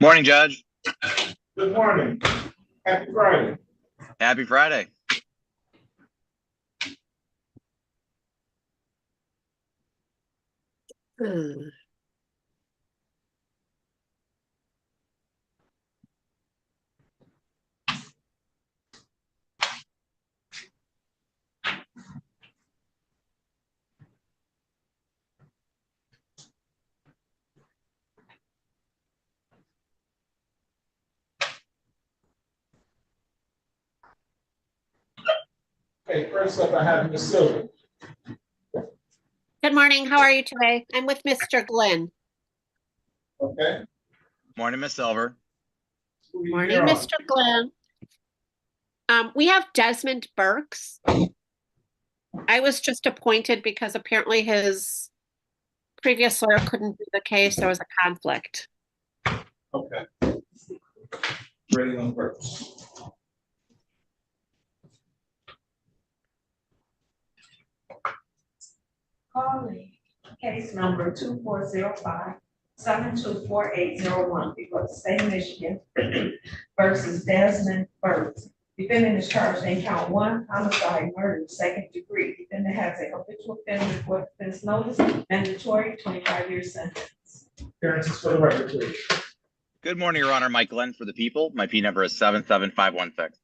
Morning, Judge. Good morning. Happy Friday. Happy Friday. Okay, first up, I have Ms. Silver. Good morning. How are you today? I'm with Mr. Glenn. Okay. Morning, Miss Silver. Morning, Mr. Glenn. We have Desmond Burks. I was just appointed because apparently his previous lawyer couldn't do the case. There was a conflict. Okay. Ready on Burks. Calling case number 2405-724801, people of the state of Michigan versus Desmond Burks. Defendant is charged in count 1, homicide, murder, second degree. Defendant has a habitual offender for offense notice, mandatory 25-year sentence. Appearances for the record, please. Good morning, Your Honor. Mike Glenn for the people. My P number is 77516.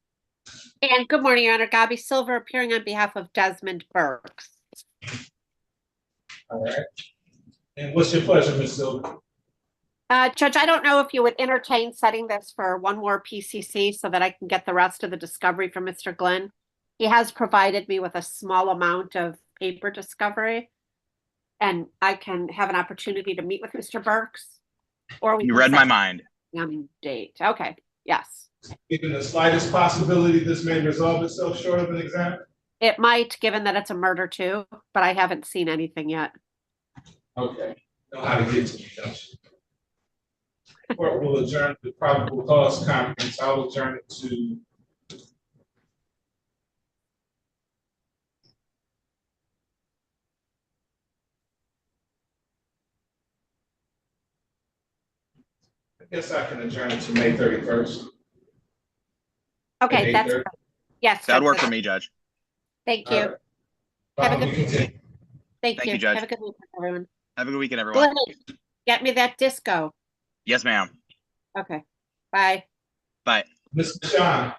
And good morning, Your Honor. Gabby Silver appearing on behalf of Desmond Burks. All right. And what's your pleasure, Ms. Silver? Judge, I don't know if you would entertain setting this for one more PCC so that I can get the rest of the discovery from Mr. Glenn. He has provided me with a small amount of paper discovery, and I can have an opportunity to meet with Mr. Burks. Or You read my mind. Date. Okay. Yes. Given the slightest possibility this may resolve itself short of an exam? It might, given that it's a murder too, but I haven't seen anything yet. Okay. Know how to get to me, don't you? Court will adjourn the probable cause conference. I will adjourn it to I guess I can adjourn it to May 31st. Okay, that's yes. That'd work for me, Judge. Thank you. Right. Have a good weekend. Thank you, Judge. Have a good weekend, everyone. Have a good weekend, everyone. Glenn, get me that disco. Yes, ma'am. Okay. Bye. Bye. Mr. Deshawn.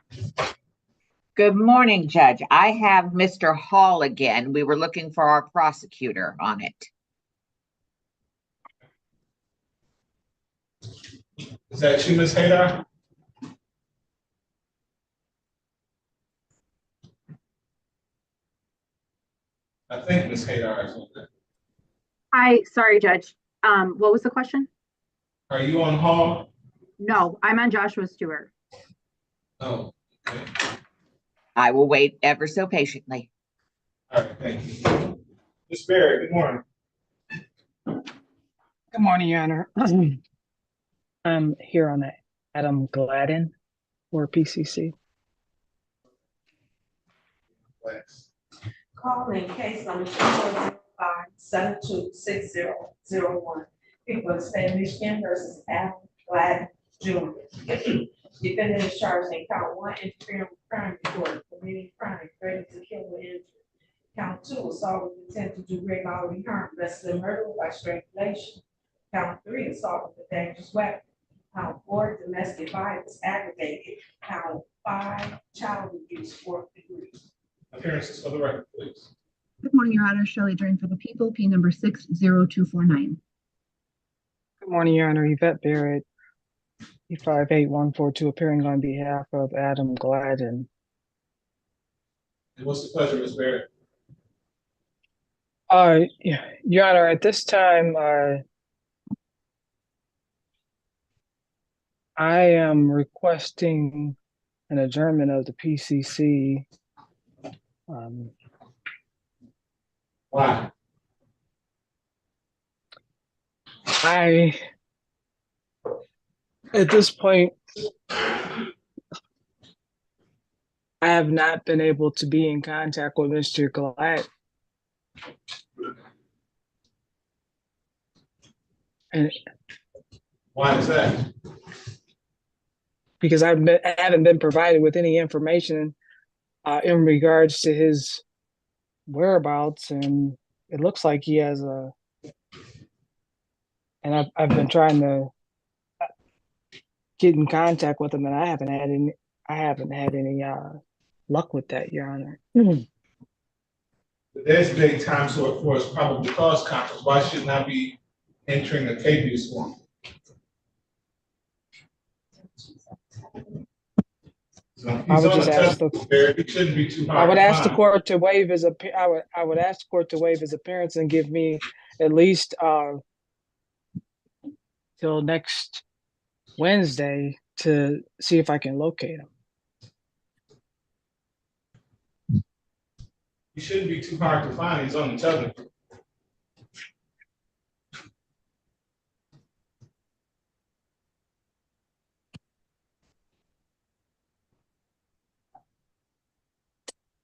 Good morning, Judge. I have Mr. Hall again. We were looking for our prosecutor on it. Is that you, Ms. Haydar? I think Ms. Haydar is on that. Hi, sorry, Judge. What was the question? Are you on Hall? No, I'm on Joshua Stewart. Oh, okay. I will wait ever so patiently. All right, thank you. Ms. Barrett, good morning. Good morning, Your Honor. I'm here on Adam Gladen for PCC. Thanks. Calling case number 2405-726001, people of the state of Michigan versus Adam Gladen Jr. Defendant is charged in count 1, interfering with crime report, committing crime, threatening to kill or injure. Count 2, assault with intent to do great bodily harm, less than murder by strangulation. Count 3, assault with a dangerous weapon. Count 4, domestic violence aggravated. Count 5, child abuse, 4th degree. Appearances for the record, please. Good morning, Your Honor. Shelley Drain for the people, P number 60249. Good morning, Your Honor. Yvette Barrett, E58142, appearing on behalf of Adam Gladen. And what's the pleasure, Ms. Barrett? Your Honor, at this time, I am requesting an adjournment of the PCC. Why? At this point, I have not been able to be in contact with Mr. Gladen. Why is that? because I haven't been provided with any information in regards to his whereabouts, and it looks like he has and I've been trying to get in contact with him, and I haven't had any luck with that, Your Honor. The designated time slot for his probable cause conference, why should not be entering a capious form? I would just ask It shouldn't be too hard. I would to ask the find. court to waive his I would ask the court to waive his appearance and give me at least till next Wednesday to see if I can locate him. He shouldn't be too hard to find. He's on the television.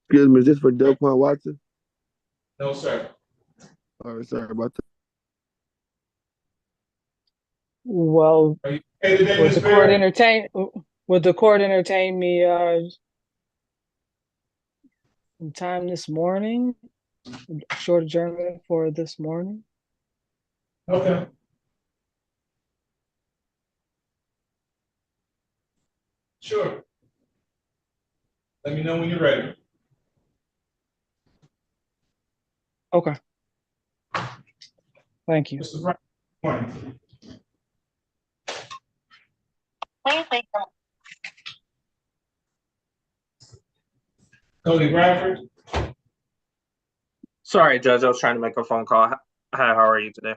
Excuse me, is this for Delquan Watson? No, sir. All right, sorry about that. Well, Are you okay today, would Ms. the court Barrett? entertain me sometime this morning? A short adjournment for this morning? Okay. Sure. Let me know when you're ready. Okay. Thank you. Mr. Brown, good morning. Cody Bradford. Sorry, Judge, I was trying to make a phone call. Hi, how are you today?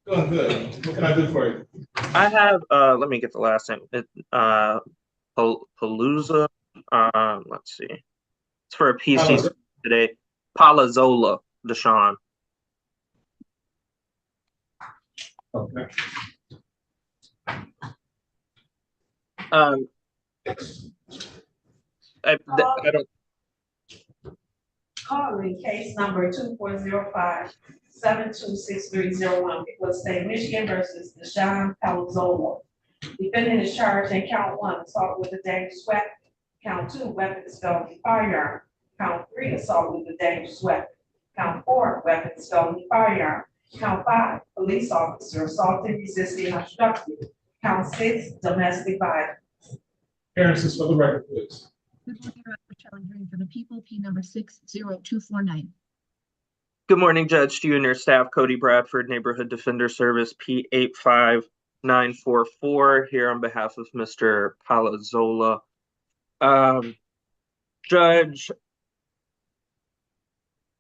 Doing good. What can I do for you? I have, let me get the last name. Palooza. Let's see. It's for a PC today. Palazola, Deshawn. Okay. I don't. Calling case number 2405-726301, People of the State of Michigan versus Deshawn Palazola. Defendant is charged in count 1, assault with a dangerous weapon. Count 2, weapon is felony firearm. Count 3, assault with a dangerous weapon. Count 4, weapon is felony firearm. Count 5, police officer assaulted, resisting, or obstructed. Count 6, domestic violence. Appearances for the record, please. Good morning, Your Honor. Shelley Green for the people, P number 60249. Good morning, Judge, to you and your staff. Cody Bradford, Neighborhood Defender Service, P85944, here on behalf of Mr. Palazola. Judge,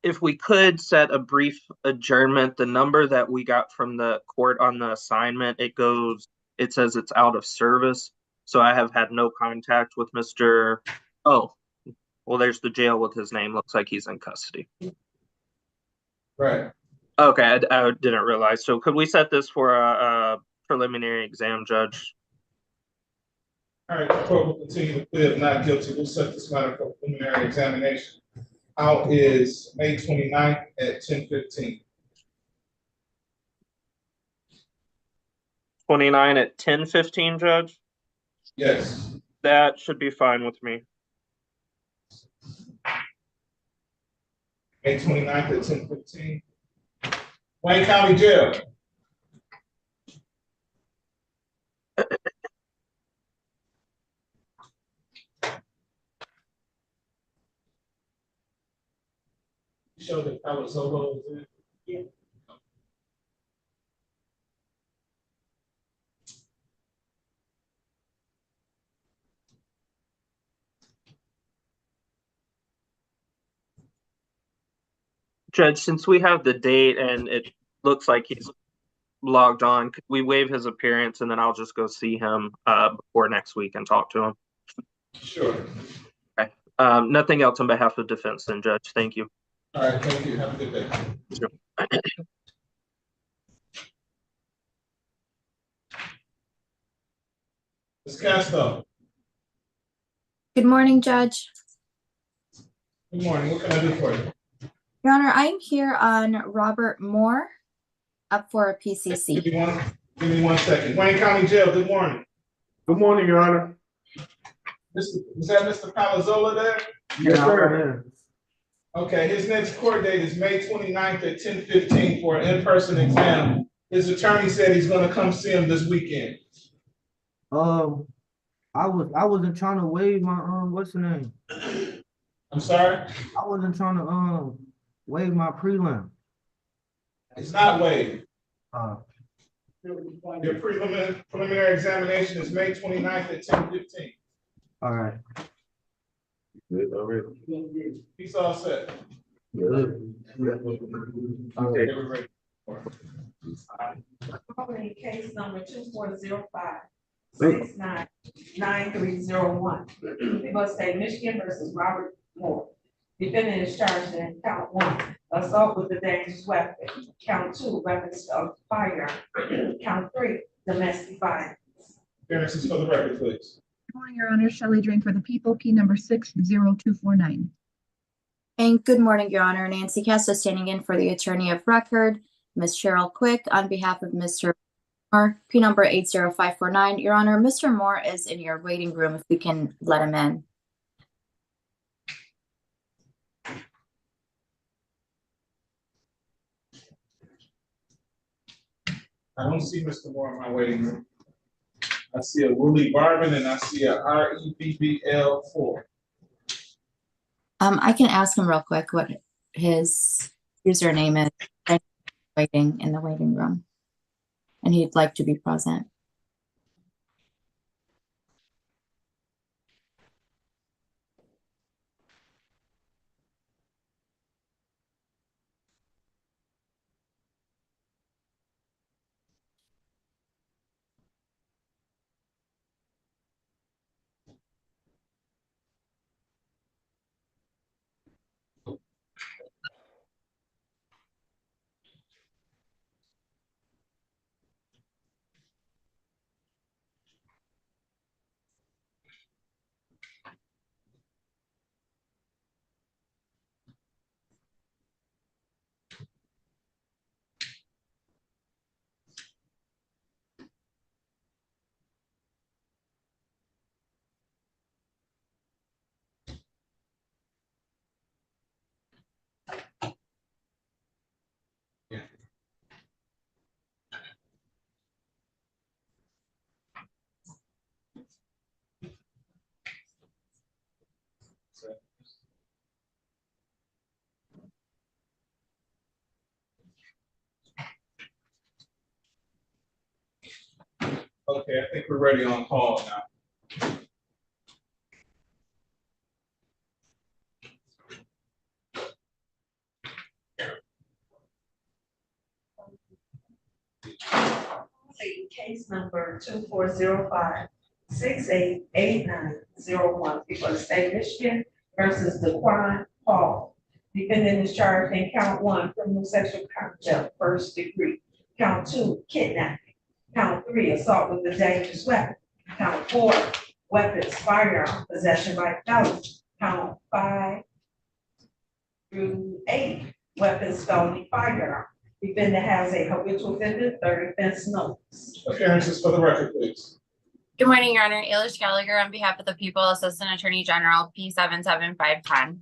if we could set a brief adjournment, the number that we got from the court on the assignment, it says it's out of service. So I have had no contact with Mr. Oh, well, there's the jail with his name. Looks like he's in custody. Right. Okay, I didn't realize. So could we set this for a preliminary exam, Judge? All right, the court will continue to plead not guilty. We'll set this matter for preliminary examination. Out is May 29th at 10:15. 29 at 10:15, Judge? Yes. That should be fine with me. May 29th at 10:15. Wayne County Jail. Show that Palazola was in. Yeah. Judge, since we have the date and it looks like he's logged on, could we waive his appearance and then I'll just go see him before next week and talk to him? Sure. Okay. Nothing else on behalf of defense then, Judge. Thank you. All right, thank you. Have a good day. Sure. Ms. Castro. Good morning, Judge. Good morning. What can I do for you? Your Honor, I'm here on Robert Moore, up for a PCC. Give me one second. Wayne County Jail, good morning. Good morning, Your Honor. Is that Mr. Palazola there? Yes, sir. Okay, his next court date is May 29th at 10:15 for an in-person exam. His attorney said he's gonna come see him this weekend. I wasn't trying to waive my what's the name? I'm sorry? I wasn't trying to waive my prelim. It's not waived. Uh, Your preliminary examination is May 29th at 10:15. all right. Good already. He's all set. Good. Okay, we're ready. Calling case number 2405-699301. People State, Michigan versus Robert Moore. Defendant is charged in count 1, assault with a dangerous weapon. Count 2, weapons of fire. Count 3, domestic violence. Appearances for the record, please. Good morning, Your Honor. Shelley Drink for the people, P number 60249. And good morning, Your Honor. Nancy Kessa standing in for the attorney of record, Ms. Cheryl Quick, on behalf of Mr. Moore, P number 80549. Your Honor, Mr. Moore is in your waiting room if we can let him in. I don't see Mr. Moore in my waiting room. I see a Willie Barvin and I see a REBBL4. I can ask him real quick what his username is. Waiting in the waiting room, and he'd like to be present. Okay, I think we're ready on call now. Case number 2405-688901. People of the State of Michigan versus Delquan Hall. Defendant is charged in count 1, criminal sexual conduct, first degree. Count 2, kidnapping. Count 3, assault with a dangerous weapon. Count 4, weapons, firearm, possession by felon. Count 5 through 8, weapons, felony, firearm. Defendant has a habitual offender, third offense notice. Appearances for the record, please. Good morning, Your Honor. Eilish Gallagher on behalf of the people, Assistant Attorney General, P77510.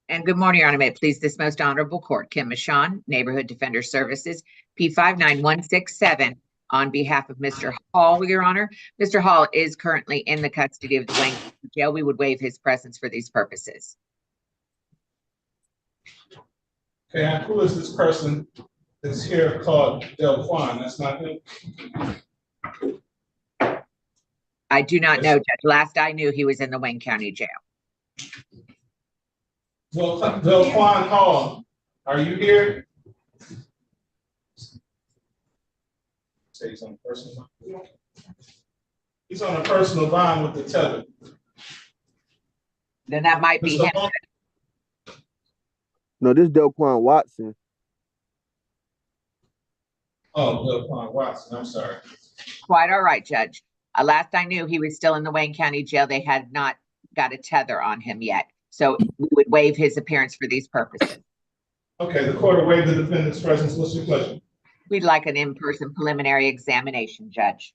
And good morning, Your Honor. May it please this most honorable court, Kim Michon, Neighborhood Defender Services, P59167, on behalf of Mr. Hall, Your Honor. Mr. Hall is currently in the custody of Dwayne jail. We would waive his presence for these purposes. Okay, and who is this person that's here called Delquan? That's not him? I do not know, Judge. Last I knew, he was in the Wayne County Jail. Delquan Hall, are you here? Say he's on a personal bond. He's on a personal bond with the tether. Then that might be him. No, this is Delquan Watson. Oh, Delquan Watson, I'm sorry. Quite all right, Judge. Last I knew, he was still in the Wayne County Jail. They had not got a tether on him yet. So we would waive his appearance for these purposes. Okay, the court will waive the defendant's presence. What's your pleasure? We'd like an in-person preliminary examination, Judge.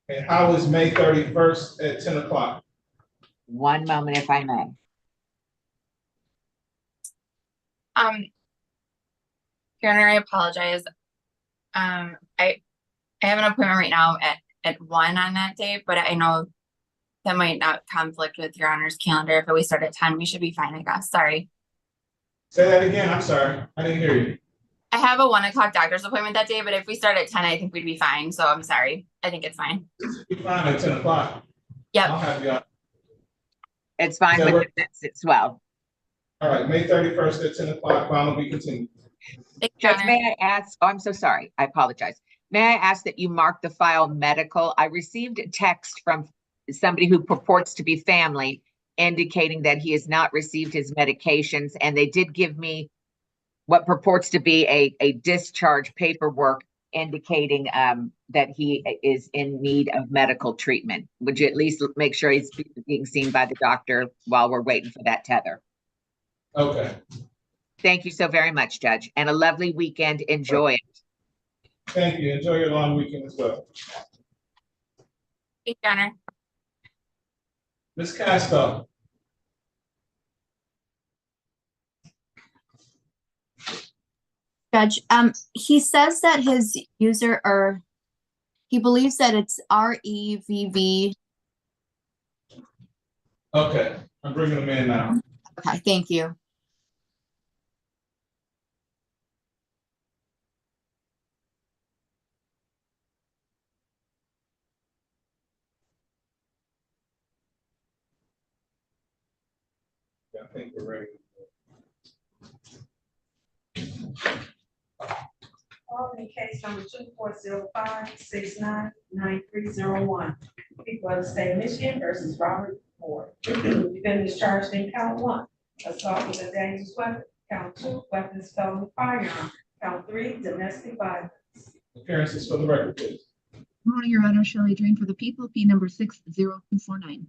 And how is May 31st at 10 o'clock? One moment, if I may. Your Honor, I apologize. I have an appointment right now at 1 on that day, but I know that might not conflict with Your Honor's calendar. If we start at 10, we should be fine, I guess. Sorry. Say that again. I'm sorry. I didn't hear you. I have a 1 o'clock doctor's appointment that day, but if we start at 10, I think we'd be fine. So I'm sorry. I think it's fine. Be fine at 10 o'clock. Yep. I'll have you on. It's fine Does that with work? the minutes as well. All right, May 31st at 10 o'clock. Fine, will be continued. Thank you, Your Judge, Honor. may I ask, oh, I'm so sorry. I apologize. May I ask that you mark the file medical? I received a text from somebody who purports to be family indicating that he has not received his medications, and they did give me what purports to be a discharge paperwork indicating that he is in need of medical treatment. Would you at least make sure he's being seen by the doctor while we're waiting for that tether? Okay. Thank you so very much, Judge, and a lovely weekend. Enjoy it. Thank you. Enjoy your long weekend as well. Thank you, Your Honor. Ms. Casco. Judge, he says that his user, or he believes that it's REVV. Okay, I'm bringing them in now. Okay, thank you. I think we're ready. Calling case number 2405699301. People of the state of Michigan versus Robert Moore. Defendant is charged in count 1, assault with a dangerous weapon. Count 2, weapons felony firearm. Count 3, domestic violence. Appearances for the record, please. Good morning, Your Honor. Shelley Drain for the people, P number 60249.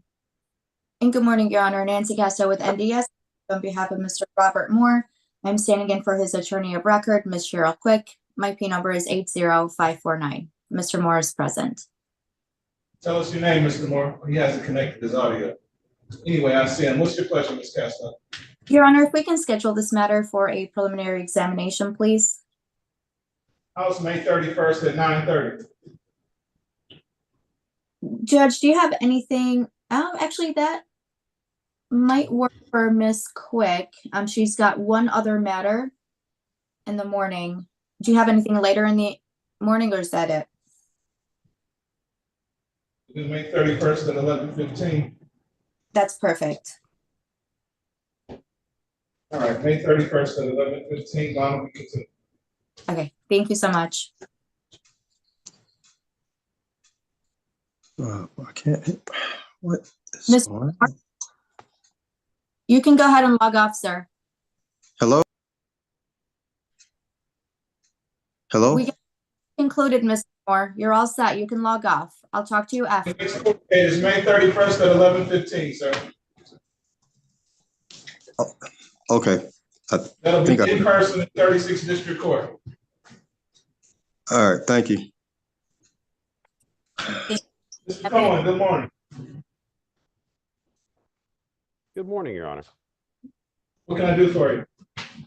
And good morning, Your Honor. Nancy Castro with NDS. On behalf of Mr. Robert Moore, I'm standing in for his attorney of record, Ms. Cheryl Quick. My P number is 80549. Mr. Moore is present. Tell us your name, Mr. Moore. He hasn't connected his audio. Anyway, I see him. What's your pleasure, Ms. Casco? Your Honor, if we can schedule this matter for a preliminary examination, please. House May 31st at 9:30. Judge, do you have anything? Actually, that might work for Ms. Quick. She's got one other matter in the morning. Do you have anything later in the morning, or is that it? It's May 31st at 11:15. That's perfect. All right, May 31st at 11:15. Donald, we continue. Okay, thank you so much. I can't. What? Mr. Moore, you can go ahead and log off, sir. Hello? Hello? We concluded, Mr. Moore. You're all set. You can log off. I'll talk to you after. It is May 31st at 11:15, sir. Oh, okay. That'll be in person in 36th District Court. All right, thank you. Mr. Cohen, good morning. Good morning, Your Honor. What can I do for you?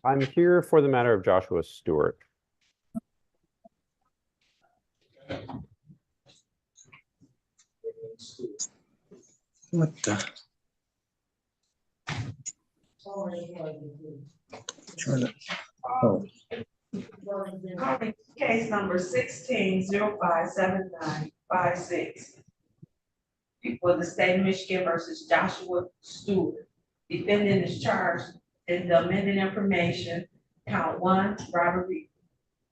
I'm here for the matter of Joshua Stewart. What the? Trying to, oh. Calling case number 16057956. People of the state of Michigan versus Joshua Stewart. Defendant is charged in the amended information, count 1, robbery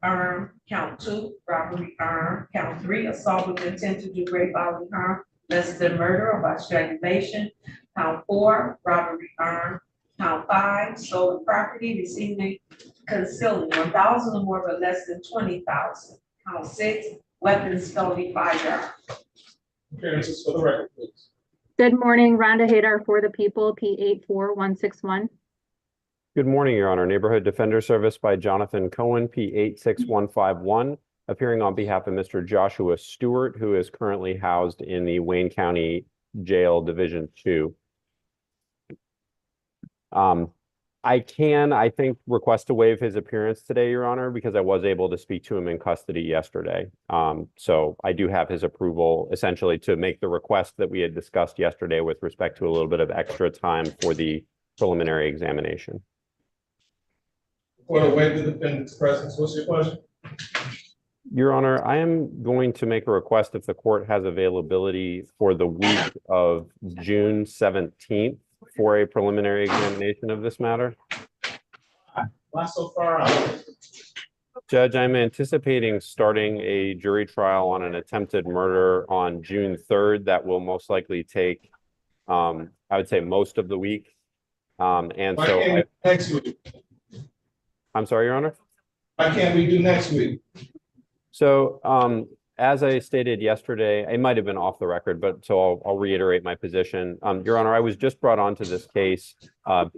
armed, count 2, robbery armed, count 3, assault with intent to do great bodily harm, less than murder or by strangulation, count 4, robbery armed, count 5, stolen property, receiving, concealing 1,000 or more but less than 20,000, count 6, weapons felony firearm. Appearances for the record, please. Good morning, Rhonda Hadar for the people, P84161. Good morning, Your Honor. Neighborhood Defender Service by Jonathan Cohen, P86151. appearing on behalf of Mr. Joshua Stewart, who is currently housed in the Wayne County Jail Division 2. I can, I think, request to waive his appearance today, Your Honor, because I was able to speak to him in custody yesterday. So I do have his approval essentially to make the request that we had discussed yesterday with respect to a little bit of extra time for the preliminary examination. For the waive the defendant's presence, what's your question? Your Honor, I am going to make a request if the court has availability for the week of June 17th for a preliminary examination of this matter. Not so far out. Judge, I'm anticipating starting a jury trial on an attempted murder on June 3rd. That will most likely take, I would say, most of the week. And so next week? I'm sorry, Your Honor? Why can't we do next week? So as I stated yesterday, it might have been off the record, but so I'll reiterate my position. Your Honor, I was just brought onto this case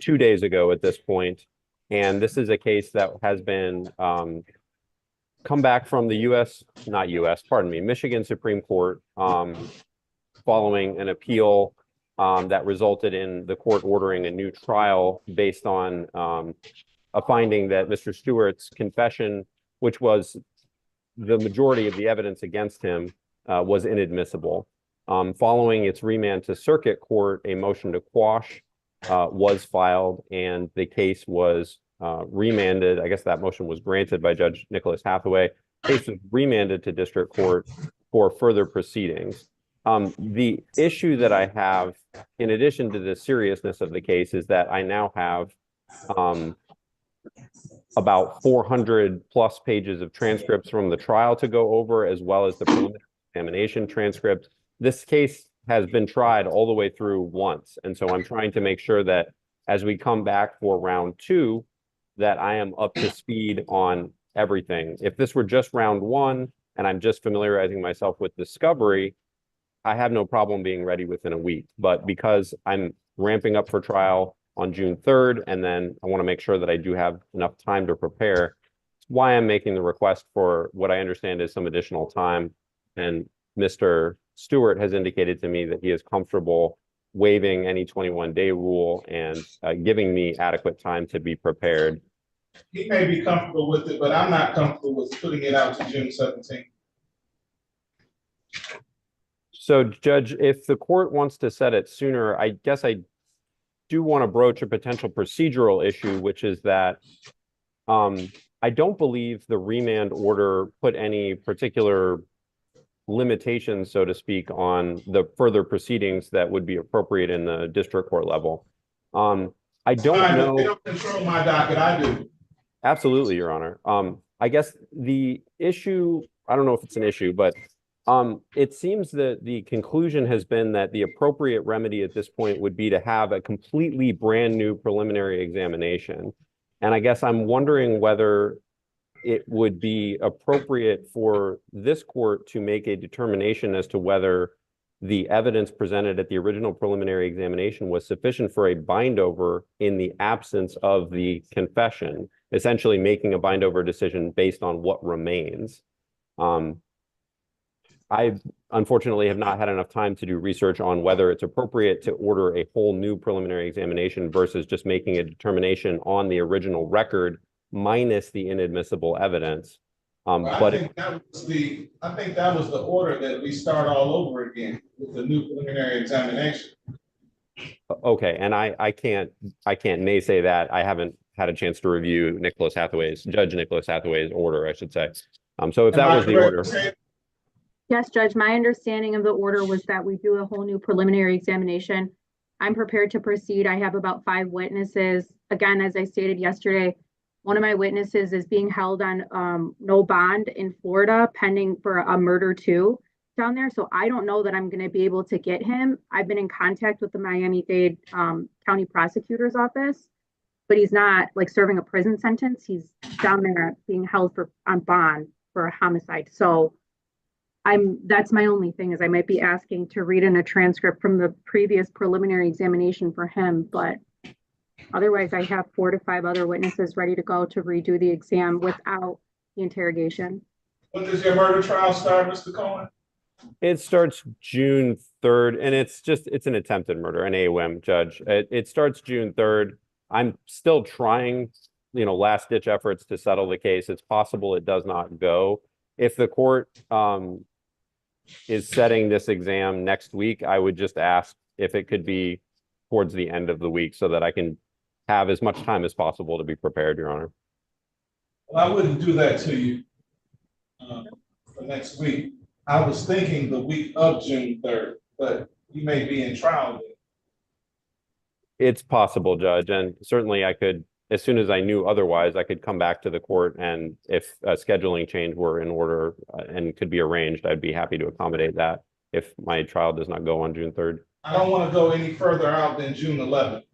2 days ago at this point, and this is a case that has been come back from the Michigan Supreme Court following an appeal that resulted in the court ordering a new trial based on a finding that Mr. Stewart's confession, which was the majority of the evidence against him, was inadmissible. Following its remand to circuit court, a motion to quash was filed, and the case was remanded. I guess that motion was granted by Judge Nicholas Hathaway. The case was remanded to district court for further proceedings. The issue that I have, in addition to the seriousness of the case, is that I now have about 400 plus pages of transcripts from the trial to go over, as well as the preliminary examination transcript. This case has been tried all the way through once. And so I'm trying to make sure that as we come back for round 2, that I am up to speed on everything. If this were just round 1 and I'm just familiarizing myself with discovery, I have no problem being ready within a week. But because I'm ramping up for trial on June 3rd, and then I want to make sure that I do have enough time to prepare. It's why I'm making the request for what I understand is some additional time. And Mr. Stewart has indicated to me that he is comfortable waiving any 21-day rule and giving me adequate time to be prepared. He may be comfortable with it, but I'm not comfortable with putting it out to June 17th. So, Judge, if the court wants to set it sooner, I guess I do want to broach a potential procedural issue, which is that I don't believe the remand order put any particular limitations, so to speak, on the further proceedings that would be appropriate in the district court level. I don't know. They don't control my docket, I do. Absolutely, Your Honor. I guess the issue, I don't know if it's an issue, but it seems that the conclusion has been that the appropriate remedy at this point would be to have a completely brand new preliminary examination. And I guess I'm wondering whether it would be appropriate for this court to make a determination as to whether the evidence presented at the original preliminary examination was sufficient for a bindover in the absence of the confession, essentially making a bindover decision based on what remains. I unfortunately have not had enough time to do research on whether it's appropriate to order a whole new preliminary examination versus just making a determination on the original record minus the inadmissible evidence. I think that was the order, that we start all over again with the new preliminary examination. Okay, and I can't naysay that. I haven't had a chance to review Judge Nicholas Hathaway's order, I should say. So if that was the order. Yes, Judge, my understanding of the order was that we do a whole new preliminary examination. I'm prepared to proceed. I have about 5 witnesses. Again, as I stated yesterday, one of my witnesses is being held on no bond in Florida pending for a murder too down there. So I don't know that I'm going to be able to get him. I've been in contact with the Miami-Dade County Prosecutor's Office, but he's not like serving a prison sentence. He's down there being held on bond for a homicide. So that's my only thing, is I might be asking to read in a transcript from the previous preliminary examination for him, but otherwise I have 4 to 5 other witnesses ready to go to redo the exam without the interrogation. When does your murder trial start, Mr. Cohen? It starts June 3rd, and it's an attempted murder, an AOM, Judge. It starts June 3rd. I'm still trying, last ditch efforts to settle the case. It's possible it does not go. If the court is setting this exam next week, I would just ask if it could be towards the end of the week so that I can have as much time as possible to be prepared, Your Honor. Well, I wouldn't do that to you for next week. I was thinking the week of June 3rd, but you may be in trial then. It's possible, Judge, and certainly I could, as soon as I knew otherwise, I could come back to the court, and if a scheduling change were in order and could be arranged, I'd be happy to accommodate that if my trial does not go on June 3rd. I don't want to go any further out than June 11th.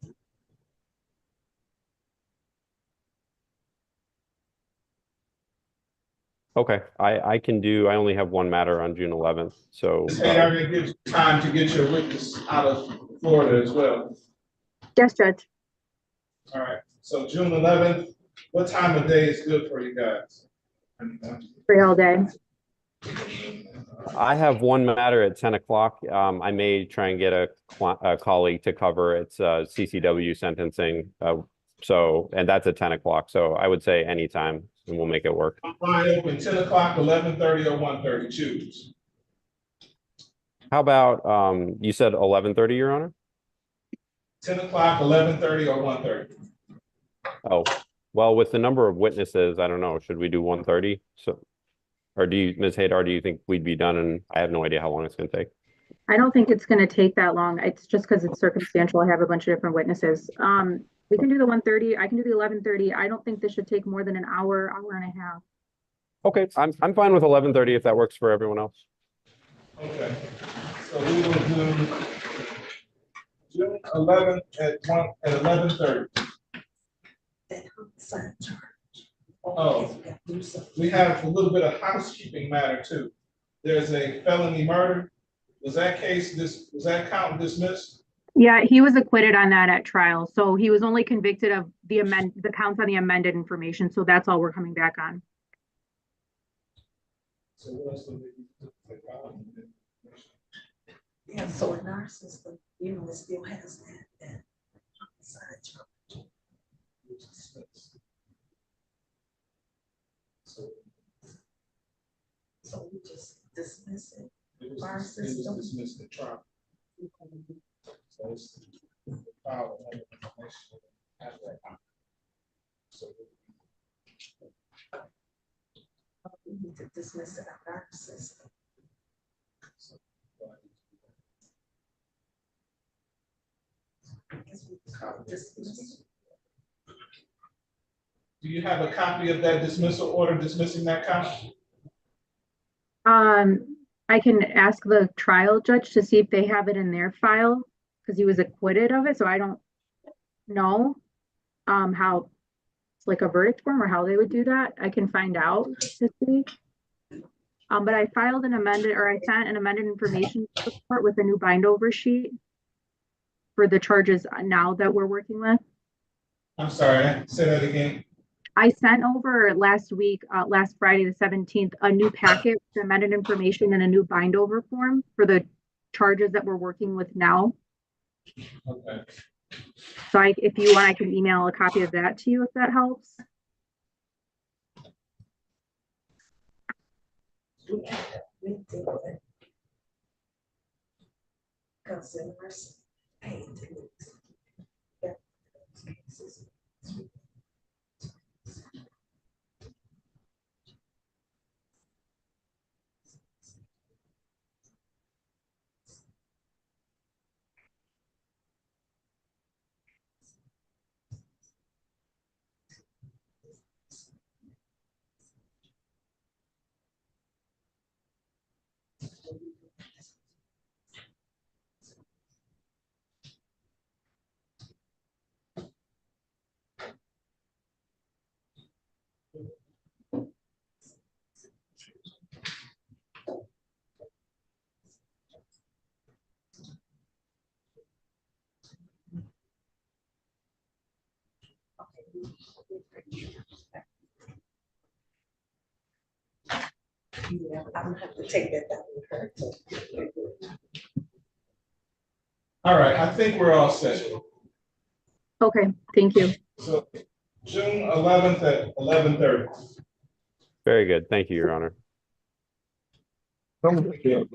Okay, I can do, I only have one matter on June 11th, so. Ms. Hayes, I'm going to give you time to get your witness out of Florida as well. Yes, Judge. All right, so June 11th, what time of day is good for you guys? Free all day. I have one matter at 10 o'clock. I may try and get a colleague to cover. It's CCW sentencing. And that's at 10 o'clock. So I would say anytime and we'll make it work. I'm wide open, 10 o'clock, 11:30 or 1:30, choose. How about, you said 11:30, Your Honor? 10 o'clock, 11:30 or 1:30. Oh, well, with the number of witnesses, I don't know, should we do 1:30? So, or do you, Ms. Haydar, do you think we'd be done? And I have no idea how long it's going to take. I don't think it's going to take that long. It's just because it's circumstantial. I have a bunch of different witnesses. We can do the 1:30. I can do the 11:30. I don't think this should take more than an hour, hour and a half. Okay, I'm fine with 11:30 if that works for everyone else. Okay, so we will do June 11th at 11:30. Oh, we have a little bit of housekeeping matter too. There's a felony murder. Was that count dismissed? Yeah, he was acquitted on that at trial. So he was only convicted of the counts on the amended information. So that's all we're coming back on. So what else do we do? Yeah, so in our system, it still has that side charge. So we just dismiss it. Our system. Dismissed the trial. So it's the file of information at that time. So we need to dismiss it out of our system. Do you have a copy of that dismissal order dismissing that count? I can ask the trial judge to see if they have it in their file because he was acquitted of it. So I don't know how it's like a verdict form or how they would do that. I can find out to see. But I filed an amended, or I sent an amended information report with a new bind over sheet for the charges now that we're working with. I'm sorry, say that again. I sent over last week, last Friday, the 17th, a new packet with amended information and a new bind over form for the charges that we're working with now. Okay. So if you want, I can email a copy of that to you if that helps. Yeah, I'm gonna have to take that down with her. All right, I think we're all set. Okay, thank you. So June 11th at 11:30. Very good. Thank you, Your Honor. Thank you.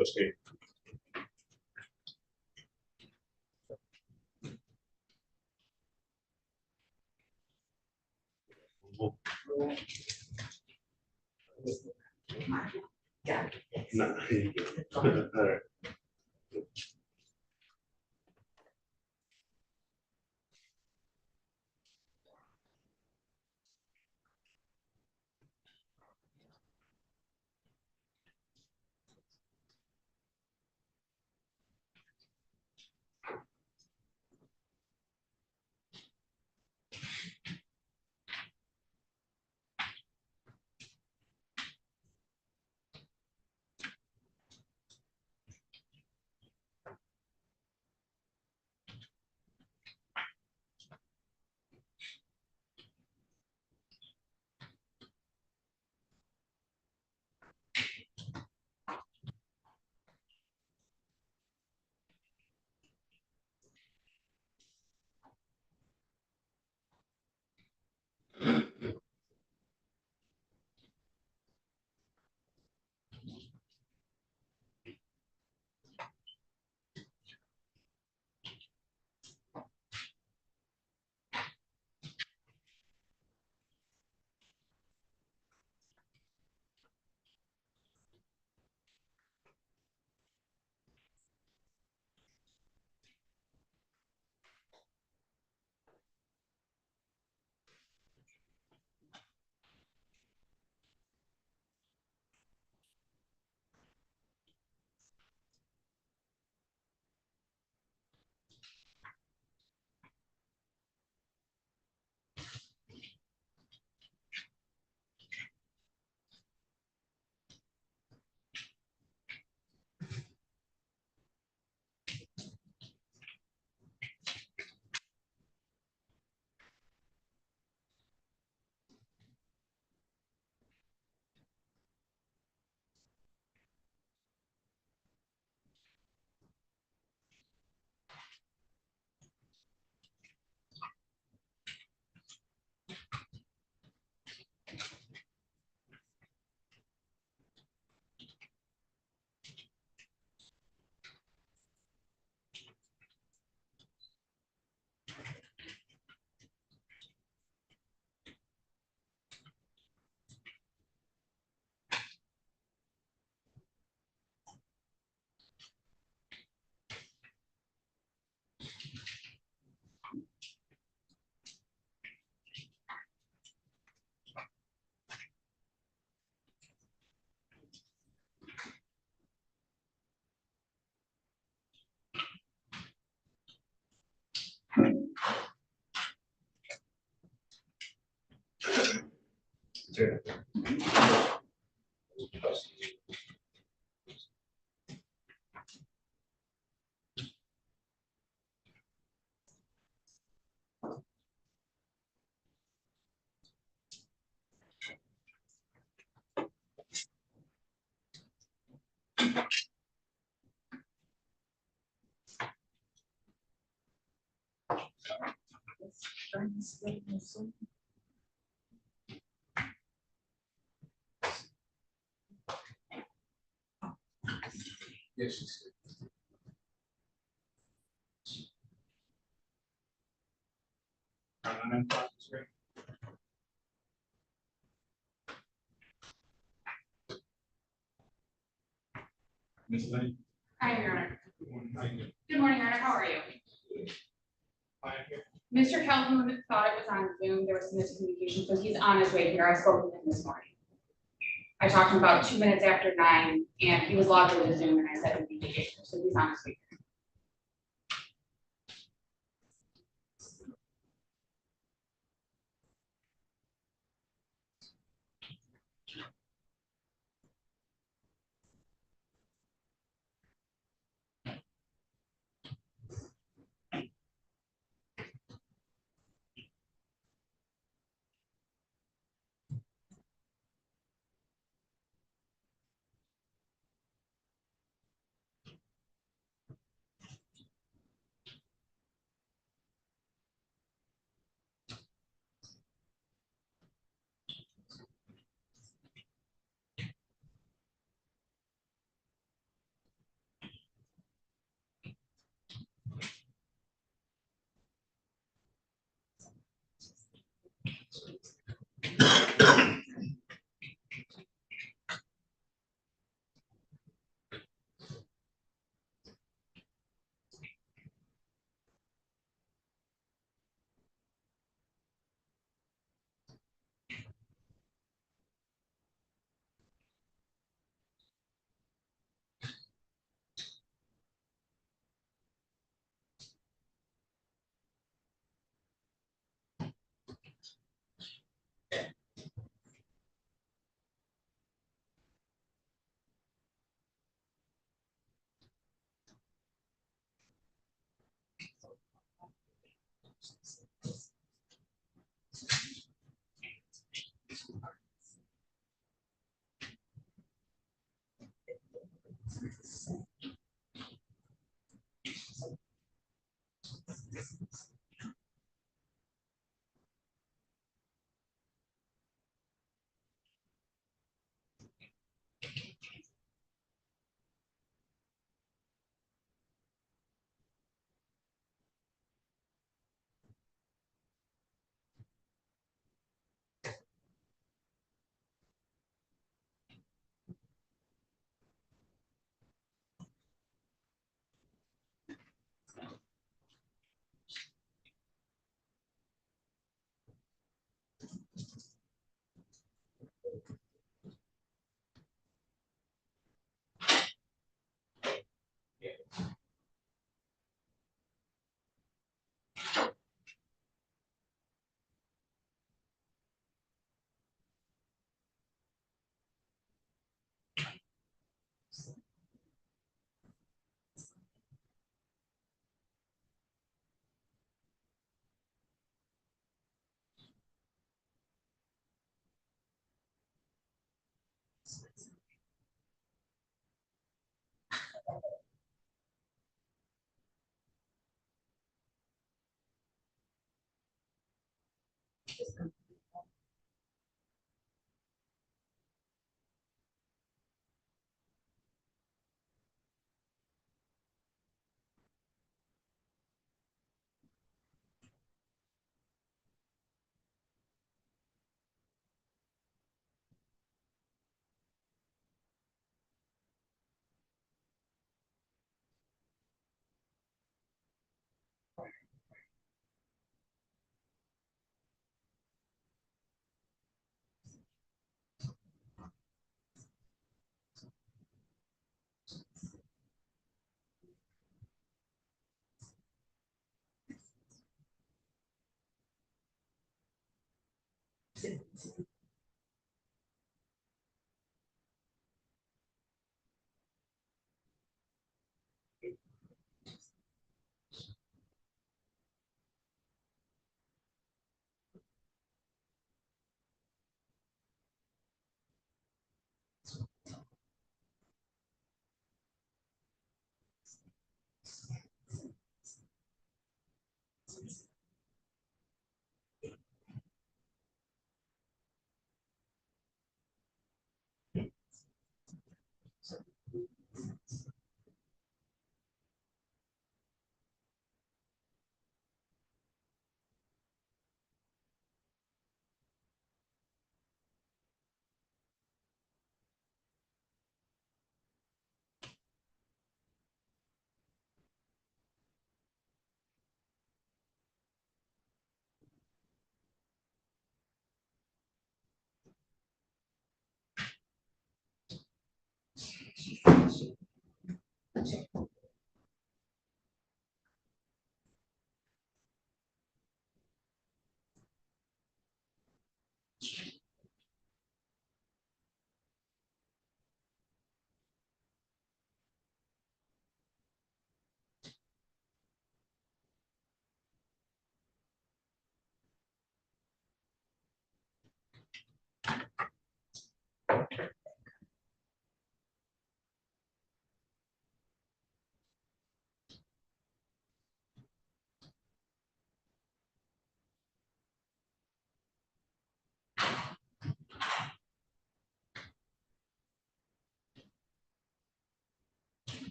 Trustee. No, you good. All right. Yes, she's. Ms. Lane. Hi, Your Honor. Good morning. How you doing? Good morning, Your Honor. How are you? I am here. Mr. Calhoun thought it was on Zoom. There was some miscommunication, so he's on his way here. I spoke with him this morning. I talked to him about 2 minutes after 9, and he was logged into Zoom, and I said it'd be here, so he's on his way.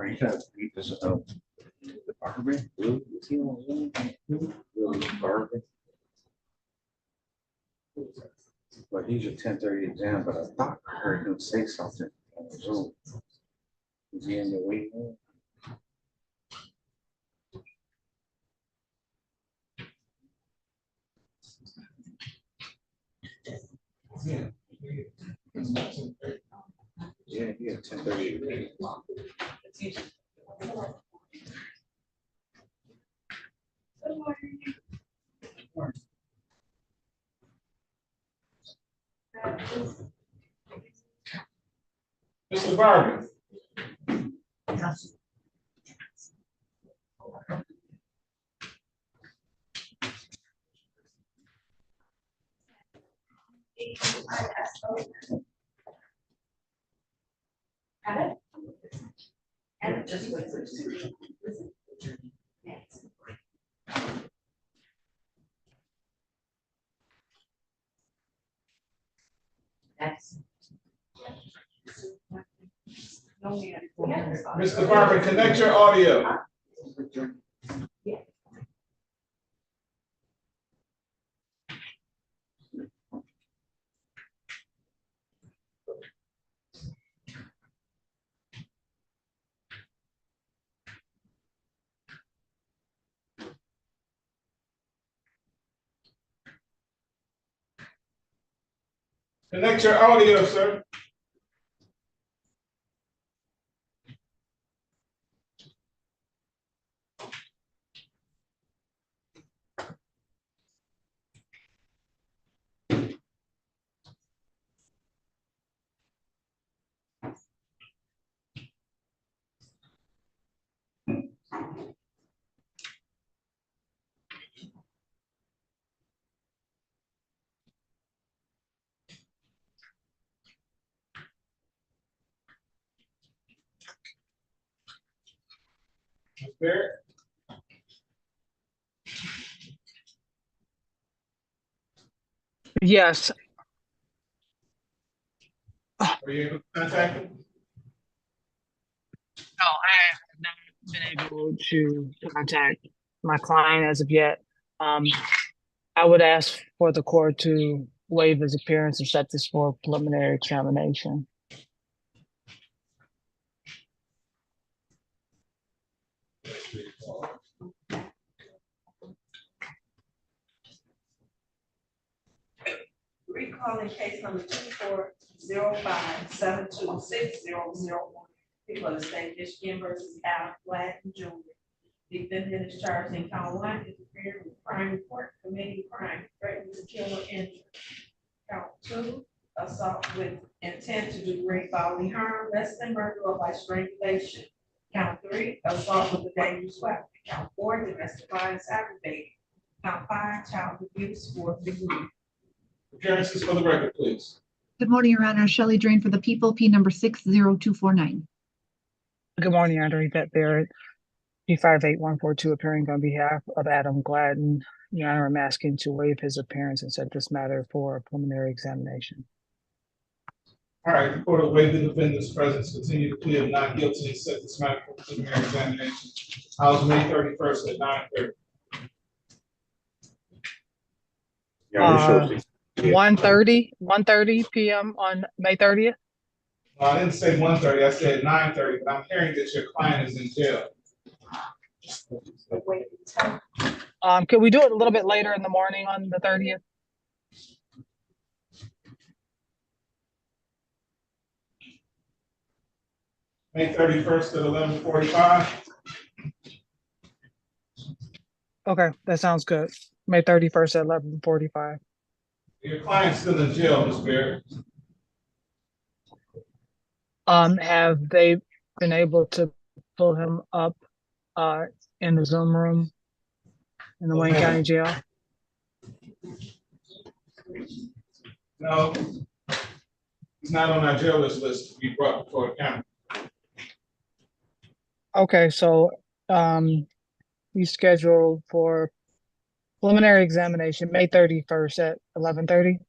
Are you gonna beat this up? The barber? Will? Is he on Zoom? Will the barber? But he's a 10:30 exam, but I thought I heard him say something on Zoom. Is he in the waiting room? Yeah. Yeah, he had 10:30. Mr. Barber. And just wait for Mr. Barber, connect your audio. Connect your audio, sir. Barrett? Yes. Are you able to contact him? No, I have not been able to contact my client as of yet. I would ask for the court to waive his appearance and set this for preliminary examination. recalling case number 2405-726-001. People of the state of Michigan versus Al Gladen Jr. Defendant is charged in count 1, interfering with crime report, committing crime, threatening to kill or injure. Count 2, assault with intent to do great bodily harm, less than murder or by strangulation. Count 3, assault with a dangerous weapon. Count 4, domestic violence aggravated. Count 5, child abuse, 4th degree. Appearances for the record, please. Good morning, Your Honor. Shelley Drain for the people, P number 60249. Good morning, Your Honor. Yvette Barrett, P58142, appearing on behalf of Adam Gladen. Your Honor, I'm asking to waive his appearance and set this matter for a preliminary examination. All right, the court will waive the defendant's presence, continue to plea of not guilty, and set this matter for preliminary examination. House May 31st at 9:30. 1:30 p.m. on May 30th. No, I didn't say 1:30, I said 9:30, but I'm hearing that your client is in jail. Could we do it a little bit later in the morning on the 30th? May 31st at 11:45. Okay, that sounds good. May 31st at 11:45. Your client's still in jail, Ms. Barrett. Have they been able to pull him up in the Zoom room in the Wayne County Jail? No, he's not on our jailers list to be brought before the county. Okay, so he's scheduled for preliminary examination May 31st at 11:30.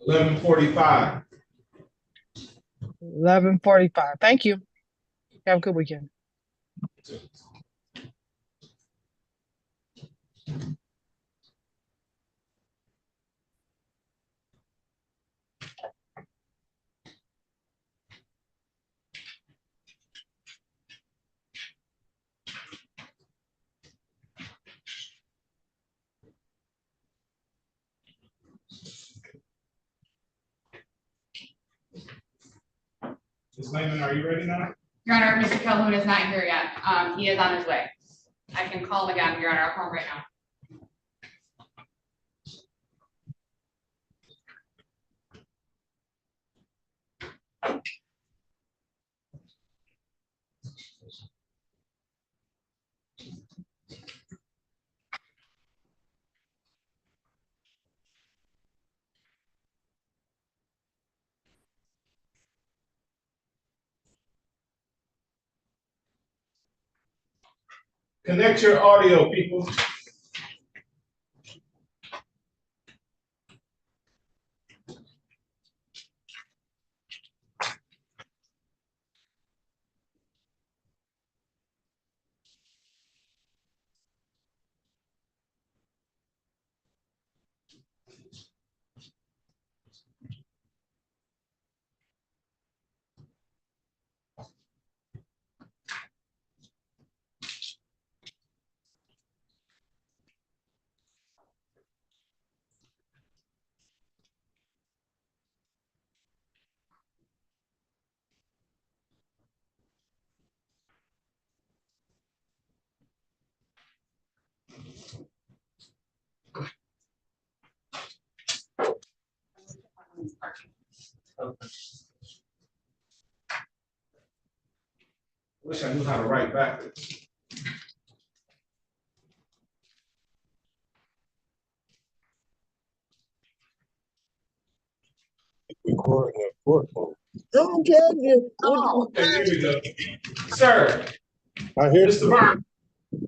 11:45. 11:45. Thank you. Have a good weekend. Ms. Lehman, are you ready now? Your Honor, Mr. Calhoun is not here yet. He is on his way. I can call him again, Your Honor. I'll call him right now. Connect your audio, people. Wish I knew how to write backwards. Recording a court phone. Don't get you. Okay, here we go. Sir, I hear Mr. Burks.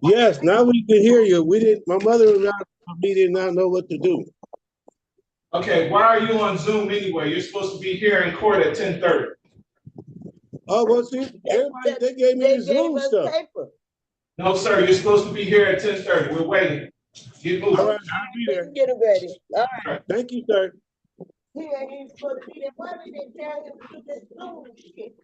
Yes, now we can hear you. My mother-in-law did not know what to do. Okay, why are you on Zoom anyway? You're supposed to be here in court at 10:30. Oh, well, see, everybody, they gave me the Zoom stuff. No, sir, you're supposed to be here at 10:30. We're waiting. Get moving. All right, I'll be there. Get it ready. All All right, thank you, sir. He ain't even supposed to be there. Why did they tell him to do this Zoom shit?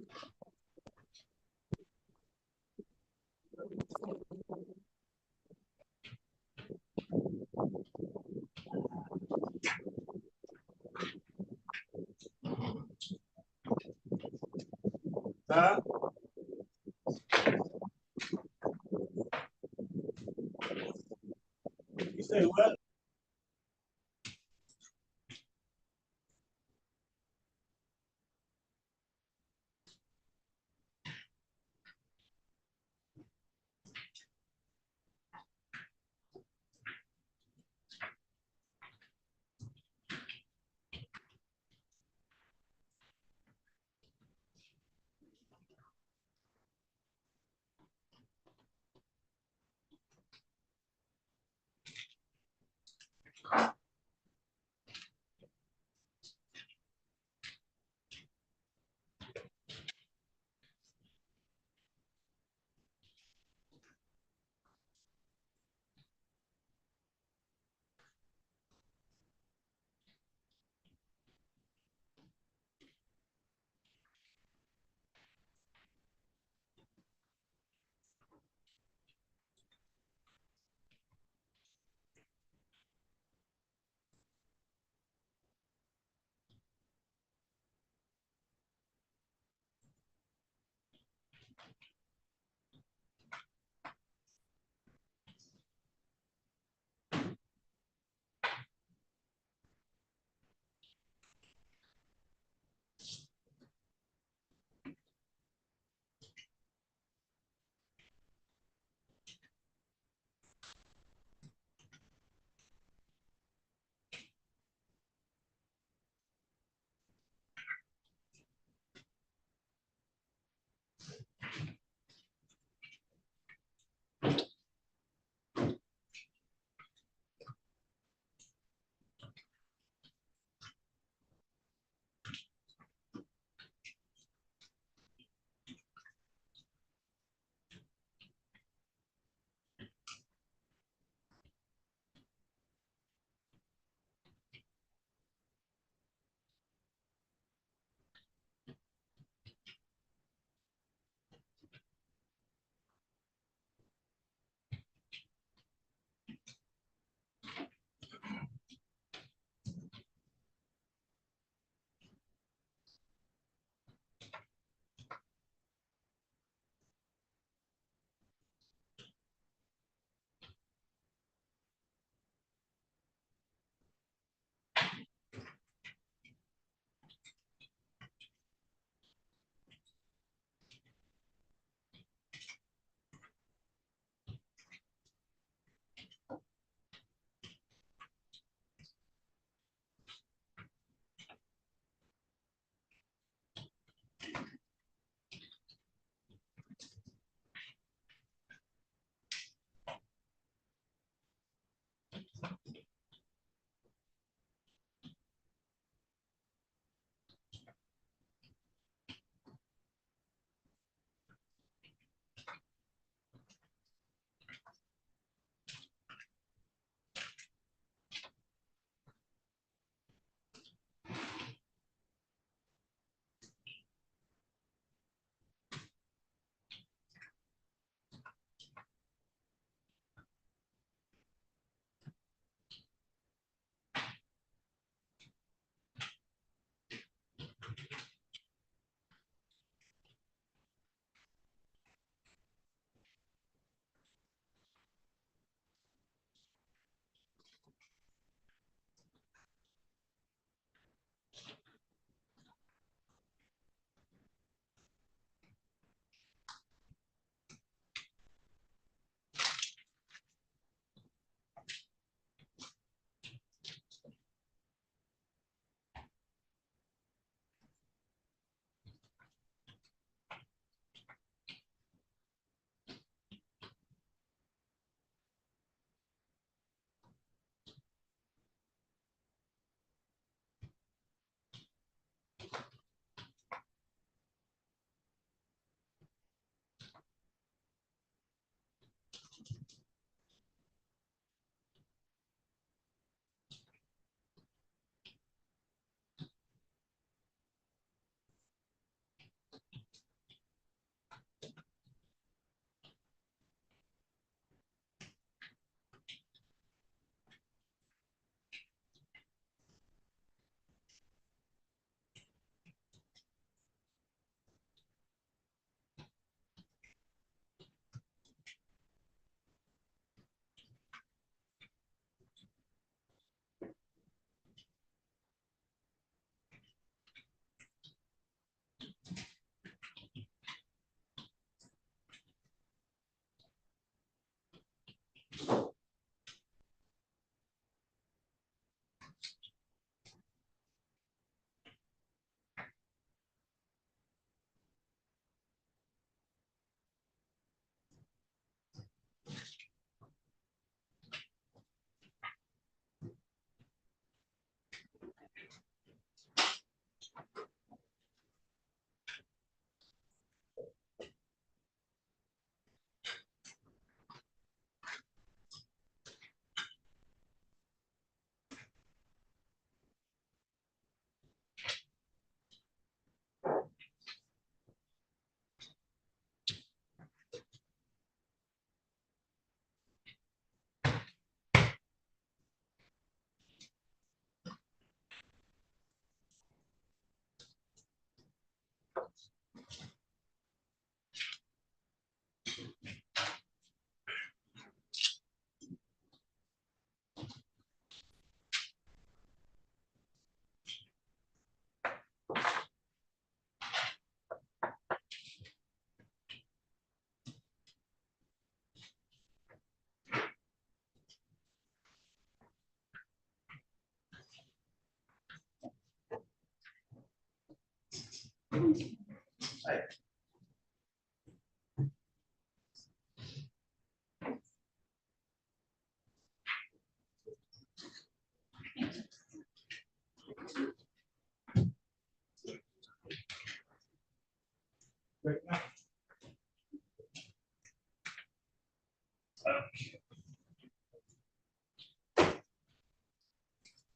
Huh? You say what?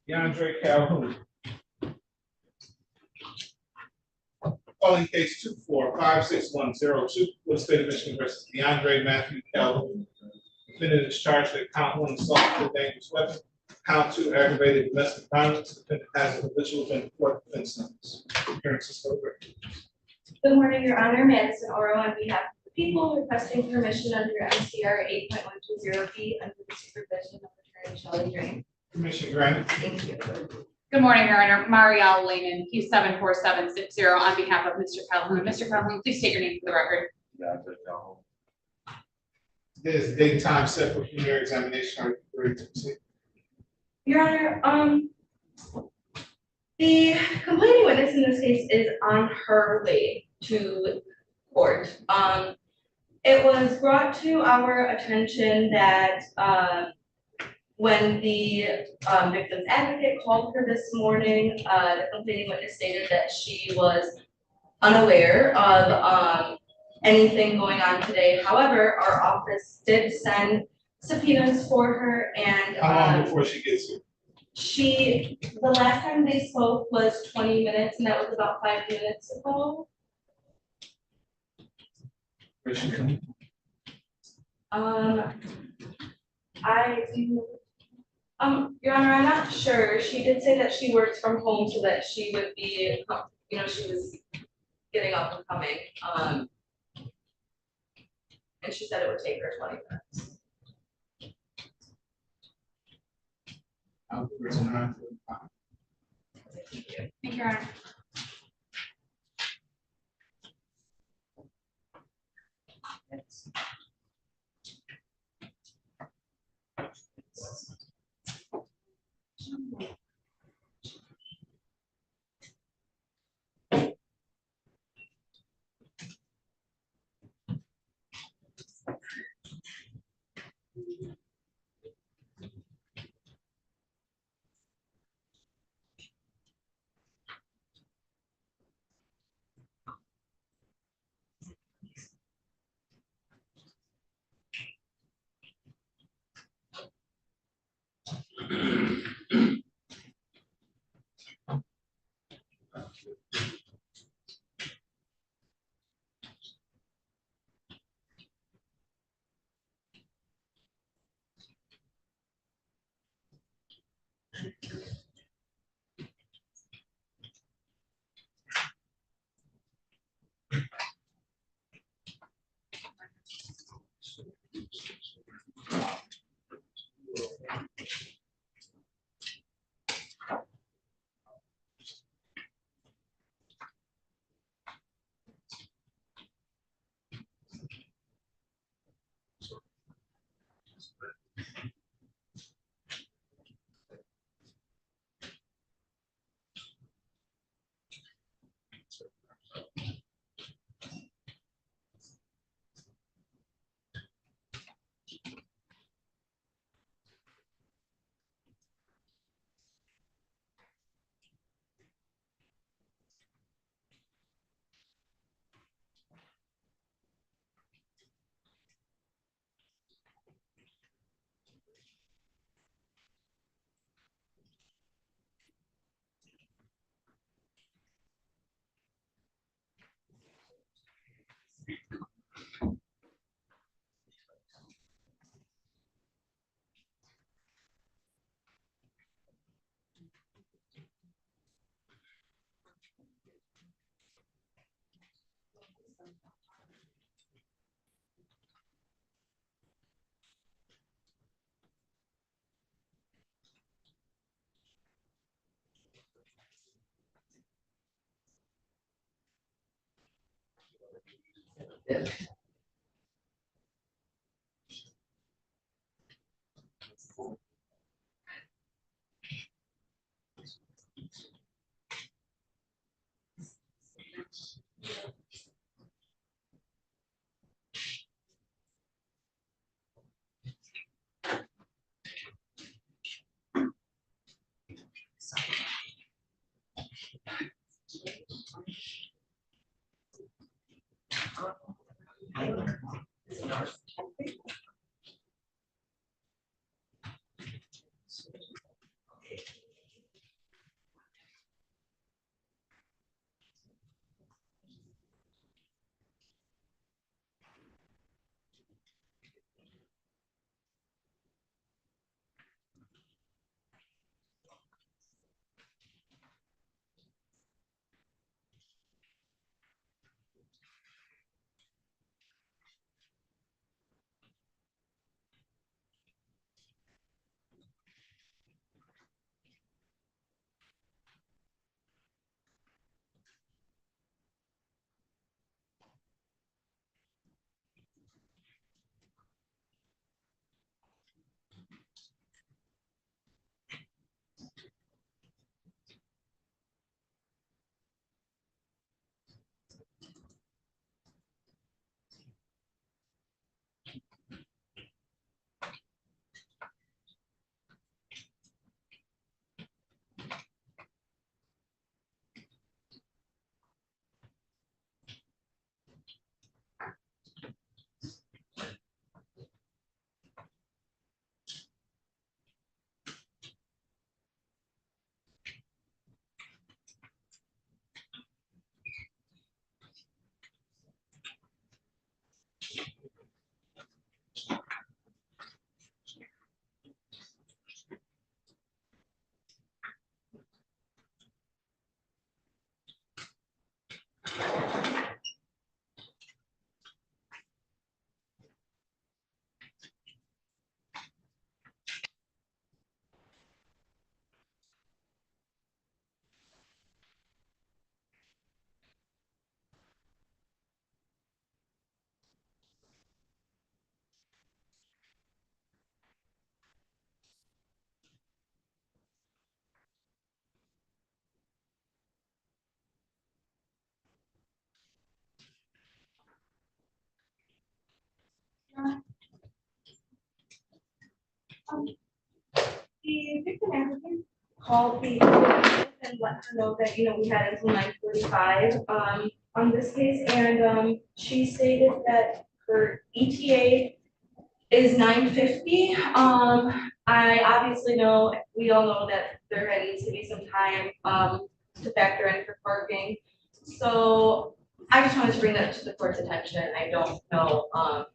DeAndre Calhoun. Calling case 2456102, for the state of Michigan versus DeAndre Matthews-Calhoun. Defendant is charged with count 1 assault with a dangerous weapon, count 2 aggravated domestic violence. Defendant has a habitual offender court defense numbers. Appearances for the record. Good morning, Your Honor. Madison Oro on behalf of the people requesting permission under MCR 8.120B under the supervision of Attorney Shelley Drain. Permission granted. Thank you. Good morning, Your Honor. Marielle Lehman, Q 74760 on behalf of Mr. Calhoun. Mr. Calhoun, please state your name for the record. There's a date and time set for preliminary examination. Are you ready to proceed? Your Honor, the complaining witness in this case is on her way to court. It was brought to our attention that when the victim's advocate called her this morning, the complaining witness stated that she was unaware of anything going on today. However, our office did send subpoenas for her, and how long before she gets here? The last time they spoke was 20 minutes, and that was about 5 minutes ago. Where's she coming? I do. Your Honor, I'm not sure. She did say that she works from home so that she would be, she was getting up and coming. And she said it would take her 20 minutes. Thank you, Your Honor. victim applicant called the and let her know that, we had until 9:45 on this case, and she stated that her ETA is 9:50. I obviously know, we all know that there needs to be some time to factor in for parking. So I just wanted to bring that to the court's attention. I don't know how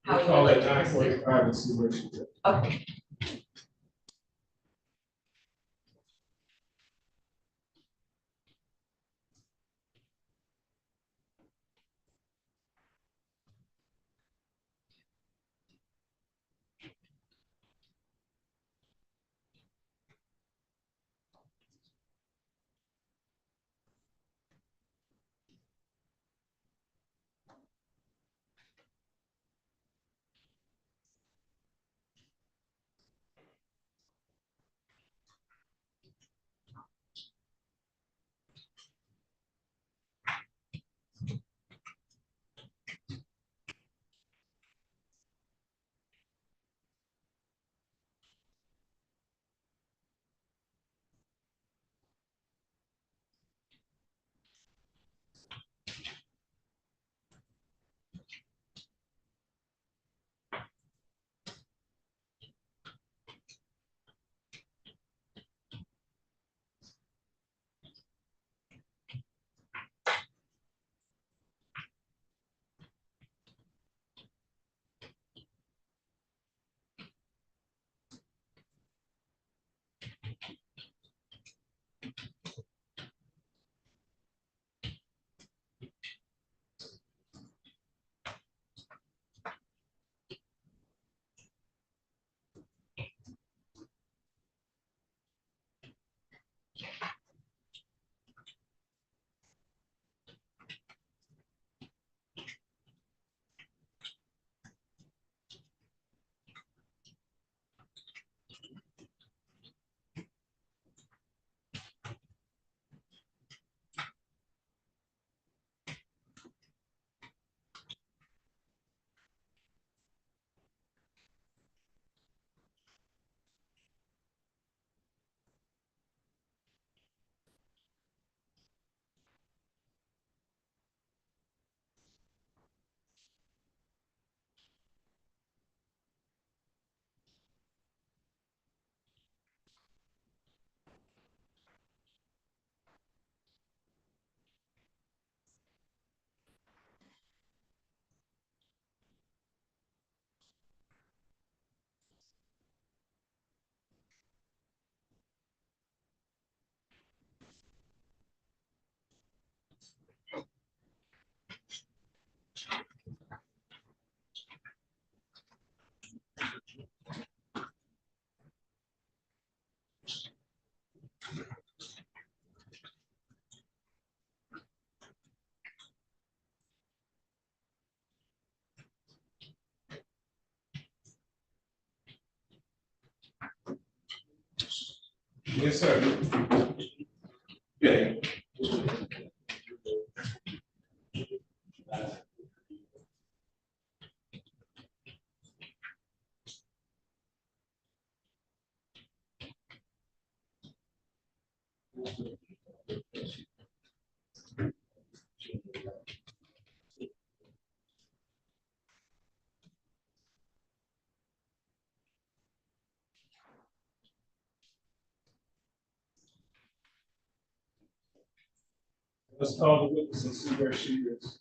We'll call it 9:45 and see where she's at. Okay. Yes, sir. Yeah. Let's call the witness and see where she is.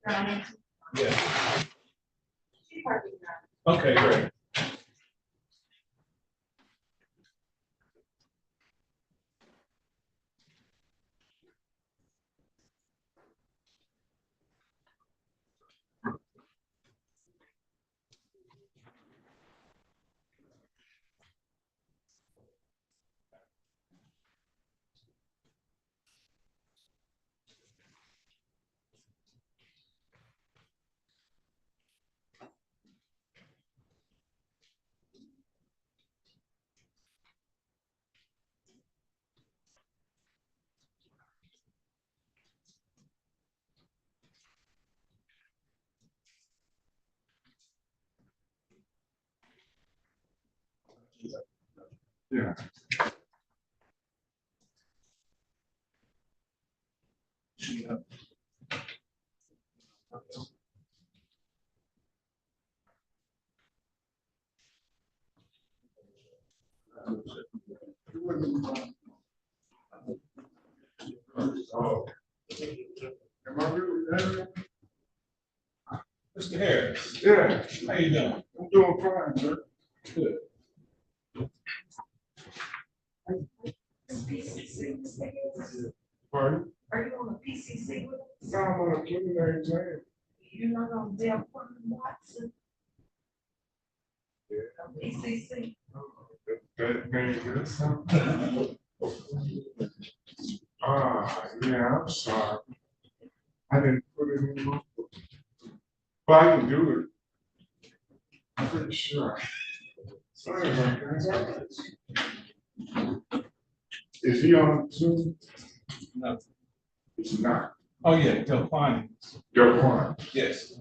Yeah. Okay, great. Yeah. Am I really there? Mr. Harris. Yeah, How you doing? I'm doing fine, sir. Good. Pardon? Are you on a PCC with us? No, I'm on a preliminary exam. You're not on Delquan Watson, PCC. That name is something. Yeah, I'm sorry. I didn't put it in my book. But I can do it. I'm pretty sure. Sorry about that. Is he on Zoom? No. He's not. Oh, yeah, Delquan. Delquan. Yes.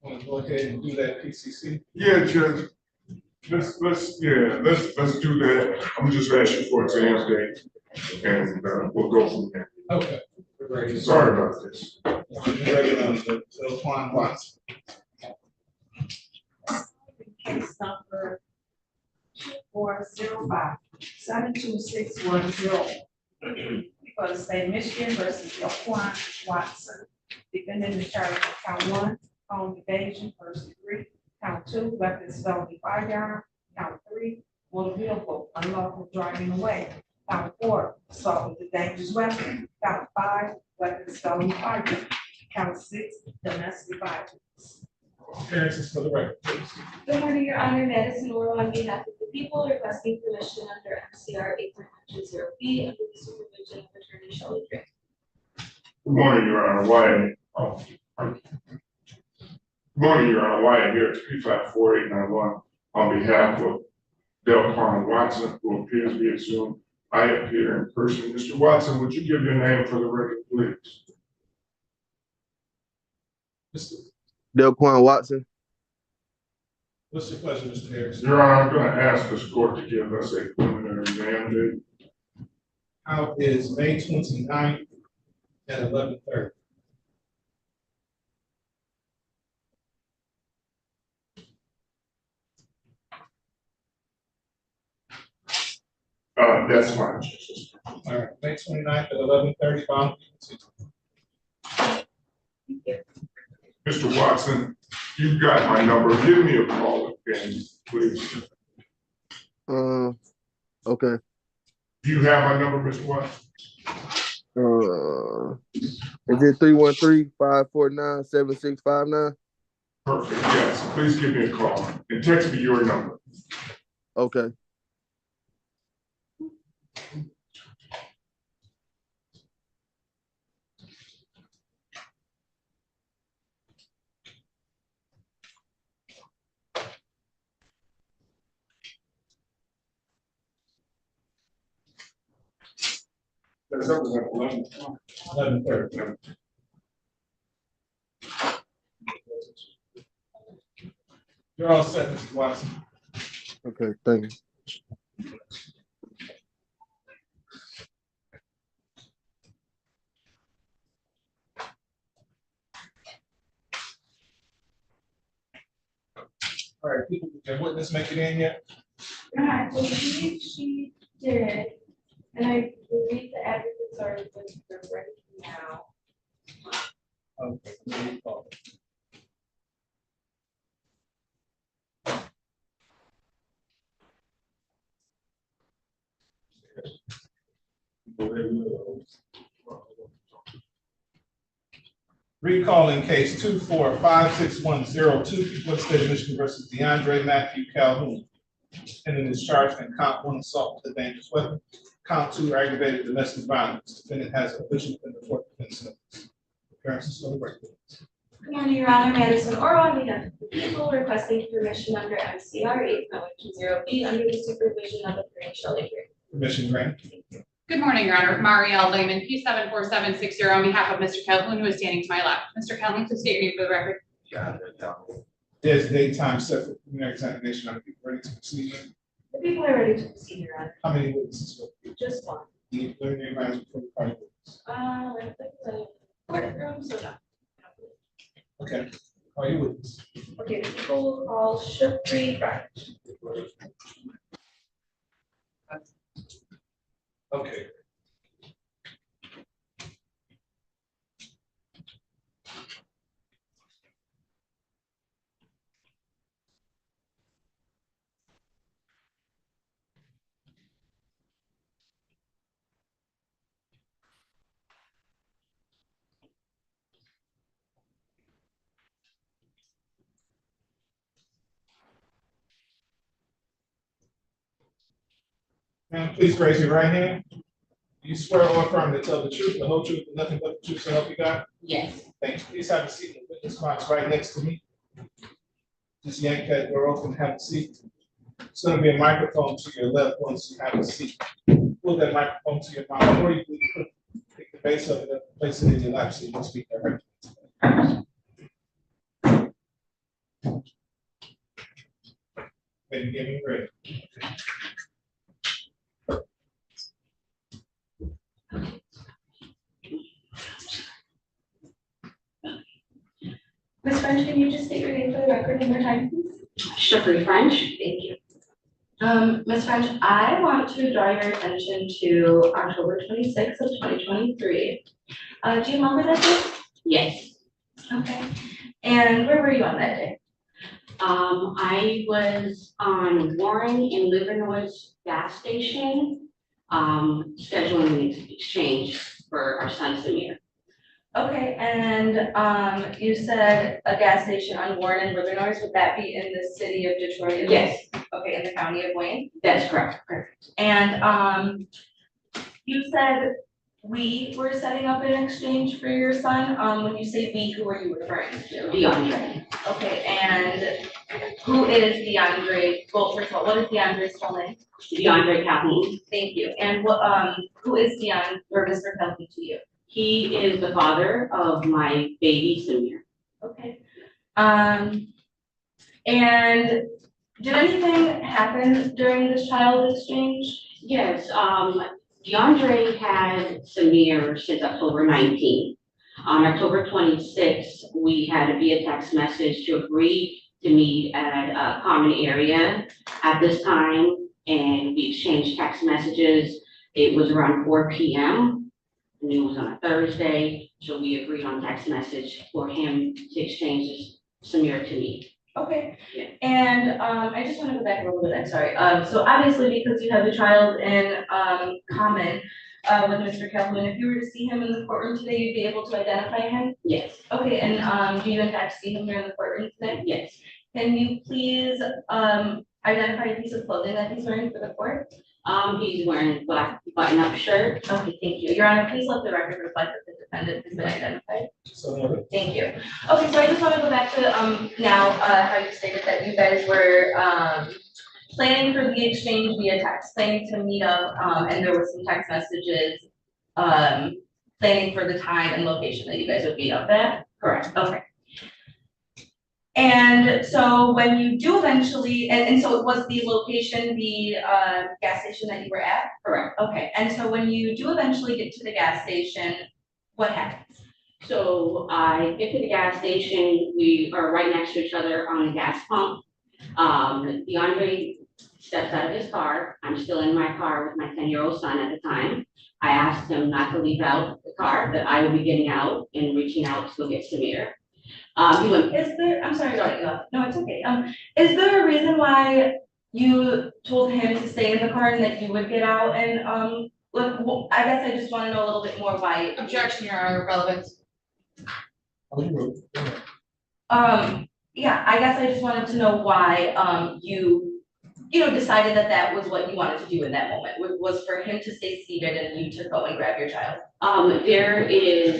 Want to go ahead and do that PCC? Yeah, Judge. Let's do that. I'm just asking for exam date and we'll go from there. Okay. Sorry about this. Delquan Watson. Case number 405-72610. For the state of Michigan versus Delquan Watson. Defendant in charge of count 1, home evasion, first degree. Count 2, weapons felony firearm. Count 3, motor vehicle, unlawful driving away. Count 4, assault with a dangerous weapon. Count 5, weapons felony firearm. Count 6, domestic violence. Appearances for the record, please. Good morning, Your Honor. Madison Oral on behalf of the people requesting permission under MCR 8.20B under the supervision of Attorney Shelley Drake. Good morning, Your Honor. Why? Good Morning, Your Honor, Wyatt here, 354-891, on behalf of Delquan Watson, who appears via Zoom. I appear in person. Mr. Watson, would you give your name for the record, please? Delquan Watson. What's your pleasure, Mr. Harris? Your Honor, I'm going to ask this court to give us a preliminary exam date. How is May 29th at 11:30? That's fine. All right, May 29th at 11:30, Bob. Mr. Watson, you've got my number. Give me a call again, please. Okay. Do you have my number, Mr. Watson? Is it 313-549-7659? Perfect, yes. Please give me a call and text me your number. Okay. That's up to 11:30. You're all set, Mr. Watson. Okay, thank you. All right, people, can witness make it in yet? I believe she did, and I believe the advocates are ready now. Recalling case 24-56102, people of the state of Michigan versus DeAndre Matthews-Calhoun. Defendant is charged in count 1 assault with a dangerous weapon, count 2 aggravated domestic violence. Defendant has a vision within the fourth defense notice. Appearances on the record. Good morning, Your Honor. Madison Oral on behalf of the people requesting permission under MCR 8.10B under the supervision of Attorney Shelley here. Permission granted. Good morning, Your Honor. Marielle Lehman, P74760 on behalf of Mr. Calhoun, who is standing to my left. Mr. Calhoun, please state your name for the record. There's date time set for preliminary examination. Are people ready to proceed? The people are ready to proceed, Your Honor. How many witnesses will be? Just one. The preliminary rounds before the party witness. Let's put the courtroom, so no. Okay, are you witness? Okay, the people will call Shukri French. Okay. And please raise your right hand. Do you swear or affirm to tell the truth, the whole truth, and nothing but the truth, so help you God? Yes. Thank you. Please have a seat in the witness box right next to me. Just yank that door open, have a seat. It's going to be a microphone to your left once you have a seat. Pull that microphone to your mouth, or you can take the base of it and place it in your lap so you can speak directly. Maybe get me ready. Ms. French, can you just state your name for the record one more time, please? Shukri French. Thank you. Ms. French, I want to draw your attention to October 26th of 2023. Do you remember that day? Yes. Okay. And where were you on that day? I was on Warren in Livernois gas station, scheduling the exchange for our son Samir. Okay, and you said a gas station on Warren and Livernois, would that be in the city of Detroit? Yes. Okay, in the county of Wayne? That's correct. Perfect. And you said we were setting up an exchange for your son. When you say we, who are you referring to? DeAndre. Okay, and who is DeAndre? Well, first of all, what is DeAndre's full name? DeAndre-Calhoun. Thank you. And what, who is DeAndre or Mr. Calhoun to you? He is the father of my baby Samir. Okay. And did anything happen during this child exchange? Yes, DeAndre had Samir since October 19th. On October 26th, we had a via text message to agree to meet at a common area at this time, and we exchanged text messages. It was around 4 p.m. and it was on a Thursday, so we agreed on text message for him to exchange Samir to me. Okay. Yeah. And I just want to go back a little bit, I'm sorry. So obviously because you have a child in common with Mr. Calhoun, if you were to see him in the courtroom today, you'd be able to identify him? Yes. Okay, and do you in fact see him here in the courtroom today? Yes. Can you please identify a piece of clothing that he's wearing for the court? He's wearing black button-up shirt. Okay, thank you. Your Honor, please let the record reflect that the defendant has been identified. Thank you. Okay, so I just want to go back to now how you stated that you guys were planning for the exchange via text, planning to meet up, and there were some text messages planning for the time and location that you guys would meet up at? Correct. Okay. And so when you do eventually, and so it was the location, the gas station that you were at? Correct. Okay, and so when you do eventually get to the gas station, what happens? So I get to the gas station, we are right next to each other on a gas pump. DeAndre steps out of his car. I'm still in my car with my 10-year-old son at the time. I asked him not to leave out the car, that I would be getting out and reaching out to go get Samir. He went, Is there, I'm sorry to cut you off. No, it's okay. Is there a reason why you told him to stay in the car and that you would get out? And look, I guess I just want to know a little bit more why. Objection, Your Honor, relevance. Yeah, I guess I just wanted to know why you know, decided that that was what you wanted to do in that moment, was for him to stay seated and you to go and grab your child. There is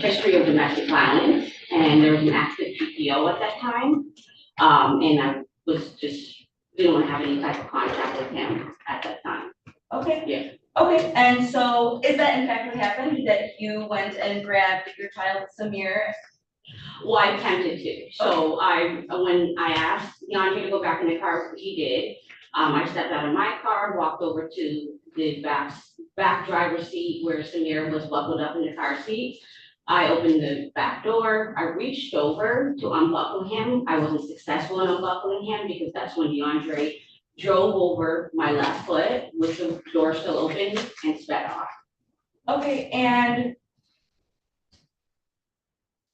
history of domestic violence, and there was an active PPO at that time. And I was just didn't want to have any type of contact with him at that time. Okay. Yeah. Okay, and so is that in fact what happened, that you went and grabbed your child, Samir? Well, I attempted to. So when I asked DeAndre to go back in the car, he did. I stepped out of my car, walked over to the back driver's seat where Samir was buckled up in the car seat. I opened the back door. I reached over to unbuckle him. I wasn't successful in unbuckling him because that's when DeAndre drove over my left foot with the door still open and sped off. Okay, and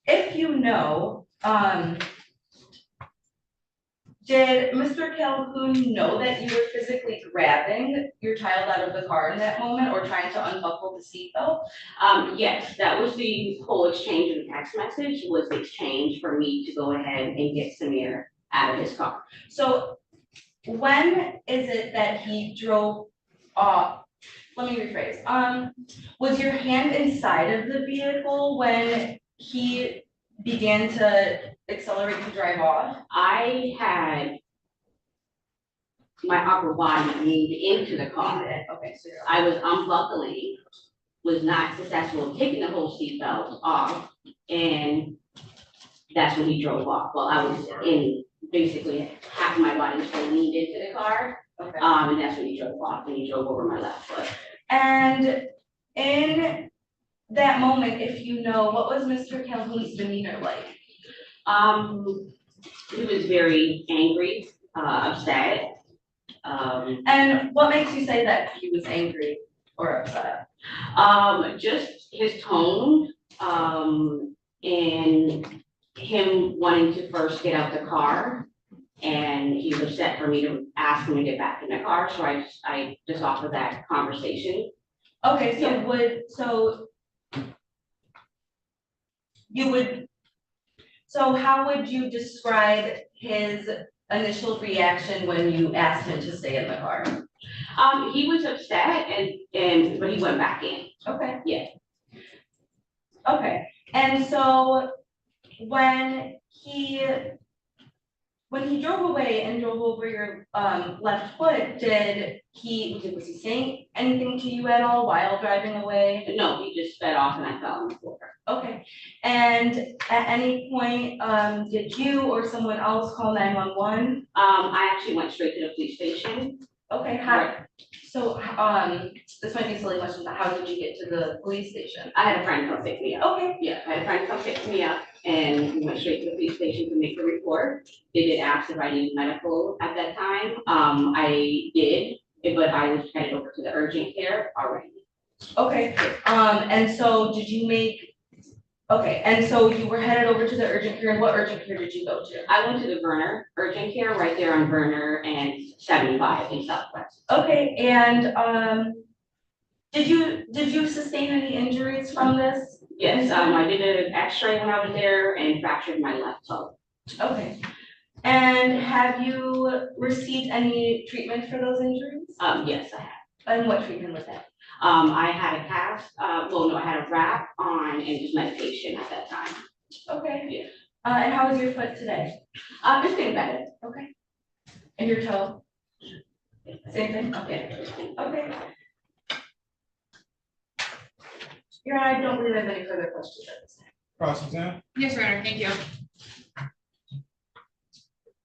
if you know, did Mr. Calhoun know that you were physically grabbing your child out of the car in that moment or trying to unbuckle the seatbelt? Yes, that was the whole exchange in the text message, was the exchange for me to go ahead and get Samir out of his car. So when is it that he drove off? Let me rephrase. Was your hand inside of the vehicle when he began to accelerate to drive off? I had my upper body moved into the car. Okay, so I was unbuckling, was not successful in taking the whole seatbelt off, and that's when he drove off. Well, I was in basically half of my body was still leaned into the car, okay. And that's when he drove off, and he drove over my left foot. And in that moment, if you know, what was Mr. Calhoun's demeanor like? He was very angry, upset. And what makes you say that he was angry or upset? Just his tone, and him wanting to first get out the car, and he was upset for me to ask him to get back in the car, so I just offered that conversation. Okay, so Yeah. So how would you describe his initial reaction when you asked him to stay in the car? He was upset but he went back in. Okay. Yeah. Okay, and so when he drove away and drove over your left foot, was he saying anything to you at all while driving away? No, he just sped off and I fell on the floor. Okay, and at any point, did you or someone else call 911? I actually went straight to the police station. Okay, so this might be a silly question, but how did you get to the police station? I had a friend come pick me up. Okay. Yeah, I had a friend come pick me up and we went straight to the police station to make the report. They did ask if I needed medical at that time. I did, but I was headed over to the urgent care already. Okay, and so and so you were headed over to the urgent care, and what urgent care did you go to? I went to the Verner urgent care right there on Verner and 75 in Southwest. Okay, and did you sustain any injuries from this? Yes, I did an x-ray when I was there and fractured my left toe. Okay, and have you received any treatment for those injuries? Yes, I have. And what treatment was that? I had a cast, I had a wrap on and just medication at that time. Okay. Yeah. And how is your foot today? It's getting better. Okay. And your toe? Same thing? Okay. Okay. Your Honor, I don't believe I have any further questions at this time. Cross exam. Yes, Your Honor, thank you.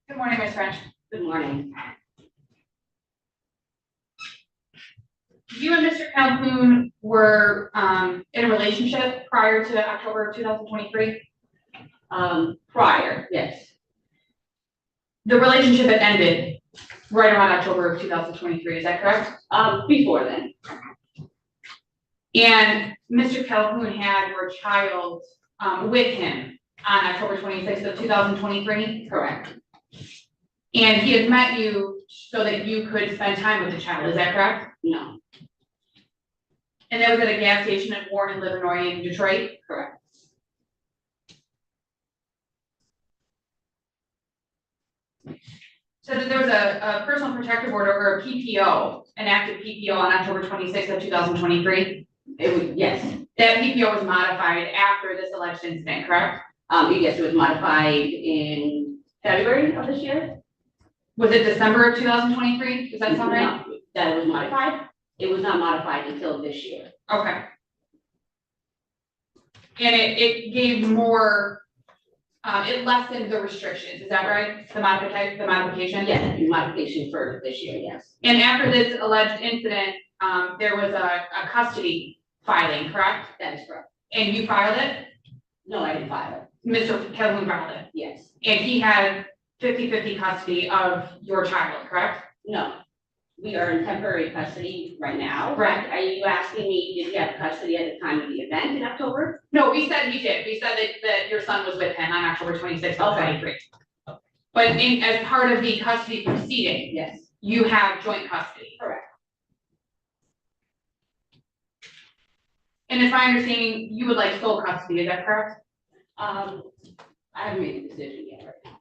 Good morning, Ms. French. Good morning. You and Mr. Calhoun were in a relationship prior to October of 2023? Prior, yes. The relationship had ended right around October of 2023, is that correct? Before then. And Mr. Calhoun had your child with him on October 26th of 2023? Correct. And he had met you so that you could spend time with the child, is that correct? No. And that was at a gas station at Warren, Illinois in Detroit? Correct. So that there was a personal protective order or a PPO, an active PPO on October 26th of 2023? Yes. That PPO was modified after this alleged incident, correct? Yes, it was modified in February of this year. Was it December of 2023? Does that sound right? No, that it was modified. It was not modified until this year. Okay. And it gave more, it lessened the restrictions, is that right? The modification? Yes, the modification for this year, yes. And after this alleged incident, there was a custody filing, correct? That is correct. And you filed it? No, I didn't file it. Mr. Calhoun filed it? Yes. And he had 50-50 custody of your child, correct? No. We are in temporary custody right now. Right. Are you asking me, did he have custody at the time of the event in October? No, we said he did. We said that your son was with him on October 26th of 23. But as part of the custody proceeding, yes, you have joint custody. Correct. And it's my understanding you would like sole custody, is that correct? I haven't made a decision yet right now.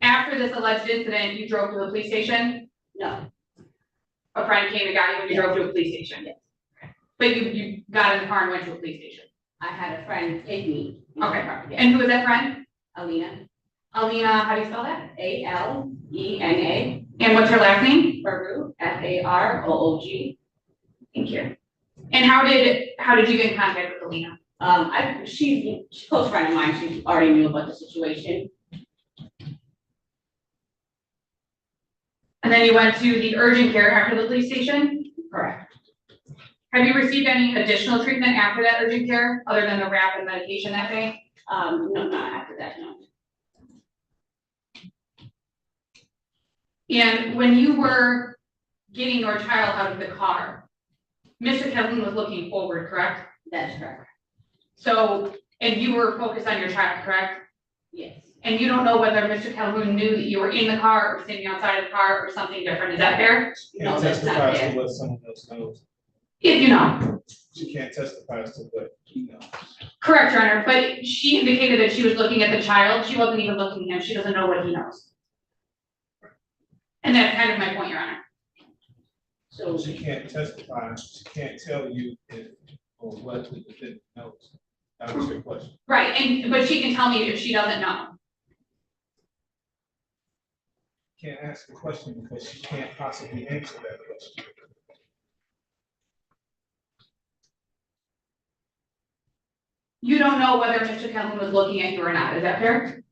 After this alleged incident, you drove to the police station? No. A friend came and got you when you drove to a police station? Yes. But you got in the car and went to a police station? I had a friend take me. Okay. Yes. And who was that friend? Alina. Alina, how do you spell that? A-L-E-N-A. And what's her last name? Faroog, F-A-R-O-O-G. Thank you. And how did you get in contact with Alina? She's a close friend of mine. She already knew about the situation. And then you went to the urgent care after the police station? Correct. Have you received any additional treatment after that urgent care, other than the wrap and medication that day? No, not after that, no. And when you were getting your child out of the car, Mr. Calhoun was looking forward, correct? That's correct. So, and you were focused on your child, correct? Yes. And you don't know whether Mr. Calhoun knew that you were in the car or sitting outside of the car or something different, is that fair? You can't testify as to what someone else knows. If you know. She can't testify as to what he knows. Correct, Your Honor, but she indicated that she was looking at the child, she wasn't even looking at him, she doesn't know what he knows. And that's kind of my point, Your Honor. So She can't testify, she can't tell you if, or what the defendant knows. That was your question. Right, but she can tell me if she doesn't know. Can't ask the question because she can't possibly answer that question. You don't know whether Mr. Calhoun was looking at you or not, is that fair?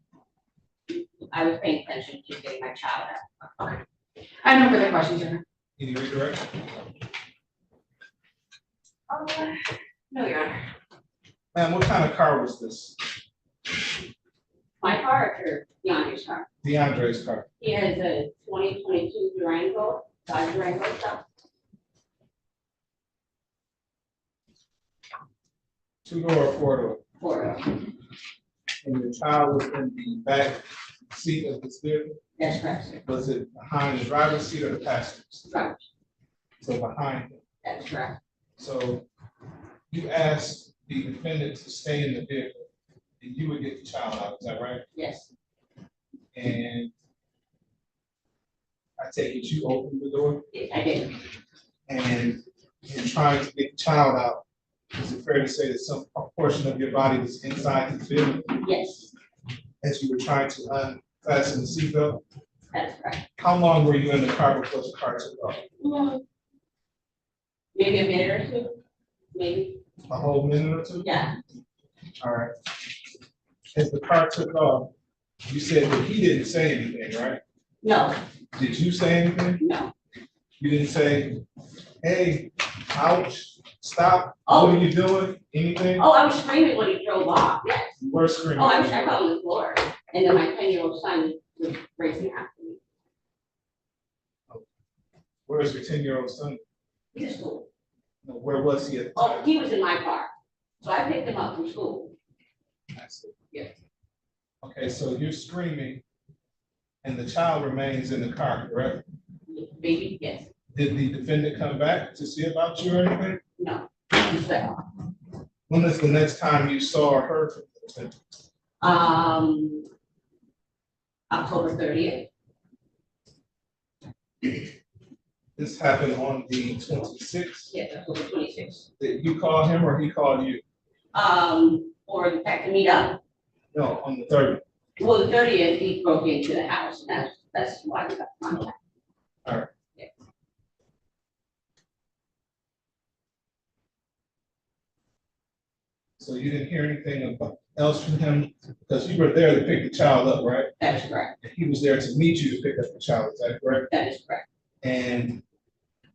I was paying attention to getting my child out. Okay. I have no further questions, Your Honor. Any redirect? No, Your Honor. Ma'am, what kind of car was this? My car or DeAndre's car? DeAndre's car. He has a 2022 Durango, Dodge Durango stuff. Two-door or four-door? Four-door. And your child was in the back seat of this vehicle? That's correct. Was it behind the driver's seat or the passenger seat? Right. So behind him. That's correct. So you asked the defendant to stay in the vehicle and you would get the child out, is that right? Yes. And I take it you opened the door? Yes, I did. And in trying to get the child out, is it fair to say that some portion of your body was inside the vehicle? Yes. As you were trying to unfasten the seatbelt? That's correct. How long were you in the car before the car took off? Maybe a minute or two, maybe. A whole minute or two? Yeah. All right. As the car took off, you said that he didn't say anything, right? No. Did you say anything? No. You didn't say, hey, ouch, stop, Oh. what are you doing, anything? Oh, I was screaming when he drove off, yes. You were screaming. Oh, I fell on the floor, and then my 10-year-old son was racing after me. Where's your 10-year-old son? He's at school. No, where was he at the Oh, time? he was in my car, so I picked him up from school. I see. Yes. Okay, so you're screaming and the child remains in the car, correct? Baby, yes. Did the defendant come back to see about you or anything? No. He's there. When is the next time you saw or heard from the defendant? October 30th. This happened on the 26th? Yes, October 26th. Did you call him or he called you? Or the fact to meet up. No, on the 30th. Well, the 30th, he broke into the house, and that's why we got contact. All right. Yeah. So you didn't hear anything else from him because you were there to pick the child up, right? That is correct. And he was there to meet you to pick up the child, is that correct? That is correct. And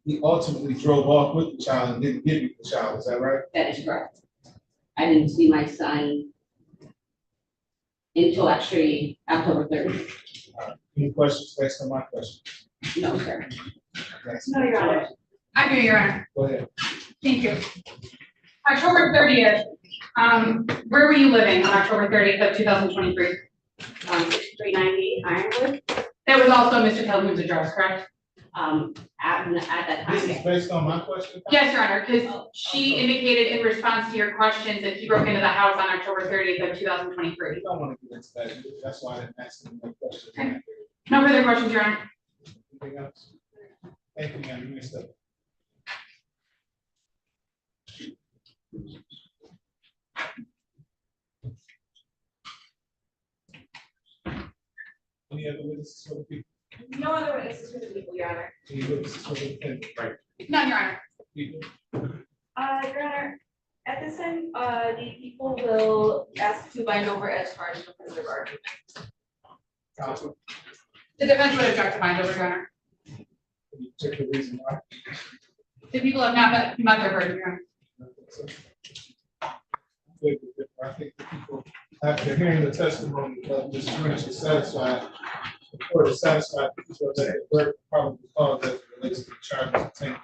he ultimately drove off with the child and didn't give you the child, is that right? That is correct. I didn't see my son until actually October 30th. Any questions based on my question? No, sir. Yes. No, Your Honor. I do, Your Honor. Go ahead. Thank you. October 30th, where were you living on October 30th of 2023? 6390 Ironwood. That was also Mr. Calhoun's address, correct? At that time. This is based on my question? Yes, Your Honor, because she indicated in response to your questions that he broke into the house on October 30th of 2023. You don't want to get into that, that's why I didn't ask him no questions. Okay. No further questions, Your Honor. Anything else? Thank you, ma'am, you missed it. Any other witnesses for the people? No other witnesses for the people, Your Honor. Any witnesses for the defendant? Right. None, Your Honor. People. Your Honor, at this time, the people will ask to bind over as charged because of argument. Counsel, The defense would object to bind over, Your Honor. can you check the reason why? The people have not met their burden, Your Honor. I think the people, after hearing the testimony of Ms. French, is satisfied, the court is satisfied so that the verdict probably cause that relates to the charges obtained.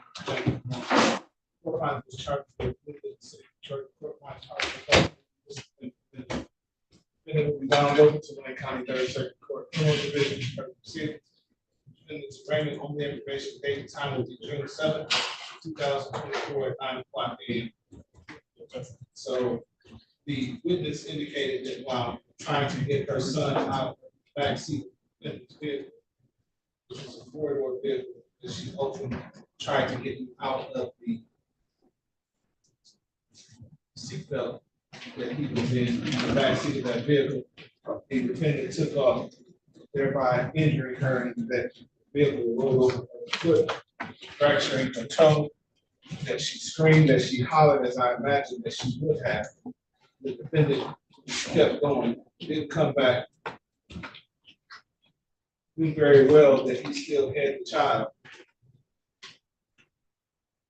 Court finds this charge for the city church, court finds it will be bound over to Wayne County Third Circuit Court, criminal division, proceedings. Defendant's arraignment on the information date and time will be June 7th, 2024 at 9:00 a.m. So the witness indicated that while trying to get her son out of the backseat of the vehicle, which is a four-door vehicle, She opened, tried to get him out of the seatbelt that he was in the backseat of that vehicle. The defendant took off, thereby injuring her, and that vehicle rolled over her foot, fracturing her toe. That she screamed, that she hollered, as I imagined that she would have. The defendant kept going, didn't come back. Knew very well that he still had the child.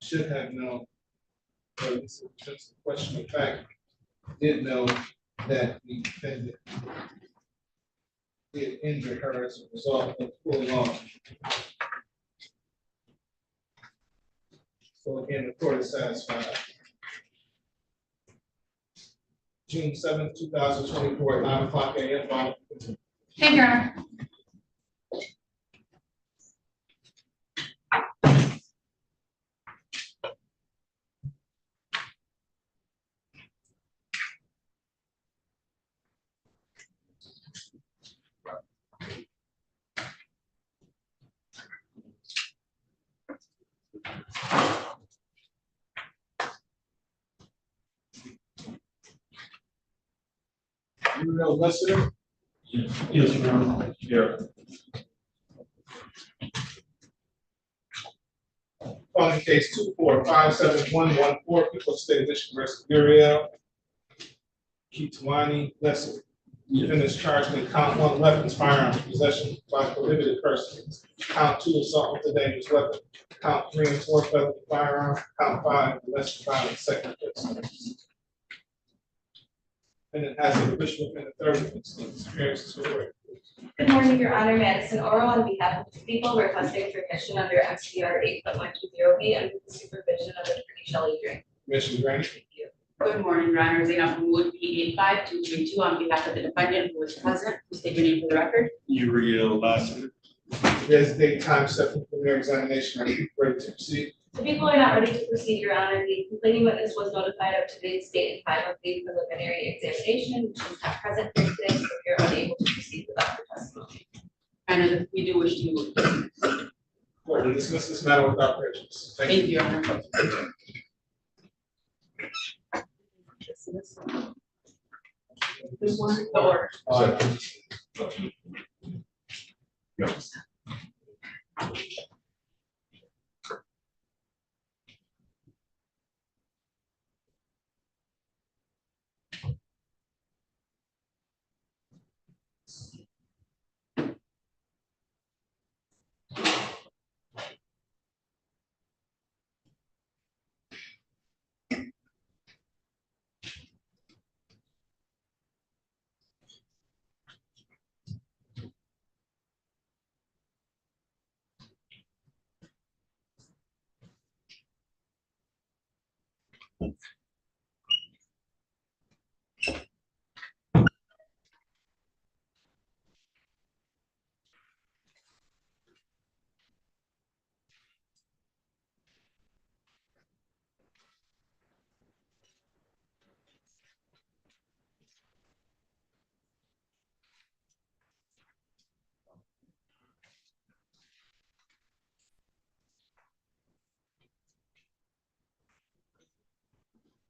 Should have known, but it's just a question of fact, did know that the defendant did injure her as a result of pulling off. So again, the court is satisfied. June 7th, 2024, at 9:00 a.m. Final. Thank you, Your Honor. Uriel Lester. Yes, Your Honor. Here. Calling case 2457114, people of the state of Michigan versus Uriel Kitwani Lester. Defendants charged with count 1, weapons, firearms, possession by prohibited persons. Count 2, assault with a dangerous weapon. Count 3 and 4, felony firearm. Count 5, domestic violence, second offense. Defendant has a petition within the 30 minutes of experience to work. Good morning, Your Honor. Madison Oral on behalf of the people requesting permission under MCR 8.120B under the supervision of Attorney Shelley Drake. Commissioner Grant. Good morning, Your Honor. Zena from Wood, P 85232, on behalf of the defendant who is present. Please state your name for the record. Uriel Lester. There's date, time set for preliminary examination. Are you ready to proceed? The people are not ready to proceed, Your Honor. The complaining witness was notified of today's date and time of the preliminary examination. She is not present here today, so we are unable to proceed without her testimony. And we do wish to move. Court will dismiss this matter without prejudice. Thank you, Your Honor. This one, the order. Yes.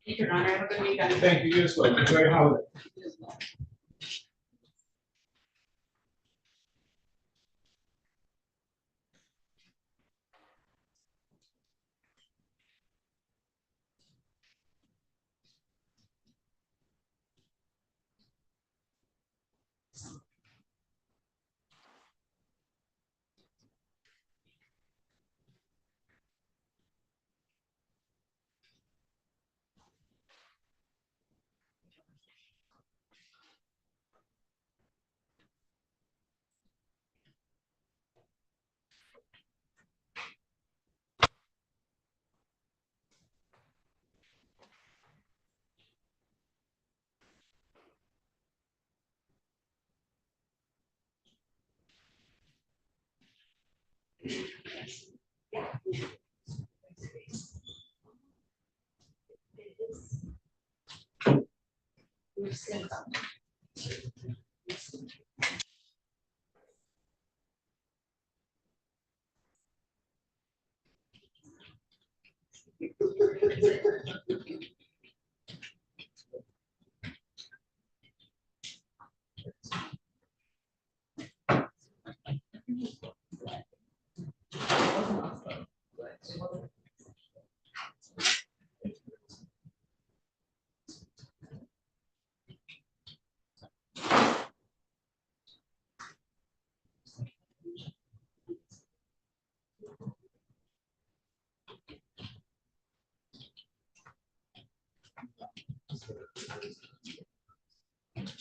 Thank you, Your Honor. Have a good weekend. Thank you. You as well. Enjoy your holiday.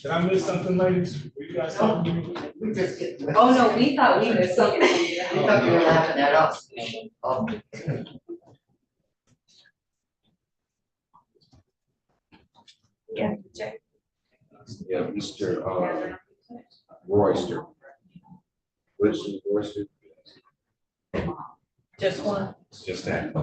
Did I miss something, ladies? Were you guys talking to me? We just get. Oh, no, we thought we missed something. We thought you were laughing at us. Oh. Yeah, Jay. Yeah, Mr. Royster. Which is Royster? Just one. It's just that.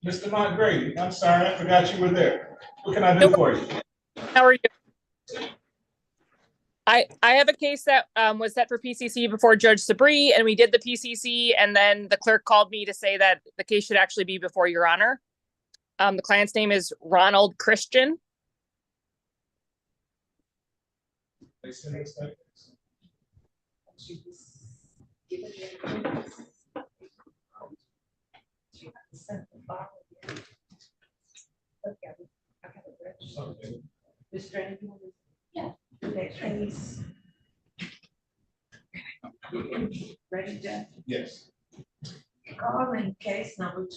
Mr. Montgrady, I'm sorry, I forgot you were there. What can I do for you? How are you? I have a case that was set for PCC before Judge Sabri, and we did the PCC, and then the clerk called me to say that the case should actually be before Your Honor. The client's name is Ronald Christian. Yeah. Next case. Ready, Jeff? Yes. Calling case number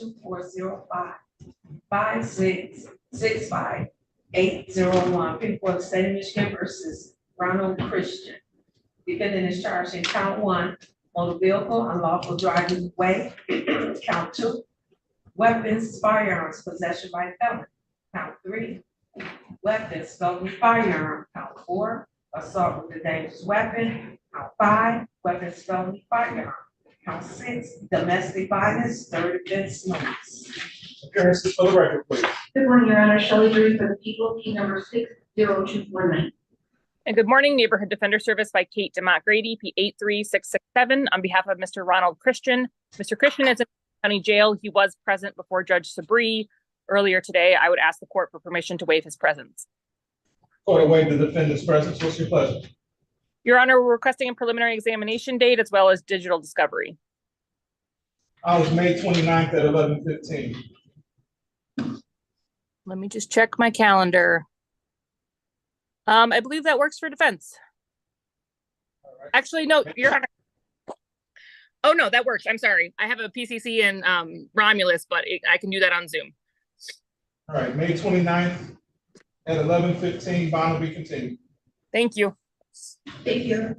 2405-5665-801, people of the state of Michigan versus Ronald Christian. Defendant is charged in count 1, motor vehicle, unlawful driving away. Count 2, weapons, firearms, possession by felon. Count 3, weapons, stolen firearm. Count 4, assault with a dangerous weapon. Count 5, weapons, stolen firearm. Count 6, domestic violence, third offense notice. Appearances for the record, please. Good morning, Your Honor. Shelley Drury for the people, P number 60249. And good morning, Neighborhood Defender Service by Kate DeMott Grady, P83667, on behalf of Mr. Ronald Christian. Mr. Christian is in county jail. He was present before Judge Sabri earlier today. I would ask the court for permission to waive his presence. Court will waive the defendant's presence. What's your pleasure? Your Honor, we're requesting a preliminary examination date as well as digital discovery. Was May 29th at 11:15. Let me just check my calendar. I believe that works for defense. Actually, no, Your Honor. Oh, no, that works. I'm sorry. I have a PCC in Romulus, but I can do that on Zoom. All right, May 29th at 11:15, bond will be continued. Thank you. Thank you.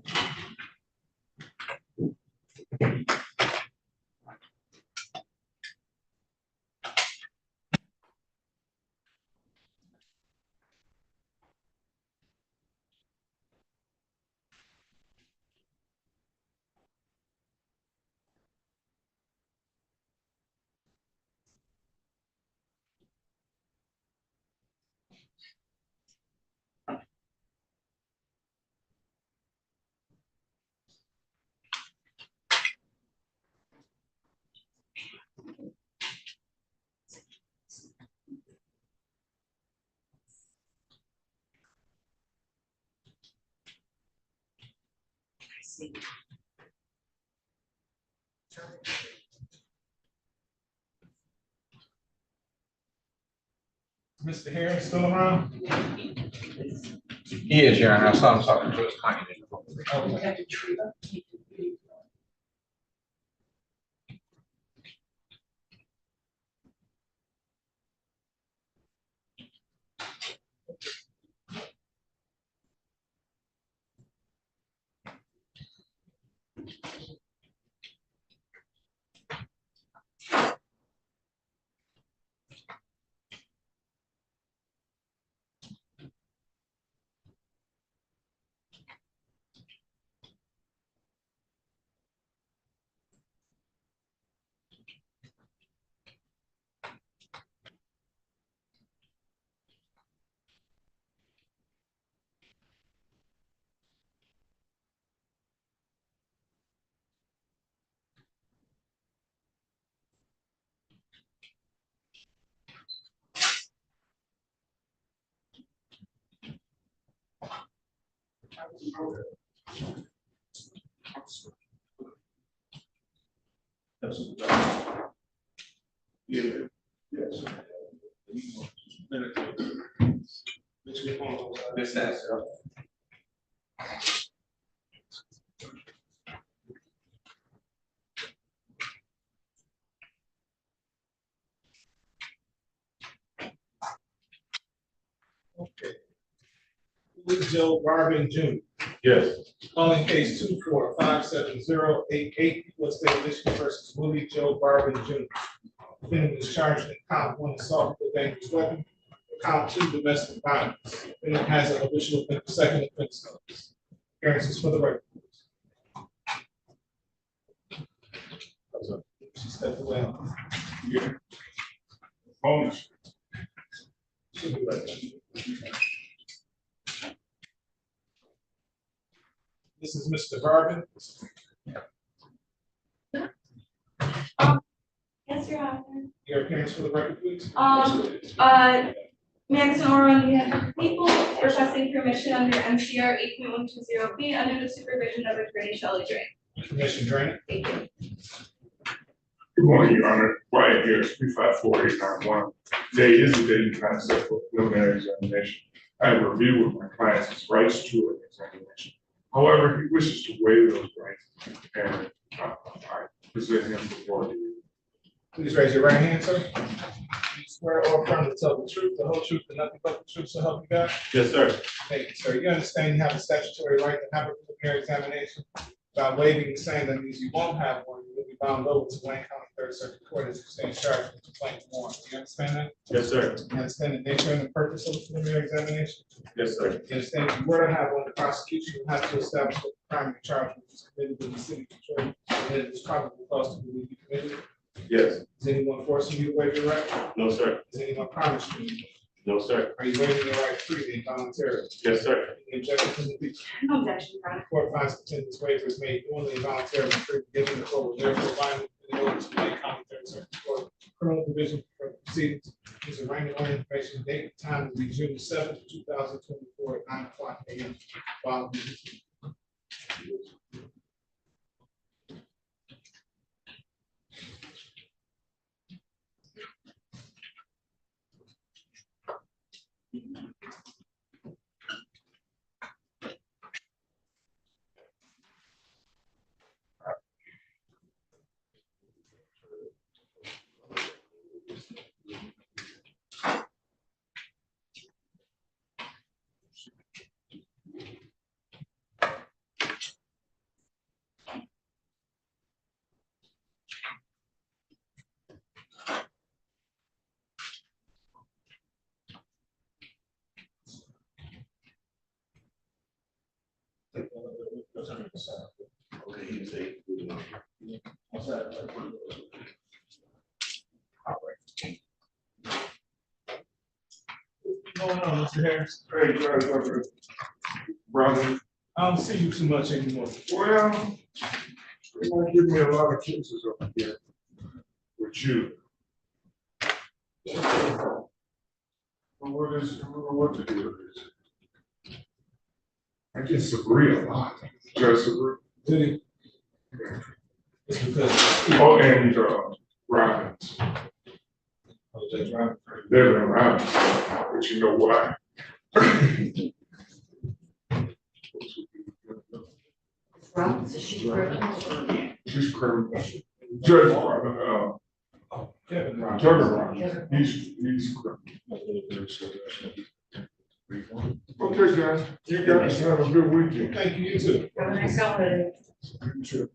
Mr. Harris still around? He is, Your Honor. I saw him talking to his client. Okay. Yeah. Yes. This has. Okay. Joe Garvin Jr. Yes. Calling case 2457088, what's the Michigan versus Willie Joe Garvin Jr. Defendant is charged in count 1, assault with a dangerous weapon. Count 2, domestic violence. Defendant has an additional second offense notice. Appearances for the record. She stepped away. Bonus. Should be like that. This is Mr. Garvin. Yes, Your Honor. Your appearance for the record, please. Madison Oral on behalf of the people requesting permission under MCR 8.120B under the supervision of Attorney Shelley Drain. Commission Drain. Thank you. Good morning, Your Honor. Quiet here, 354-891. Today is the day you can set for preliminary examination. I have reviewed with my client's rights to an examination. However, he wishes to waive those rights, and I present him before you. Please raise your right hand, sir. You swear or affirm to tell the truth, the whole truth, and nothing but the truth, so help you God? Yes, sir. Thank you, sir. You understand you have a statutory right to have a preliminary examination. By waiving the same, that means you won't have one. You will be bound over to Wayne County Third Circuit Court as you stand charged with complaint one. Do you understand that? Yes, sir. You understand the nature and the purpose of the preliminary examination? Yes, sir. You understand if you were to have one, the prosecution will have to establish what the primary charge which is committed in the city of Detroit, and it is probable cause to believe you committed it. Yes. Is anyone forcing you to waive your right? No, sir. Is anyone promising you? No, sir. Are you waiving your right freely and voluntarily? Yes, sir. Any objection to the speech? No objection, Your Honor. The court finds that this waiver is made only and voluntarily free, given the court will therefore bind in the order to Wayne County Third Circuit Court Criminal Division for proceedings. Is arraignment on information, date and time will be June 7th, 2024 at 9:00 a.m. Following the- What's going on, Mr. Harris? Hey, brother. I don't see you too much anymore. Well, they won't give me a lot of cases up here with you. What to do with this? I get Sabri a lot. Judge Sabri. Did he? It's because. Oh, and Robbins. Oh, Judge Robbins. They've been around, but you know why? Robbins, is she criminal? She's criminal. Judge Kevin Robbins. Kevin Robbins. He's criminal. Okay, guys, you guys have a good weekend. Thank you, you too. Have a nice holiday. You too.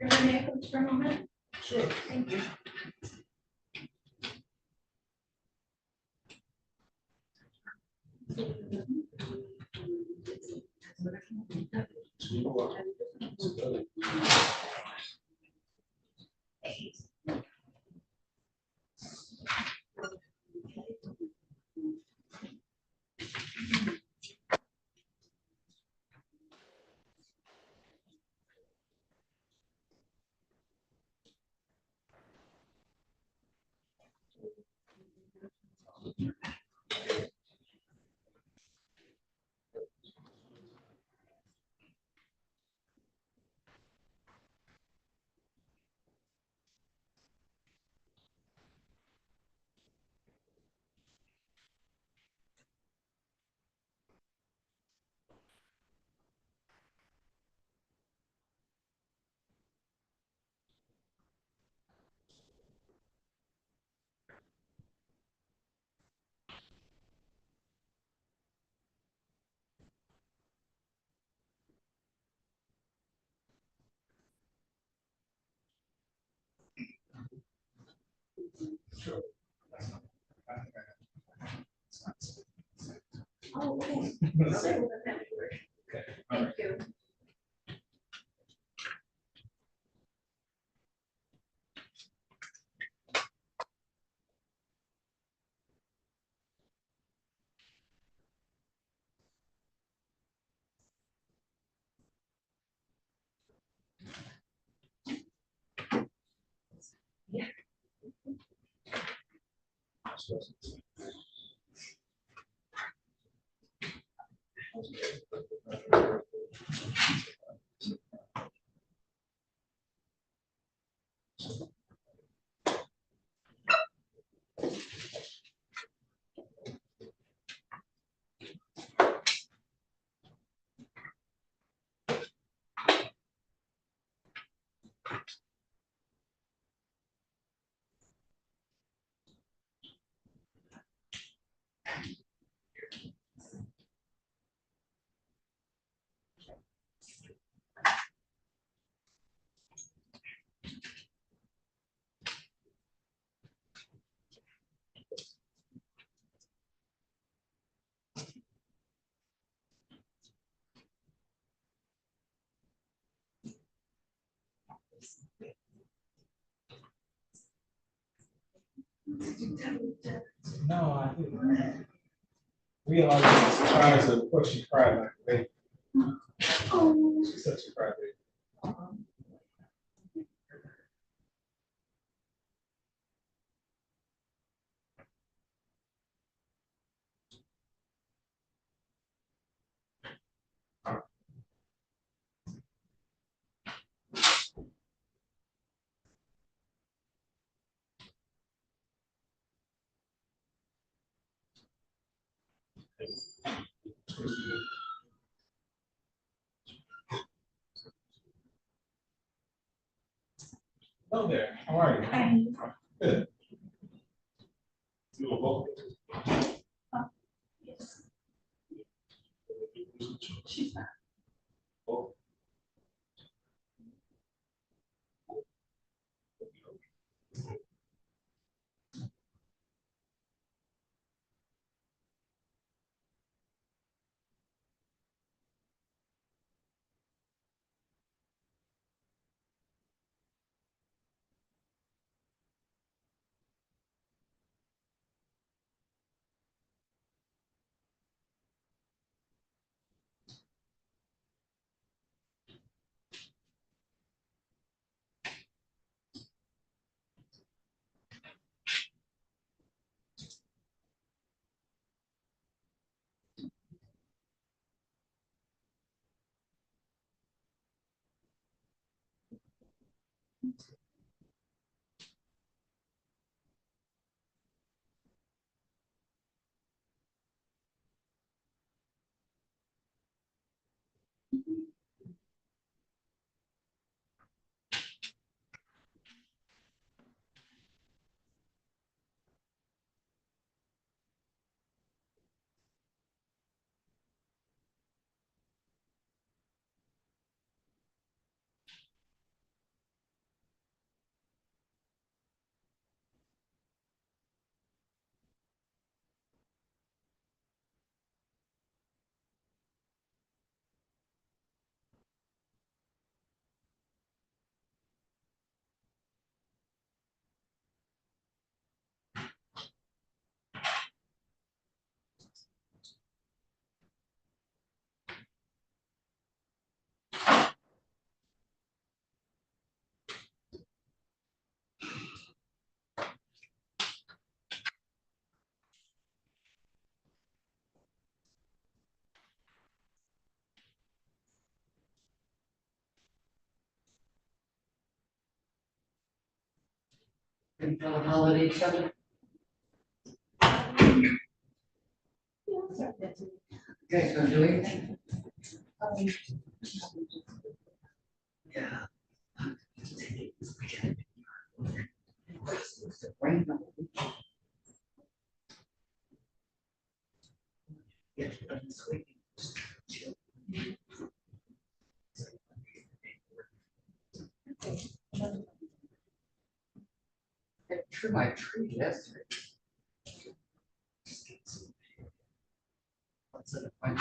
May I coach for a moment? Sure. Thank you. Oh, okay. Thank you. No, I didn't. Realized I was surprised at what she cried like a baby. She's such a crybaby. Hello there, how are you? Hi. Good. You will vote? She's not. Holiday seven. You guys gonna do anything? Yeah. I threw my tree yesterday. What's it? I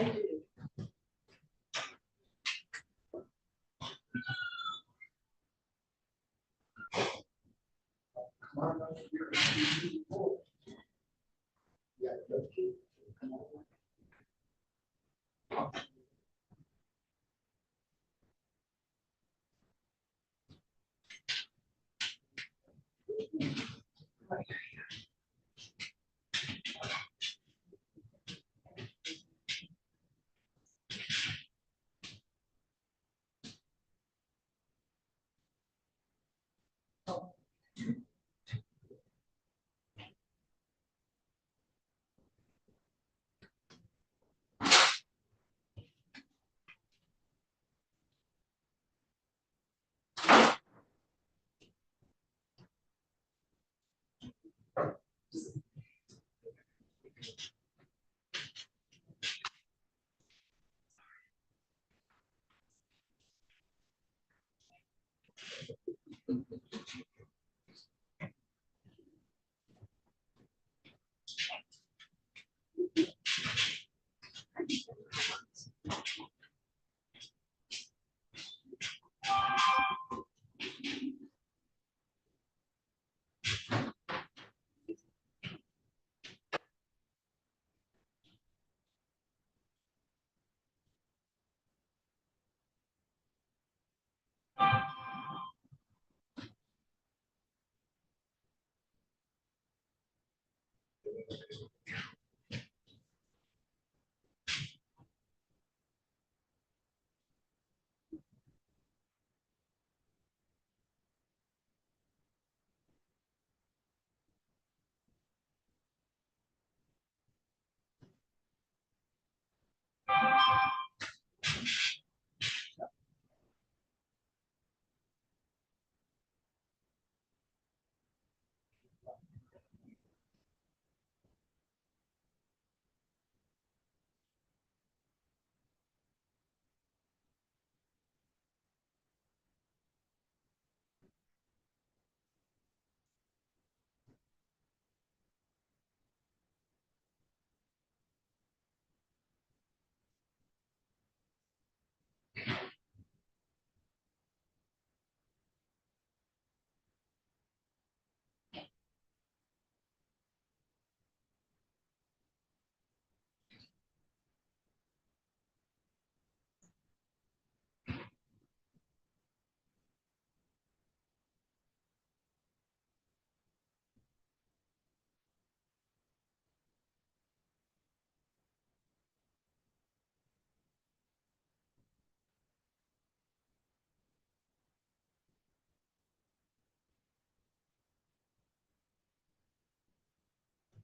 do.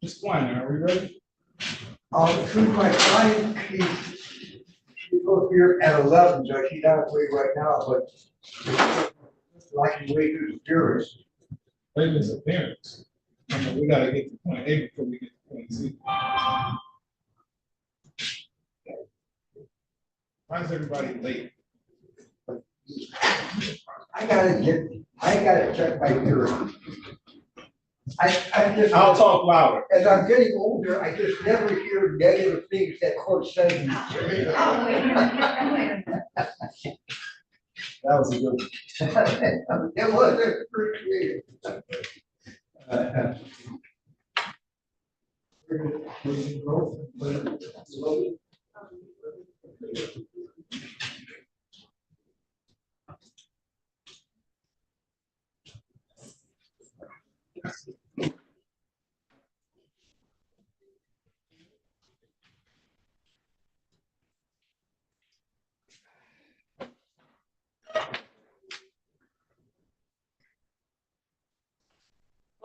Ms. Dwayne, are we ready? Through my client, he's up here at 11, Judge, he's out of way right now, but like he wait through the juries. Wait his appearance. We gotta get to point A before we get to point C. Why is everybody late? I gotta check my jury. I just. I'll talk louder. As I'm getting older, I just never hear negative things that court says. That was a good one. It was pretty creative.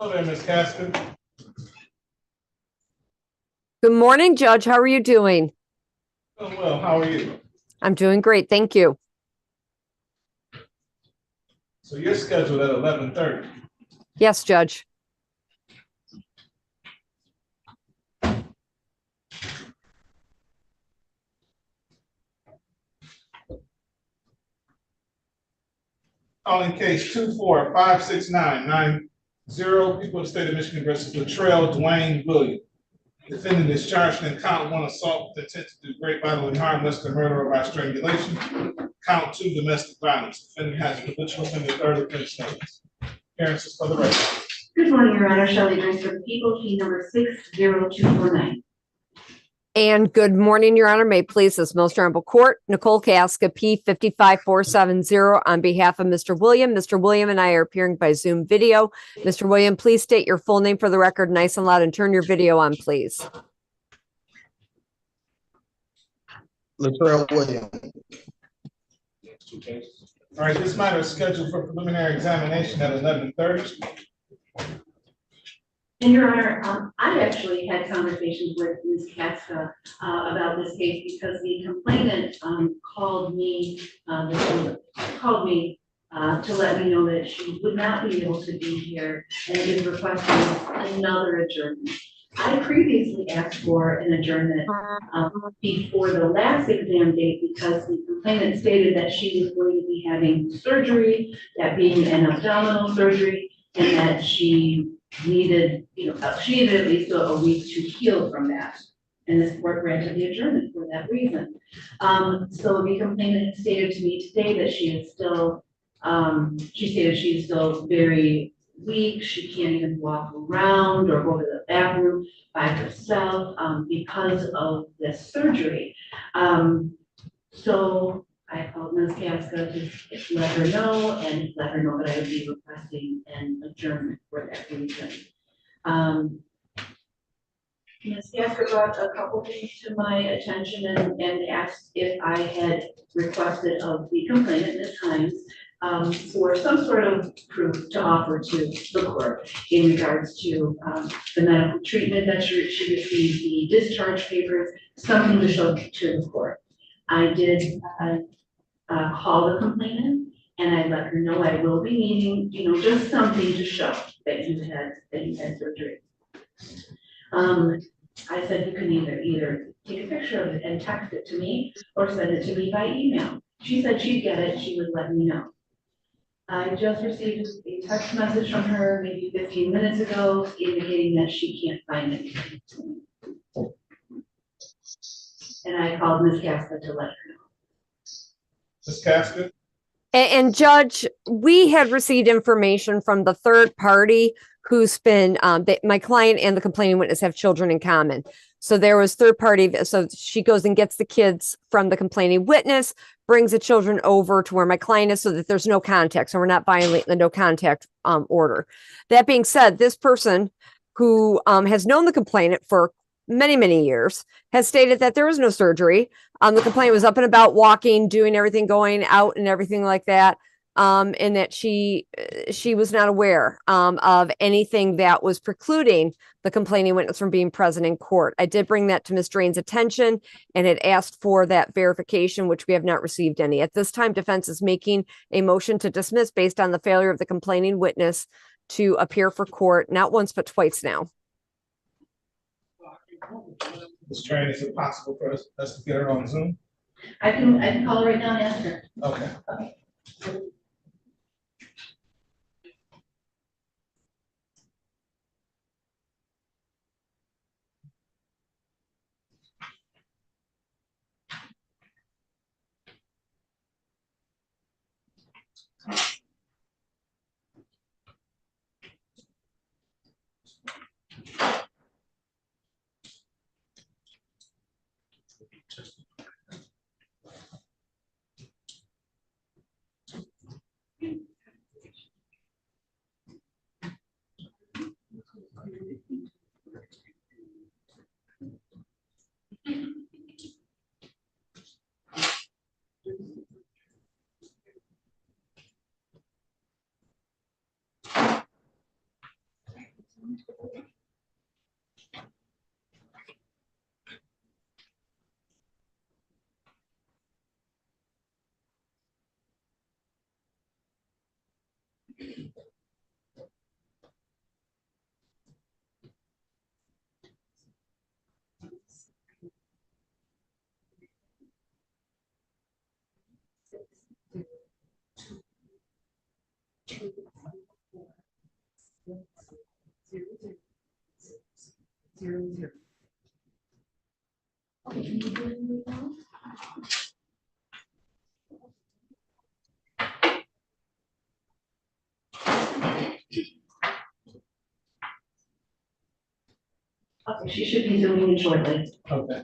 Hello there, Ms. Caston. Good morning, Judge. How are you doing? Oh, well, how are you? I'm doing great. Thank you. So you're scheduled at 11:30. Yes, Judge. Calling case 2456990, people of the state of Michigan versus Latrell Dwayne Williams. Defendant is charged in count 1 assault with intent to do great bodily harm, less than murder or by strangulation. Count 2 domestic violence. Defendant has a habitual offender third offense notice. Appearances for the record. Good morning, Your Honor. Shelley Joyce for the people, key number 60249. And good morning, Your Honor. May it please this most honorable court, Nicole Casca, P 55470, on behalf of Mr. William. Mr. William and I are appearing by Zoom video. Mr. William, please state your full name for the record, nice and loud, and turn your video on, please. Latrell Williams. All right, this matter is scheduled for preliminary examination at 11:30. And Your Honor, I actually had conversations with Ms. Casca about this case because the complainant called me to let me know that she would not be able to be here and is requesting another adjournment. I previously asked for an adjournment before the last exam date because the complainant stated that she was going to be having surgery, that being an abdominal surgery, and that she needed, she needed at least a week to heal from that. And this court granted the adjournment for that reason. So the complainant stated to me today that she is still, she stated she's still very weak. She can't even walk around or go to the bathroom by herself because of this surgery. So I called Ms. Casca to let her know and let her know that I would be requesting an adjournment for that reason. Ms. Casca brought a couple things to my attention and asked if I had requested of the complainant, Ms. Hines, for some sort of proof to offer to the court in regards to the medical treatment that she received, the discharge papers, something to show to the court. I did call the complainant and I let her know I will be needing, just something to show that you had surgery. I said you can either take a picture of it and text it to me or send it to me by email. She said she'd get it, she would let me know. I just received a text message from her maybe 15 minutes ago indicating that she can't find anything. And I called Ms. Casca to let her know. Ms. Casca? And Judge, we had received information from the third party who's been, my client and the complaining witness have children in common. So there was third party, so she goes and gets the kids from the complaining witness, brings the children over to where my client is so that there's no contact. So we're not violating the no contact order. That being said, this person who has known the complainant for many, many years has stated that there was no surgery. The complainant was up and about walking, doing everything, going out and everything like that. And that she was not aware of anything that was precluding the complaining witness from being present in court. I did bring that to Ms. Drain's attention and had asked for that verification, which we have not received any. At this time, defense is making a motion to dismiss based on the failure of the complaining witness to appear for court, not once, but twice now. Ms. Drain, is it possible for us to get her on Zoom? I can call her right now and ask her. Okay. Okay, she should be zooming in shortly. Okay.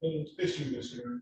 Issue, Mr.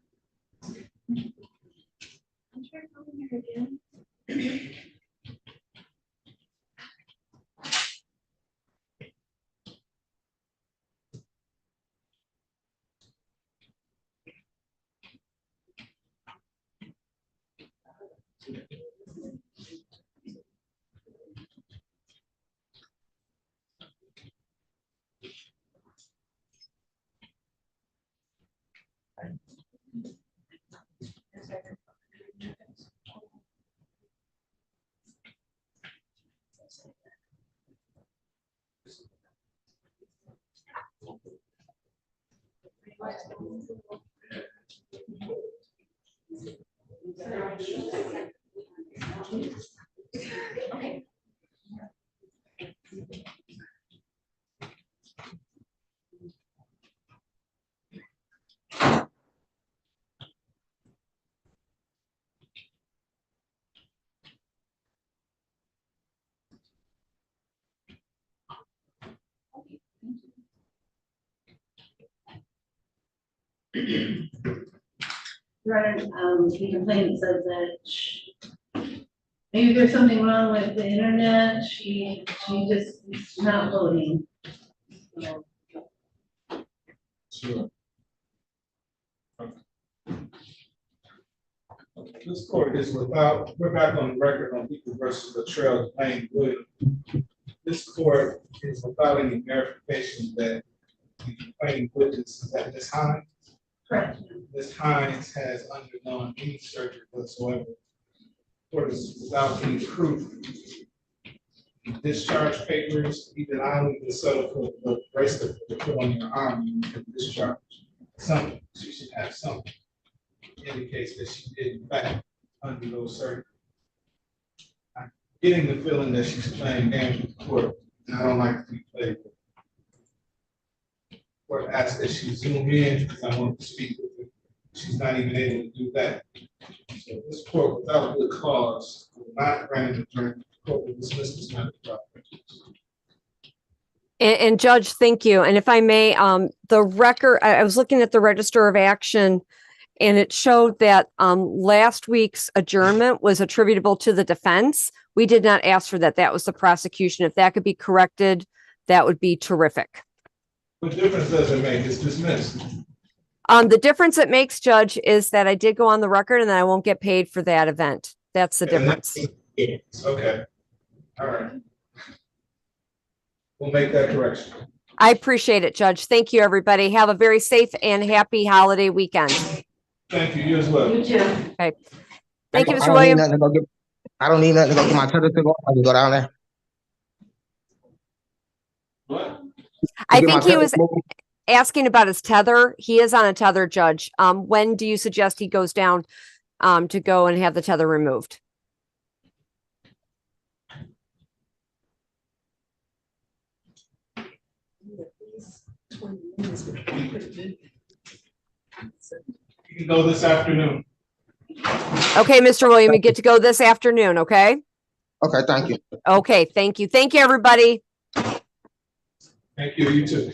Right, the complainant says that maybe there's something wrong with the internet, she just is not loading. So, Sure. This court is without, we're back on the record on People versus Latrell Dwayne Williams. This court is without any verification that the complaining witness is that Ms. Hines. Correct. Ms. Hines has undergone any surgery whatsoever. Court is without any proof. Discharge papers, even I would be settled for the bracelet to put on your arm, you can discharge. Something, she should have something. Indicates that she did in fact under those surgeries. I'm getting the feeling that she's playing games with the court, and I don't like to be played with. Court asked that she zoom in because I want to speak with her. She's not even able to do that. So this court, without a good cause, will not grant an adjournment. The court will dismiss this matter. And Judge, thank you. And if I may, the record, I was looking at the Register of Action, and it showed that last week's adjournment was attributable to the defense. We did not ask for that. That was the prosecution. If that could be corrected, that would be terrific. What difference does it make? It's dismissed. The difference it makes, Judge, is that I did go on the record and I won't get paid for that event. That's the difference. Okay. All right. We'll make that correction. I appreciate it, Judge. Thank you, everybody. Have a very safe and happy holiday weekend. Thank you. You as well. You too. Okay. Thank you, I Mr. don't need Williams. nothing to go get. I don't need nothing to go get my tether to go. I just go down there. What? I think he was asking about his tether. He is on a tether, Judge. When do you suggest he goes down to go and have the tether removed? You can go this afternoon. Okay, Mr. William, you get to go this afternoon, okay? Okay, thank you. Okay, thank you. Thank you, everybody. Thank you. You too.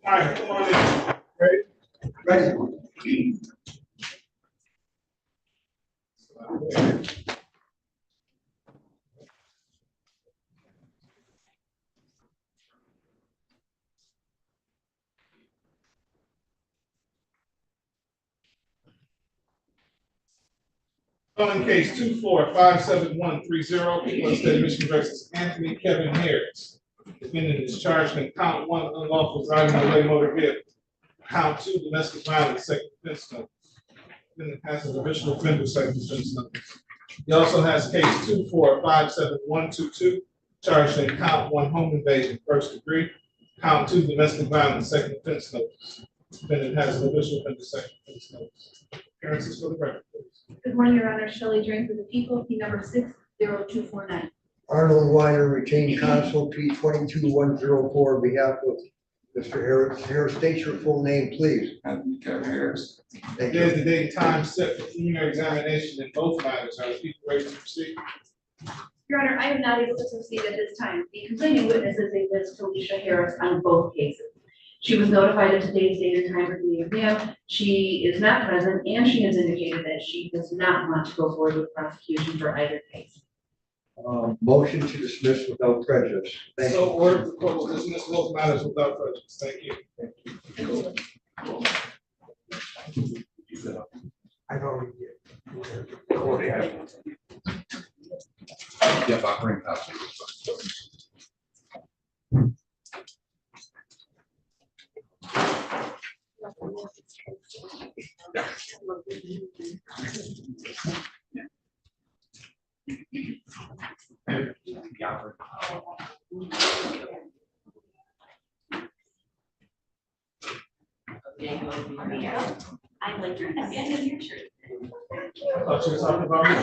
All right, come on in. Ready? Ready. Calling case 2457130, people of the state of Michigan versus Anthony Kevin Harris. Defendant is charged in count 1, unlawful driving away motor vehicle. Count 2, domestic violence, second offense number. Defendant has an original offender, second offense number. He also has case 2457122, charged in count 1, home invasion, first degree. Count two, domestic violence, second offense notice. Defendant has an official offender second offense notice. Appearances for the record, please. Good morning, Your Honor. Shelley Drain for the people, P number 60249. Arnold Weiner, retained counsel, P 22104, on behalf of Mr. Harris. Harris, state your full name, please. Harris. Thank There's you. the date and time set for preliminary examination in both matters. Are the people ready to proceed? Your Honor, I am not able to proceed at this time. The complaining witness is a Ms. Felicia Harris on both cases. She was notified of today's date and time for the exam. She is not present, and she has indicated that she does not want to go forward with prosecution for either case. Motion to dismiss without prejudice. Thank you. So ordered, the court will dismiss both matters without prejudice. Thank you. I've already did. Yep, I'll bring that. I like your happy end of your shirt. I thought you were talking about me.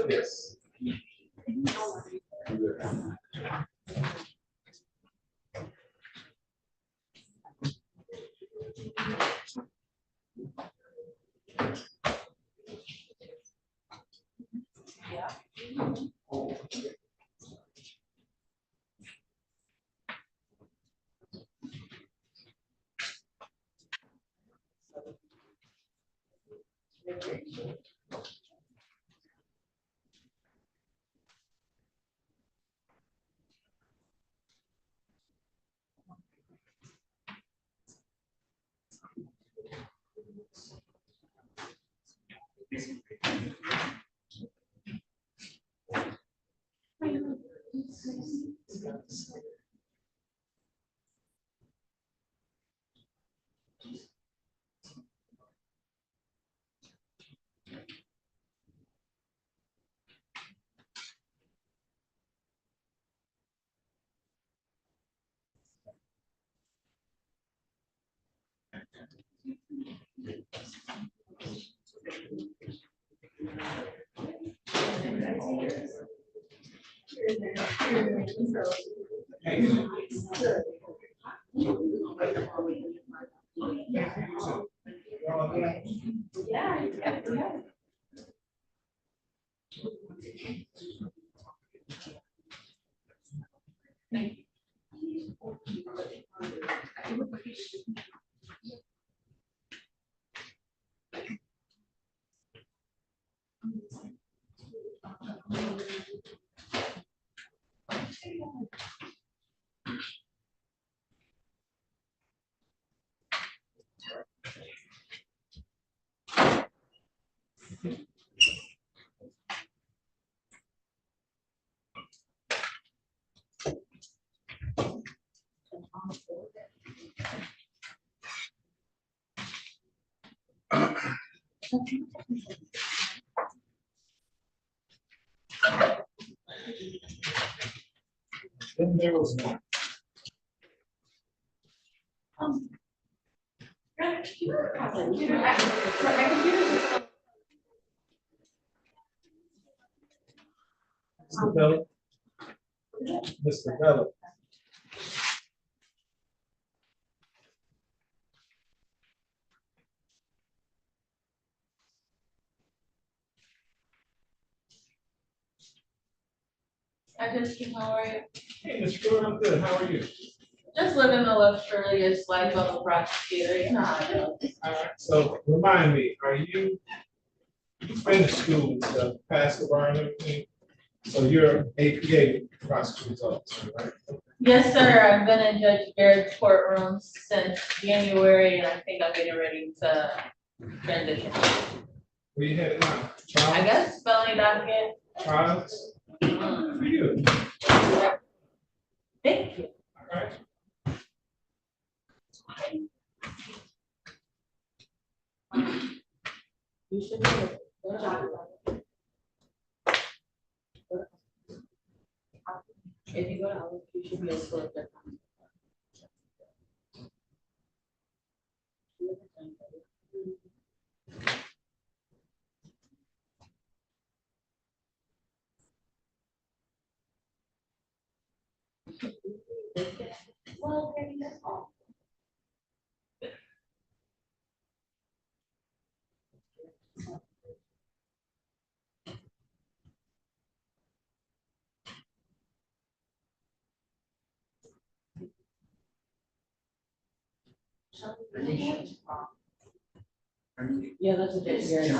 Yes. Then there was one. Mr. Bella. Mr. Bella. I just came over. Hey, Mr. Stewart, I'm good. How are you? Just living the luxurious life of a prosecutor, you know how I do. All right, so remind me, are you finished school and stuff, passed the bar and everything? So you're APA prosecutor's officer, right? Yes, sir. I've been in Judge Barrett's courtroom since January, and I think I'm getting ready to transition. Where you headed now? I Trials? guess spelling document. Trials? Good for you. Thank you. All right. You should do it. Good job. If you go to Outlook, you should be able to look at them. Well, maybe that's all. Yeah, that's what Gary said.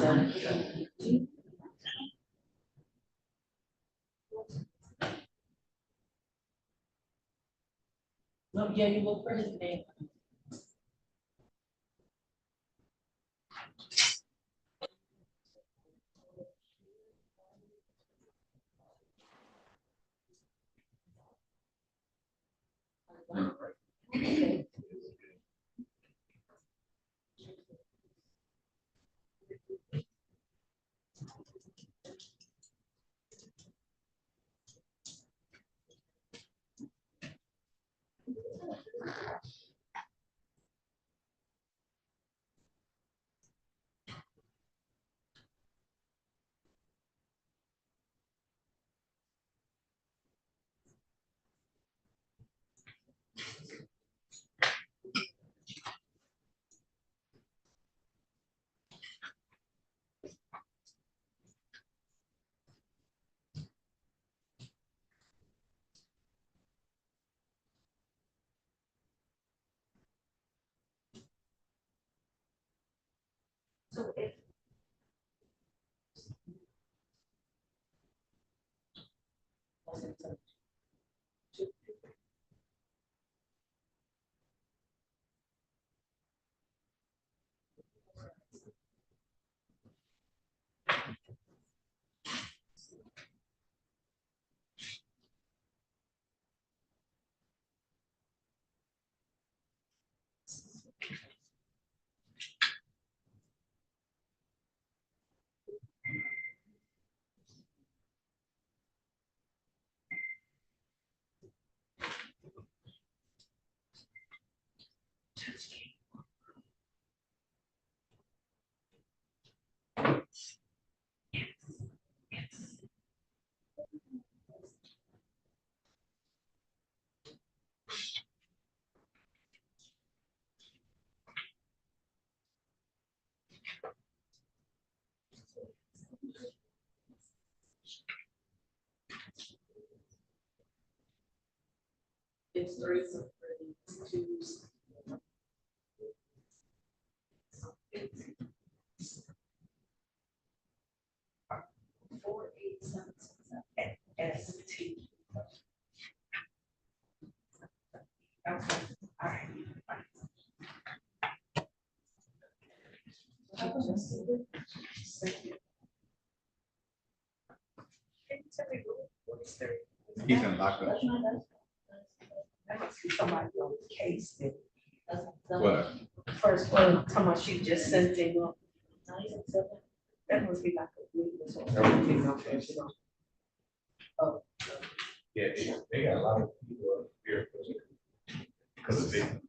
No, yeah, you look for his name. So if it's 3, 2. Four, 8, 7, 6, 7, S-T. Okay, all right. He's in lockup. That must be somebody else's case then. What? First one, come on, she just sent it up. That must be like a weakness or something. Oh. Yeah, they got a lot of people up here because of it.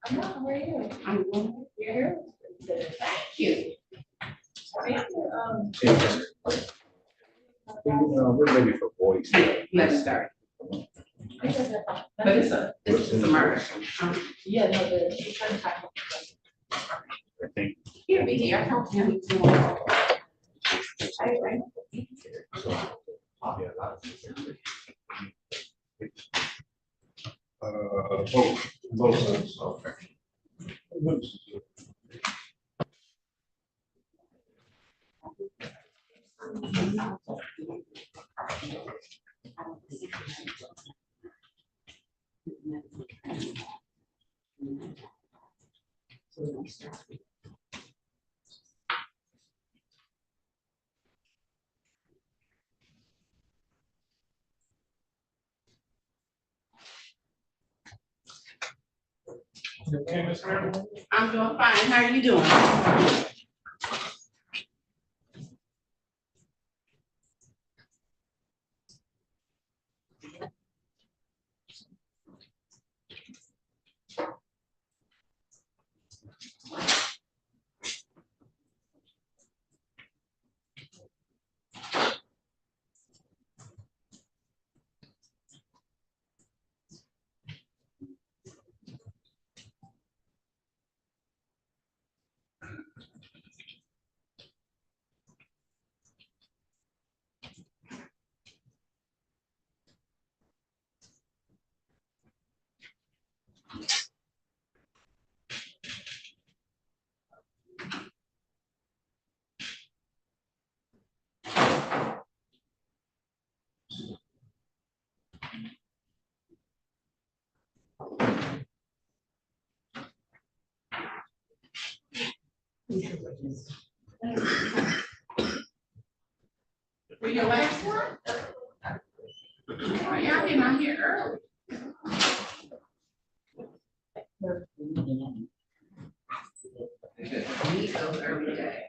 I'm not worried. I'm going here. Thank you. We're ready for boys. Let's start. But it's a murder. Yeah, no, she's trying to talk. I think. He'll be here. I talked to him. Both, okay. Okay, Ms. Mary? I'm doing fine. How are you doing? For your last one? Oh, y'all been out here early. Meet those every day.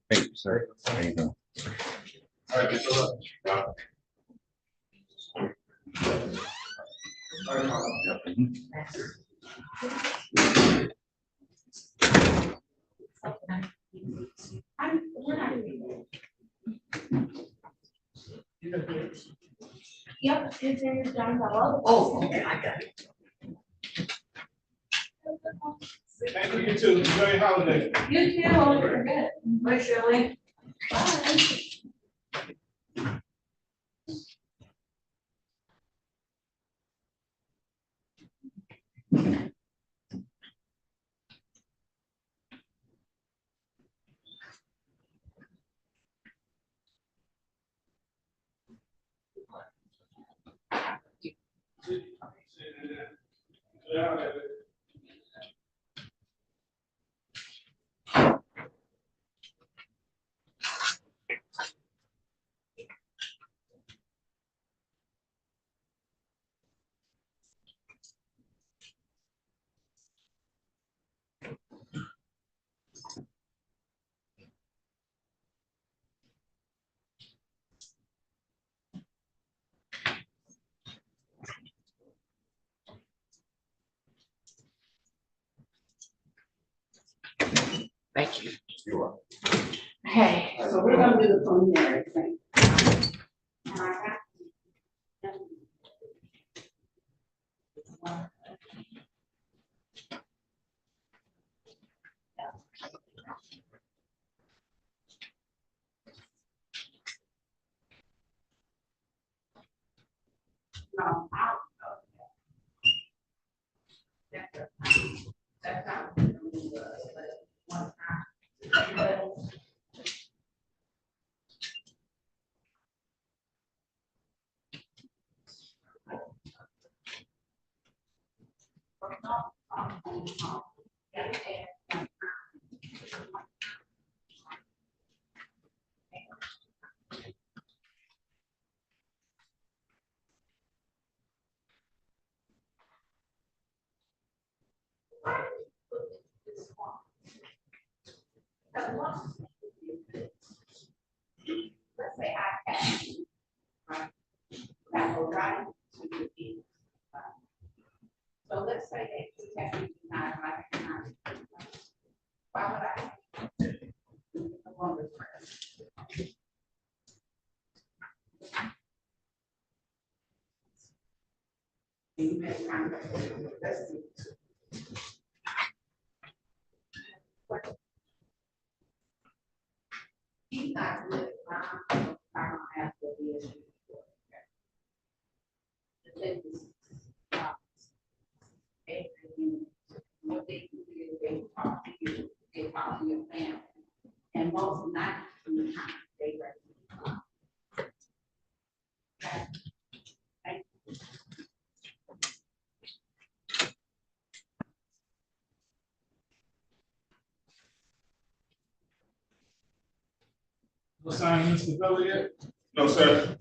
Thank you, sir. There you go. All right, Mr. Yep, his name is John Bell. Oh, okay, I got it. Thank you, you too. Enjoy your holiday. You too, I'll forget. Bye, Shirley. Bye. Thank you. You're welcome. Okay, so we're gonna do the preliminary thing. Let's say I can. That will run to the. So let's say that you have to deny my. Why would I? Along with friends. You may find that that's it. He's not good. I don't have to be issue. The thing is, what they do is they talk to you, they talk to your family, and most not from the time they recognize. No sign, Mr. Villa yet? No, sir.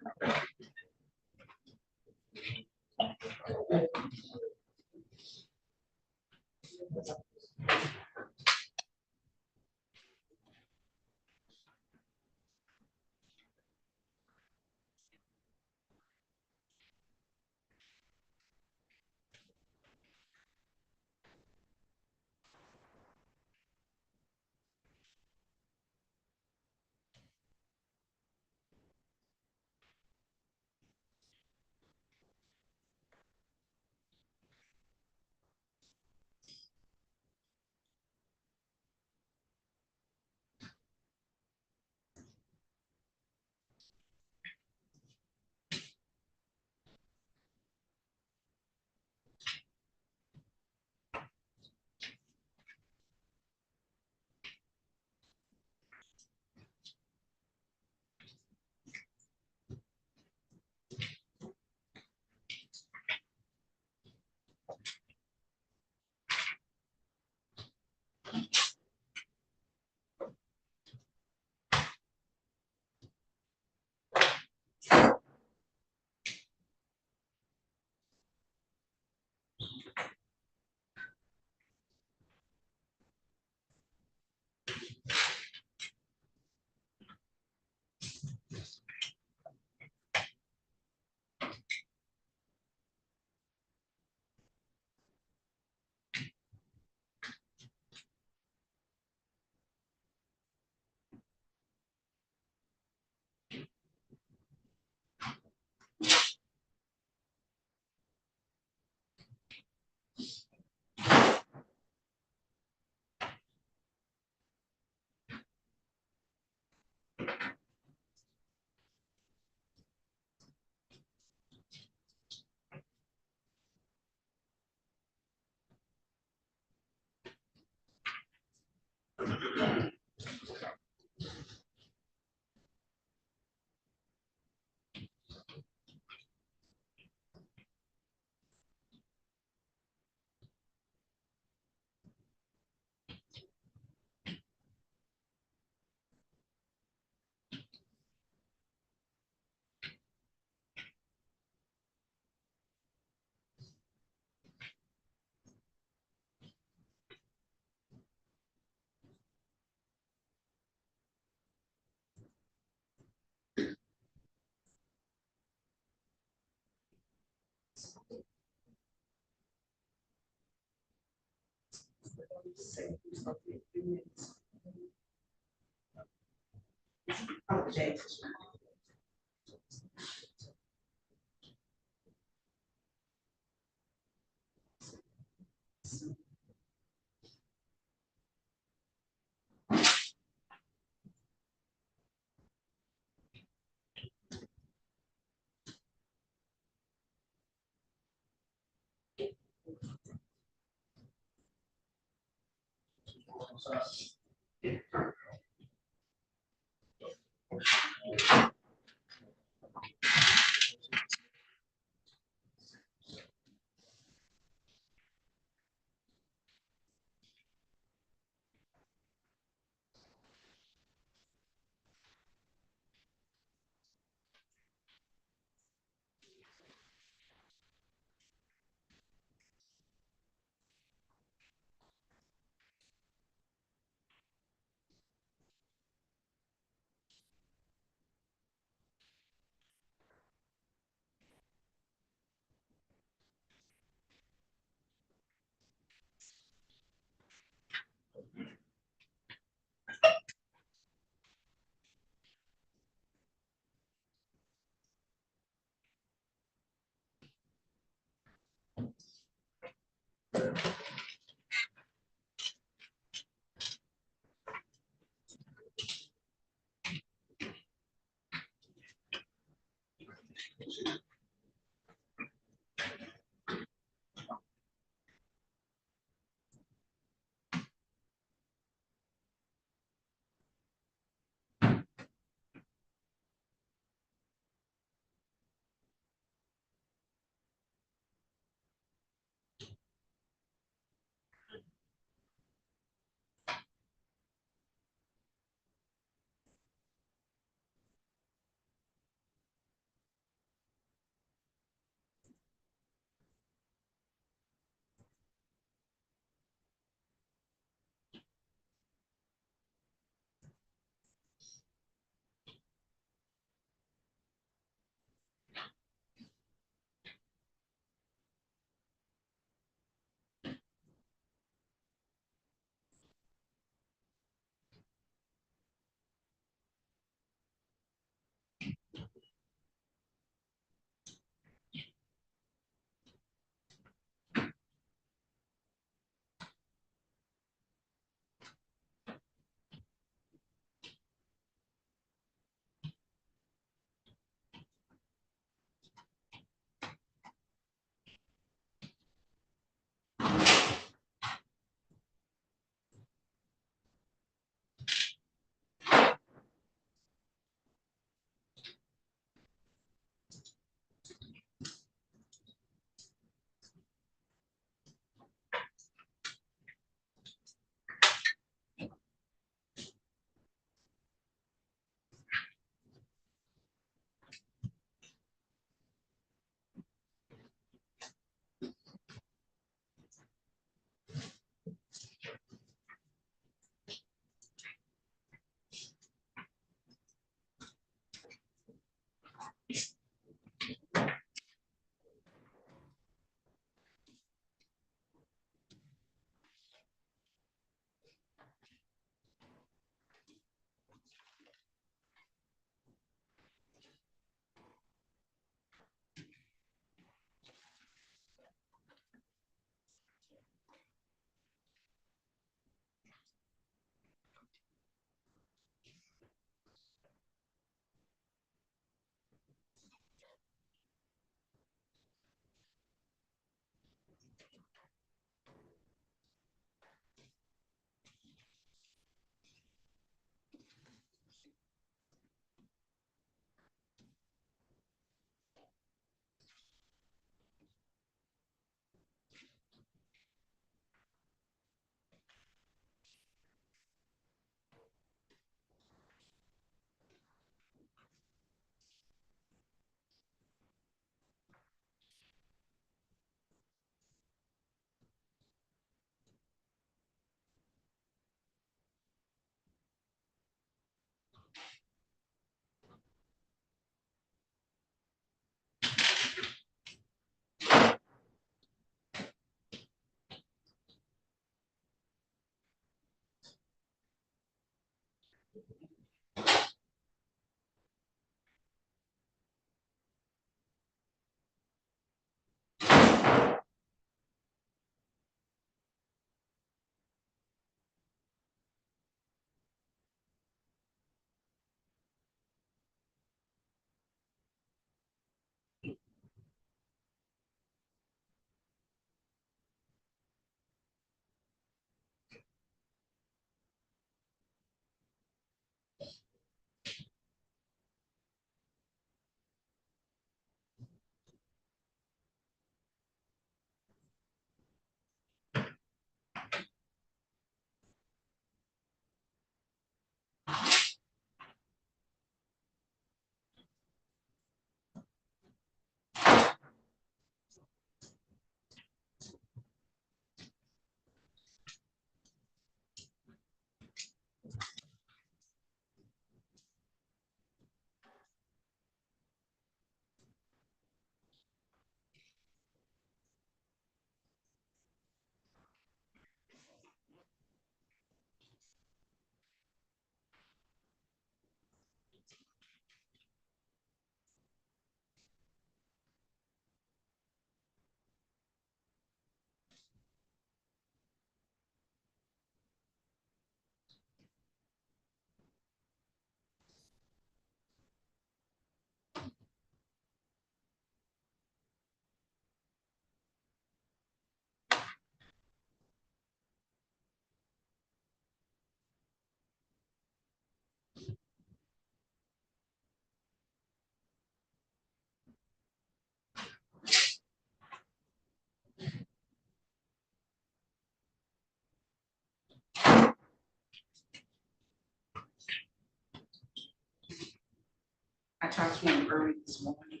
talked to him early this morning.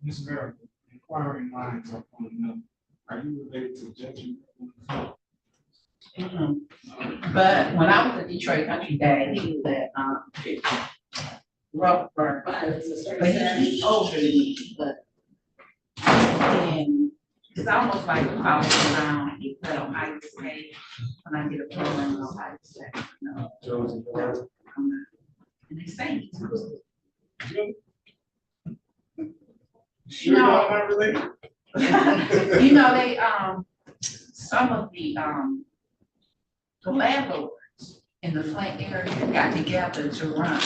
Ms. Merrill, inquiring minds are on the number. Are you related to Judge? But when I was at Detroit Country Day, he was at, Rockford, but he's older than me, but. And it's almost like a college around, he put on ice skate, when I did a program on ice skate, no. I'm not. And they say he's good. Sure, y'all not related? You know, they, some of the landlords in the Flint area got together to run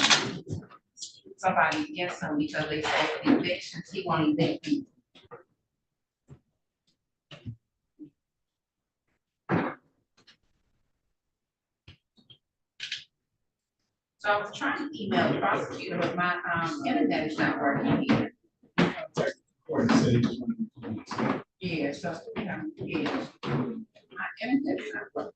somebody against him because they said for evictions, he won't evict people. So I was trying to email the prosecutor, but my, internet is not working here. Yeah, so, yeah, my internet is not working.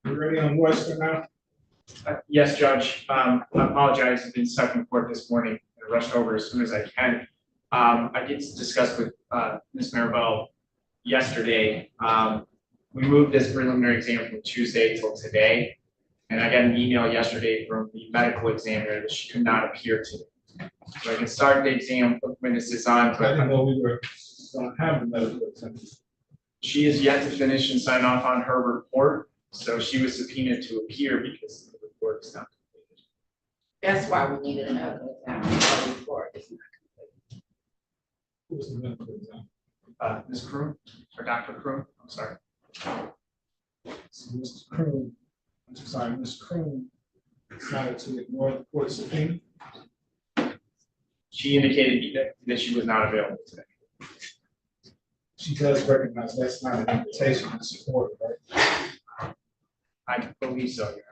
You ready on Western now? Yes, Judge. I apologize. I've been stuck in court this morning and rushed over as soon as I can. I did discuss with Ms. Maribel yesterday. We moved this preliminary exam from Tuesday till today. And I got an email yesterday from the medical examiner that she could not appear today. So I can start the exam, put witnesses on. I didn't know we were going to have the medical examiner. She is yet to finish and sign off on her report. So she was subpoenaed to appear because the report is not completed. That's why we needed a medical examiner report. It's not complete. Who was the medical examiner? Ms. Kroon, or Dr. Kroon, I'm sorry. So Mr. Kroon, I'm sorry, Ms. Kroon decided to ignore the court subpoena. She indicated that she was not available today. She does recognize that's not an invitation to support, right? I believe so, yeah.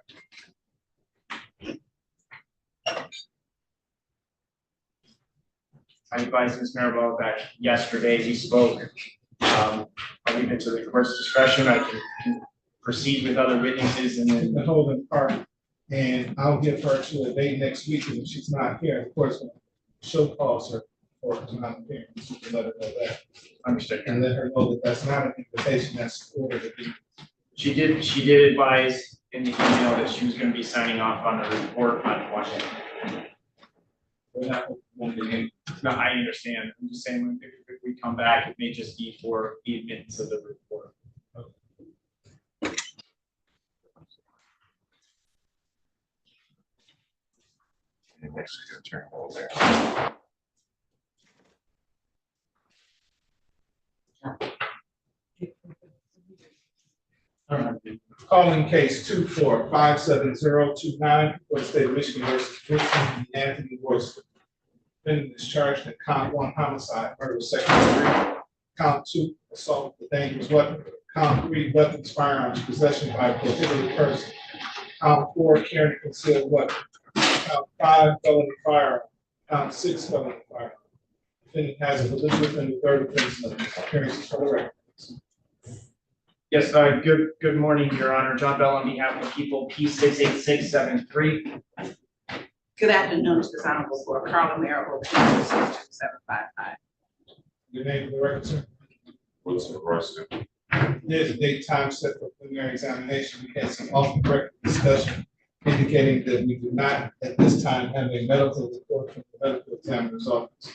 I advised Ms. Maribel that yesterday we spoke. I'll leave it to the court's discretion. I can proceed with other witnesses and then. The holding part, and I'll give her to a date next week, and if she's not here, of course, she'll call her for not appearing. So you can let her know that. Understood. And let her know that that's not an invitation, that's ordered. She did advise in the email that she was going to be signing off on the report on Monday. We're not opening No, I understand. I'm just saying if we come back, it may just be for the admittance of the report. Next, you're gonna turn all there. Calling case 24-57029 for the state of Michigan versus Desmond and Anthony Royce. Defendant is charged in count 1 homicide, murder second degree, count 2 assault with a dangerous weapon, count 3 weapons, firearms, possession by a prohibited person, count 4 carrying a concealed weapon, count 5 felony firearm, count 6 felony firearm. Defendant has a deliberate and the third offense of appearances for the record. Yes, good morning, Your Honor. John Bell on behalf of the people, P68673. Good afternoon, to this honorable court, Carla Maribel, 62755. Your name for the record, sir? What's the question? There's a date time set for preliminary examination. We had some off the record discussion indicating that we do not at this time have a medical report from the medical examiner's office.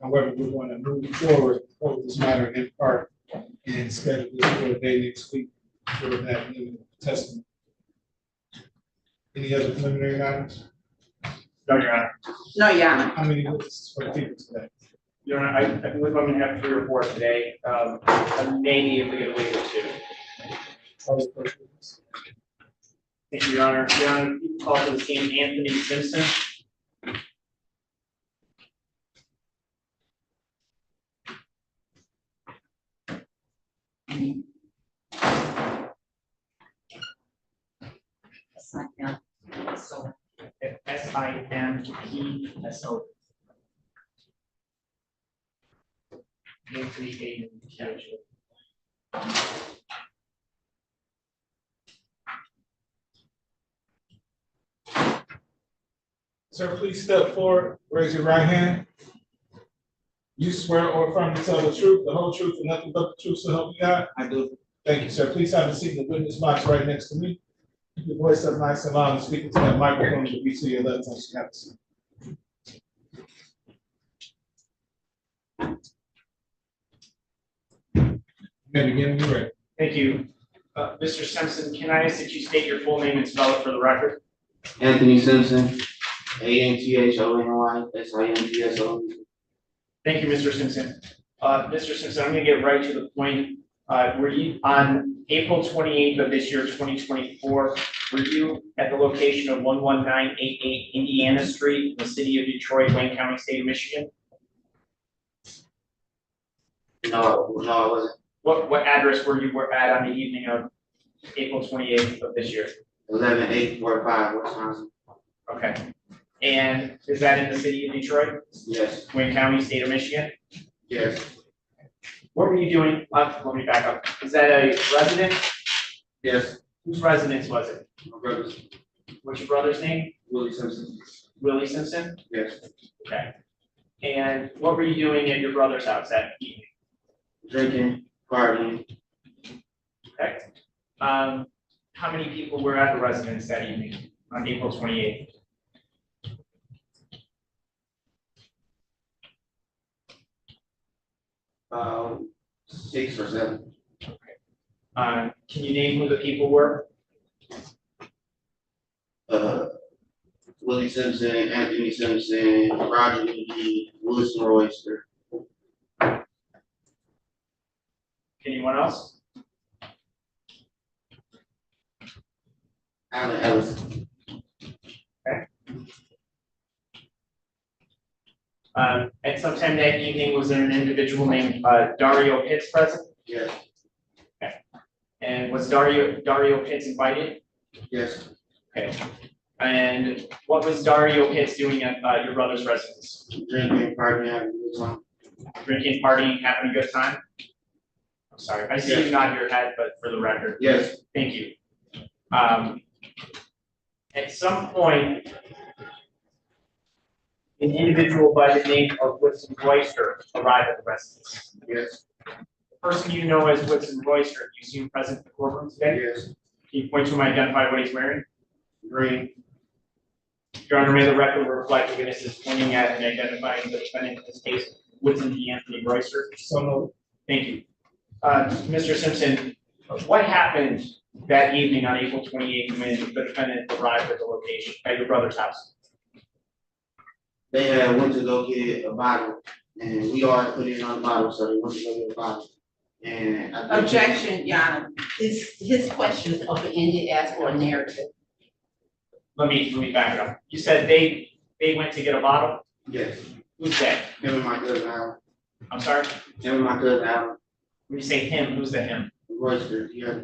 However, we want to move forward, hold this matter in part and schedule this for a day next week for that new testimony. Any other preliminary items? No, Your Honor. No, Your Honor. How many witnesses for the people today? Your Honor, I believe I'm gonna have 3 or 4 today. Maybe if we get a week or 2. Thank you, Your Honor. Your Honor, you call to the scene Anthony Simpson. S-I-M-P-S-O. Anthony Aiden. Sir, please step forward, raise your right hand. You swear or affirm to tell the truth, the whole truth, and nothing but the truth, so help you God? I do. Thank you, sir. Please have a seat in the witness box right next to me. Keep your voice up nice and loud and speak into that microphone to be to your left once you have a seat. You may begin when you're ready. Thank you. Mr. Simpson, can I ask that you state your full name and spell it for the record? Anthony Simpson, ANTHONY-SIMPSON. Thank you, Mr. Simpson. Mr. Simpson, I'm gonna get right to the point. Were you on April 28th of this year, 2024, were you at the location of 11988 Indiana Street in the city of Detroit, Wayne County, state of Michigan? No, I wasn't. What address were you at on the evening of April 28th of this year? 11845 Wisconsin. Okay. And is that in the city of Detroit? Yes. Wayne County, state of Michigan? Yes. What were you doing? Let me back up. Is that a residence? Yes. Whose residence was it? My brother's. What's your brother's name? Willie Simpson. Willie Simpson? Yes. Okay. And what were you doing at your brother's house that evening? Drinking, partying. Okay. How many people were at the residence that evening on April 28th? About 6 or 7. Can you name who the people were? Willie Simpson, Anthony Simpson, Roger Lee, Wilson Royster. Anyone else? Alan Ellis. Okay. At some time that evening, was there an individual named Dario Pitts present? Yes. Okay. And was Dario Pitts invited? Yes. Okay. And what was Dario Pitts doing at your brother's residence? Drinking, partying, having a good time. Drinking, partying, having a good time? I'm sorry, I see you nod your head, but for the record. Yes. Thank you. At some point, an individual by the name of Whitson Royster arrived at the residence. Yes. The person you know as Whitson Royster, do you see him present in the courtroom today? Yes. Can you point to him and identify what he's wearing? Green. Your Honor, may the record reflect the witnesses pointing at and identifying the defendant in this case, Whitson Anthony Royster. So no. Thank you. Mr. Simpson, what happened that evening on April 28th when the defendant arrived at the location at your brother's house? They went to go get a bottle, and we all put it on the bottle, so they went to go get a bottle. And Objection, Your Honor. His questions open-ended as for a narrative. Let me back it up. You said they went to get a bottle? Yes. Who's that? Him and my cousin Alan. I'm sorry? Him and my cousin Alan. When you say him, who's the him? Royster, yeah.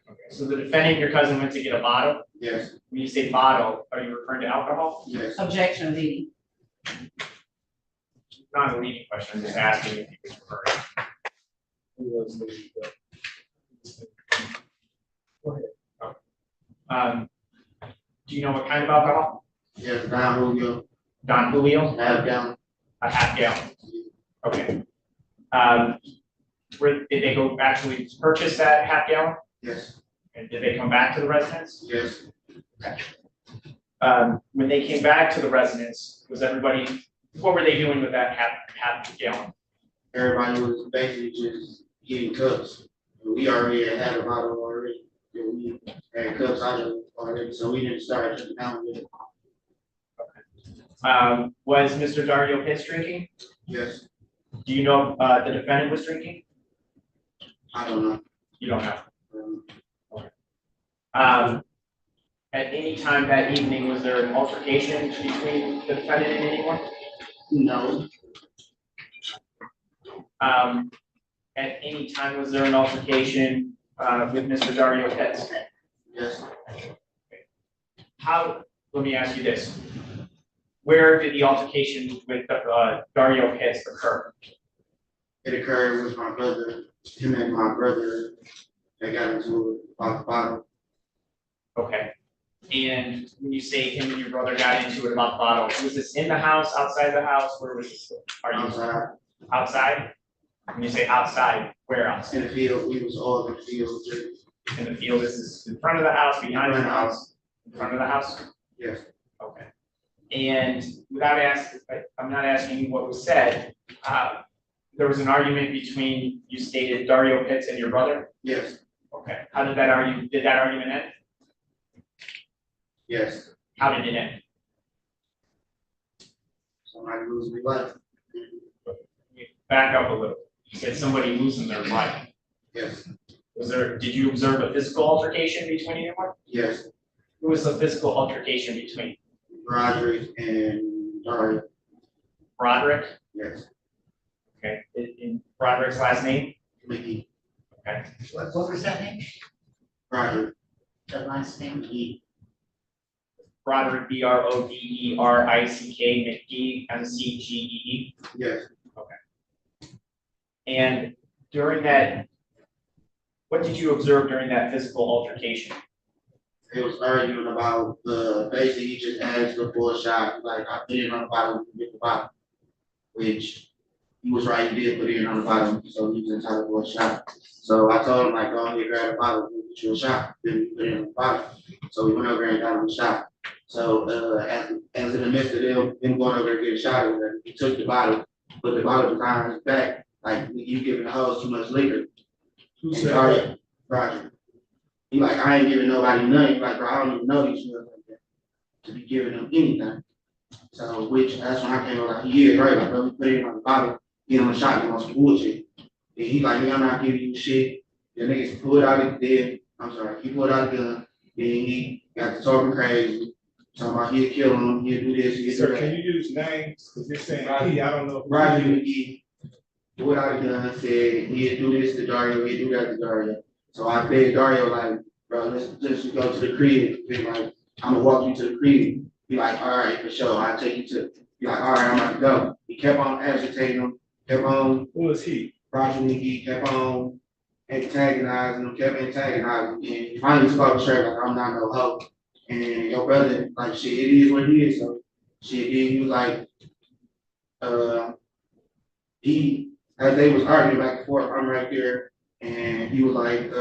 Okay, so the defendant and your cousin went to get a bottle? Yes. When you say bottle, are you referring to alcohol? Yes. Objection, leading. Not a leading question, I'm just asking if you was referring. Who was the? Go ahead. Do you know what kind of alcohol? Yes, Don Julio. Don Julio? Half gallon. A half gallon. Okay. Did they go actually purchase that half gallon? Yes. And did they come back to the residence? Yes. Okay. When they came back to the residence, was everybody, what were they doing with that half gallon? Everybody was basically just getting cups. We already had a bottle already, and we had cups out of it already, so we didn't start drinking down with it. Was Mr. Dario Pitts drinking? Yes, Do you know, the defendant was drinking? I don't know. You don't know? Okay. At any time that evening, was there an altercation between the defendant and anyone? No. At any time, was there an altercation, with Mr. Dario Pitts? Yes. Let me ask you this. Where did the altercation with, Dario Pitts occur? It occurred with my brother, him and my brother, they got into it about the bottle. Okay. And when you say him and your brother got into it about the bottle, was this in the house, outside the house? Where was this? Are you Outside. outside? When you say outside, where else? In the field, we was all in the field. In the field, this is in front of the house, behind the house, in front of the house? Yes. Okay. And without asking, I'm not asking you what was said, there was an argument between, you stated, Dario Pitts and your brother? Yes. Okay. How did that argument end? Yes. How did it end? Somebody losing their life. Back up a little. You said somebody losing their life. Yes. Did you observe a physical altercation between anyone? Yes. Who was the physical altercation between? Roderick and Dario. Roderick? Yes. Okay. In Roderick's last name? Mickey. Okay. What was that name? Roderick. The last name? Mickey. Roderick, Broderick, McGee, McGee. Yes. Okay. And during that, what did you observe during that physical altercation? It was arguing about basically he just asked for a shot, like I put it on the bottom with the bottom, which he was right, he did put it on the bottom, so he was entitled for a shot. So I told him like, go ahead, grab the bottle, we'll get you a shot, then we put it on the bottom. So we went over there and got him a shot. So as in the midst of him going over there to get a shot, he took the bottle, put the bottle behind his back, like you giving the hose too much liquor. Who And said Roger. He like, I ain't giving nobody nothing. He like, bro, I don't even know these girls like that to be giving them anything. So, that's when I came up like, he is right, like, bro, we put it on the bottle, get him a shot, get on some bullshit. And he like, nigga, I'm not giving you shit. The niggas pulled out his he pulled out the gun, then he got to talking crazy. Talking about he'll kill him, he'll do this, he'll do Sir, that. can you use names? Because you're saying he, I don't know. Roger McGee pulled out a gun, said he'll do this to Dario, he'll do that to Dario. So I begged Dario, like, bro, let's just go to the crib. Be like, I'm gonna walk you to the crib. Be like, all right, for sure. I'll take you to. Be like, all right, I'm about to go. He kept on agitating him. Kept on. Who is he? Roger McGee kept on antagonizing him. Kept antagonizing him. And he finally took off the shirt like, I'm not no hoe. And your brother, like, shit, it is what it is. So shit, he was like, as they was arguing back and forth, I'm right there. And he was like,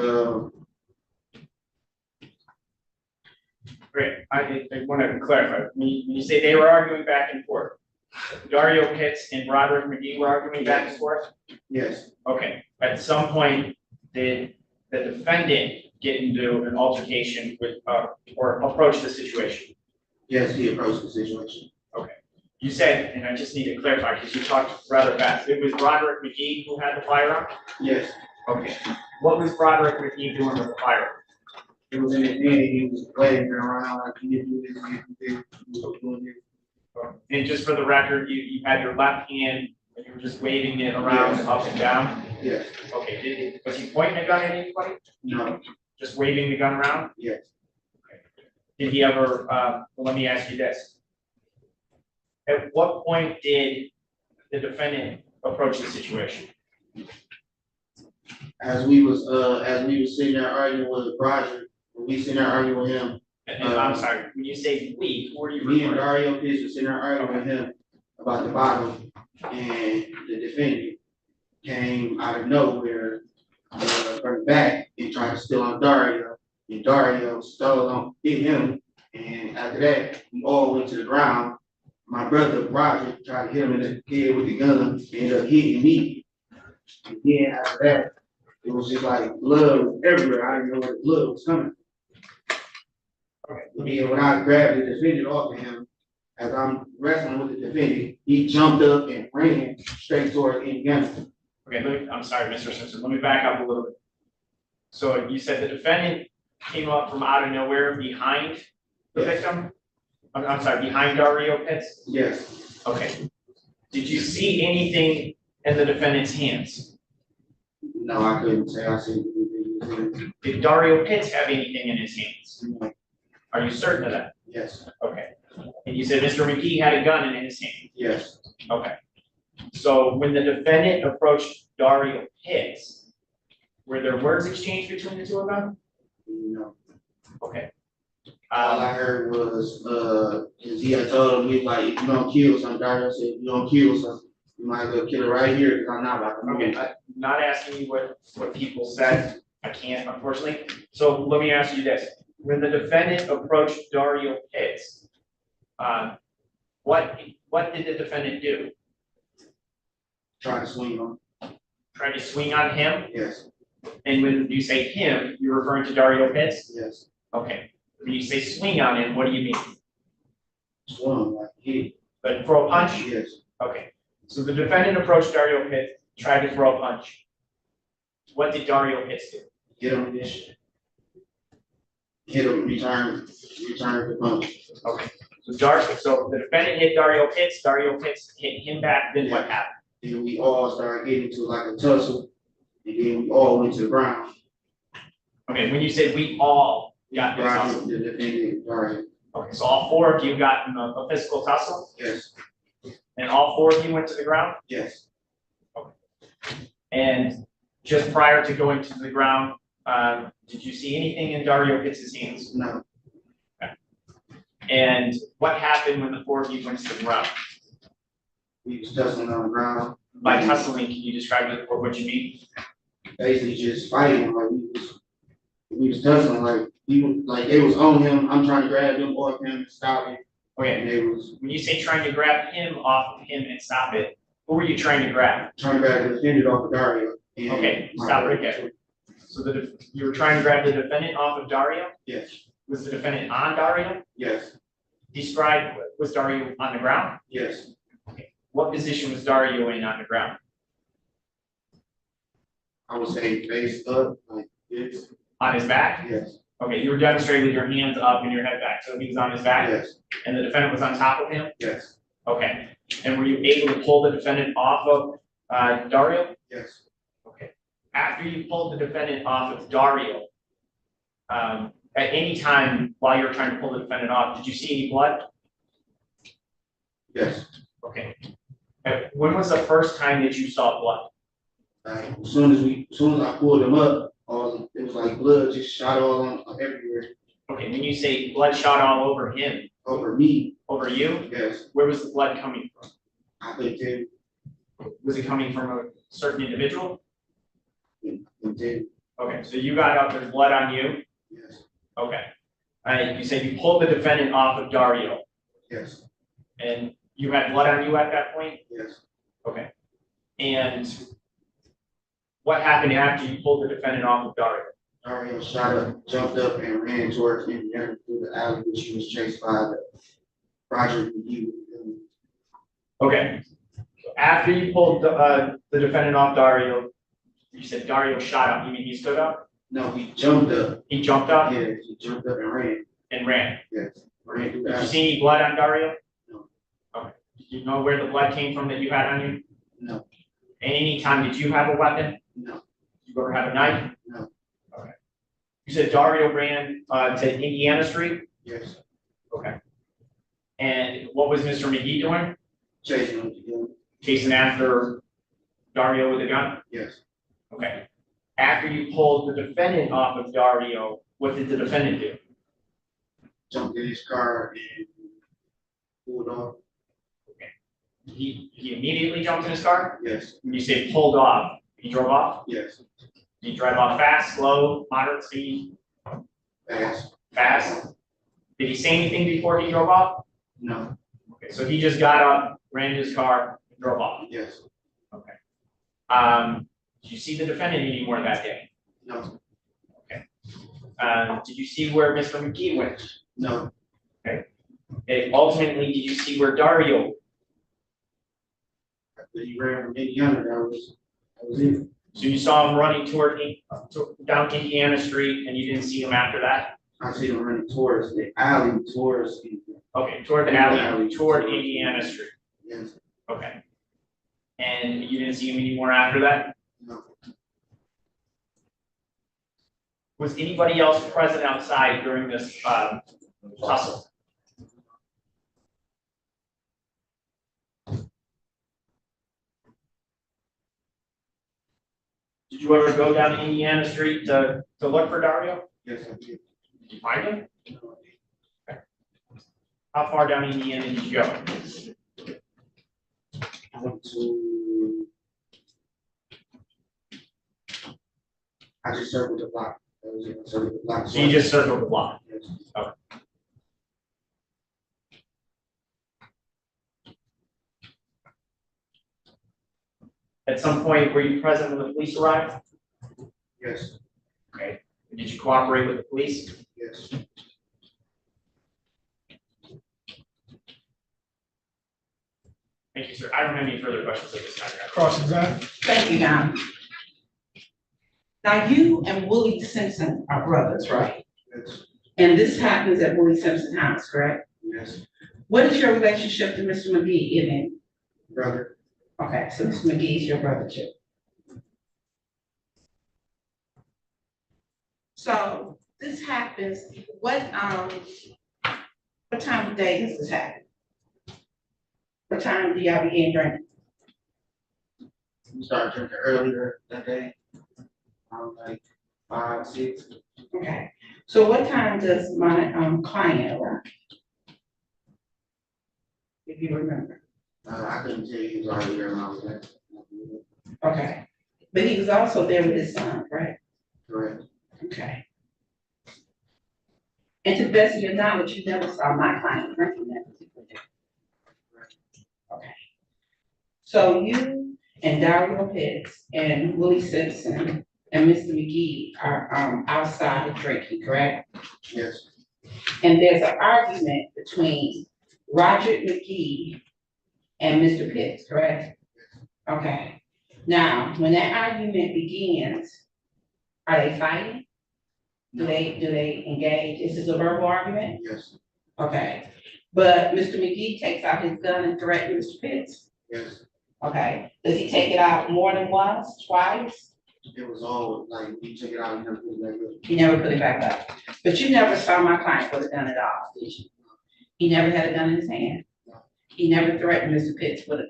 Great. I want to clarify. When you say they were arguing back and forth, Dario Pitts and Broderick McGee were arguing back and forth? Yes. Okay. At some point, did the defendant get into an altercation with, or approach the situation? Yes, he approached the situation. Okay. You said, and I just need to clarify because you talked rather fast, it was Broderick McGee who had the firearm? Yes. Okay. What was Broderick McGee doing with the firearm? It was in his hand, he was waving around like he didn't do this, he was doing this. And just for the record, you had your left hand, and you were just waving it around Yes. up and down? Yes. Okay, was he pointing a gun at anybody? No. Just waving the gun around? Yes. Okay. Did he ever, let me ask you this. At what point did the defendant approach the situation? As we was sitting there arguing with Roger, when we sitting there arguing with him. And I'm sorry, when you say we, who are you Me and referring Dario Pitts were sitting there arguing with him about the bottle, and the defendant came out of nowhere from the back and tried to steal on Dario, and Dario hit him, and after that, we all went to the ground. My brother Roger tried to hit him in the head with the gun, ended up hitting me. And then after that, it was just like blood everywhere. I didn't know where the blood was coming. Okay. And then when I grabbed the defendant off of him, as I'm wrestling with the defendant, he jumped up and ran straight toward Indiana. Okay, I'm sorry, Mr. Simpson, let me back up a little bit. So you said the defendant came up from out of nowhere behind the victim? I'm sorry, behind Dario Pitts? Yes. Okay. Did you see anything in the defendant's hands? No, I couldn't say I seen anything. Did Dario Pitts have anything in his hands? No. Are you certain of that? Yes. Okay. And you said Mr. McGee had a gun in his hand? Yes. Okay. So when the defendant approached Dario Pitts, were there words exchanged between the two of them? No. Okay. All I heard was, he had told him, he's like, if you don't kill something, Dario said, if you don't kill something, you might as well kill it right here, because I'm not about to move. Okay, I'm not asking you what people said. I can't, unfortunately. So let me ask you this. When the defendant approached Dario Pitts, what did the defendant do? Try to swing on. Try to swing on him? Yes. And when you say him, you're referring to Dario Pitts? Yes. Okay. When you say swing on him, what do you mean? Swung, like hit. But throw a punch? Yes. Okay. So the defendant approached Dario Pitts, tried to throw a punch. What did Dario Pitts do? Hit him initially. Hit him, return the punch. Okay. So the defendant hit Dario Pitts hit him back, then what happened? Then we all started getting into like a tussle, and then we all went to the ground. Okay, when you say we all got this tussle. The defendant, Dario. Okay, so all four of you got in a physical tussle? Yes. And all four of you went to the ground? Yes. Okay. And just prior to going to the ground, did you see anything in Dario Pitts' hands? No. Okay. And what happened when the four of you went to the ground? We was tussling on the ground. By tussling, can you describe it or what you mean? Basically just fighting, like we was tussling, like it was on him. I'm trying to grab him off him and stop it. Okay. And it was when you say trying to grab him off of him and stop it, who were you trying to grab? Trying to grab the defendant off of Dario. Okay, stop right there. So you were trying to grab the defendant off of Dario? Yes. Was the defendant on Dario? Yes. Describe, was Dario on the ground? Yes. Okay. What position was Dario in on the ground? I would say face up, like this. On his back? Yes. Okay, you were demonstrating with your hands up and your head back, so he was on his back? Yes. And the defendant was on top of him? Yes. Okay, and were you able to pull the defendant off of Dario? Yes. Okay, after you pulled the defendant off of Dario, at any time while you were trying to pull the defendant off, did you see any blood? Yes. Okay, when was the first time that you saw blood? As soon as I pulled him up, it was like blood just shot all on everywhere. Okay, when you say blood shot all over him? Over me. Over you? Yes. Where was the blood coming from? I couldn't tell. Was it coming from a certain individual? Couldn't tell. Okay, so you got up, there's blood on you? Yes. Okay. You said you pulled the defendant off of Dario? Yes. And you had blood on you at that point? Yes. Okay. And what happened after you pulled the defendant off of Dario? Dario shot up, jumped up, and ran towards Indiana through the alley, which he was chased by the Roger McGee. Okay. So after you pulled the defendant off Dario, you said Dario shot up. You mean he stood up? No, he jumped up. He jumped up? Yeah, he jumped up and ran. And ran? Yes. Ran through the Did you alley. see any blood on Dario? No. Okay. Did you know where the blood came from that you had on you? No. And any time did you have a weapon? No. Did you ever have a knife? No. Okay. You said Dario ran to Indiana Street? Yes. Okay. And what was Mr. McGee doing? Chasing him together. Chasing after Dario with a gun? Yes. Okay. After you pulled the defendant off of Dario, what did the defendant do? Jumped in his car and pulled off. Okay. He immediately jumped in his car? Yes. When you say pulled off, he drove off? Yes. Did he drive off fast, slow, moderate speed? Fast. Fast? Did he say anything before he drove off? No. Okay, so he just got up, ran to his car, and drove off? Yes. Okay. Did you see the defendant anymore that day? No. Did you see where Mr. McGee went? No. Okay. Okay, ultimately, did you see where Dario? After he ran from Indiana, that was it. So you saw him running down Indiana Street and you didn't see him after that? I see him running towards the alley, towards the. Okay, toward the alley, toward Indiana Street. Yes. Okay. And you didn't see him anymore after that? No. Was anybody else present outside during this tussle? Did you ever go down Indiana Street to look for Dario? Yes, I did. Did you find him? Okay. How far down Indiana did you go? I went to. I just circled the block. That was it. I circled the block. So you just circled the block? Yes. Okay. At some point, were you present when the police arrived? Yes. Okay. Did you cooperate with the police? Yes. Thank you, sir. I don't have any further questions at this time. Cross-examine. Thank you, Don. Now, you and Willie Simpson are brothers, right? Yes. And this happens at Willie Simpson's house, correct? Yes. What is your relationship to Mr. McGee, if any? Brother. Okay, so Mr. McGee is your brother too. So this happens, what time of day does this happen? What time do y'all begin drinking? We started drinking earlier that day. Like 5, 6. Okay, so what time does my client arrive? If you remember. I couldn't tell you he was already there when I was there. Okay, but he was also there with his son, right? Correct. Okay. And to the best of your knowledge, you never saw my client drinking that particular day. Okay. So you and Dario Pitts and Willie Simpson and Mr. McGee are outside drinking, correct? Yes. And there's an argument between Roger McGee and Mr. Pitts, correct? Okay. Now, when that argument begins, are they fighting? Do they engage? Is this a verbal argument? Yes. Okay. But Mr. McGee takes out his gun and threatens Mr. Pitts. Yes. Okay. Does he take it out more than once, twice? It was all like we took it out, you never put it back up. He never put it back up. But you never saw my client with a gun at all, did you? He never had a gun in his hand. No. He never threatened Mr. Pitts with a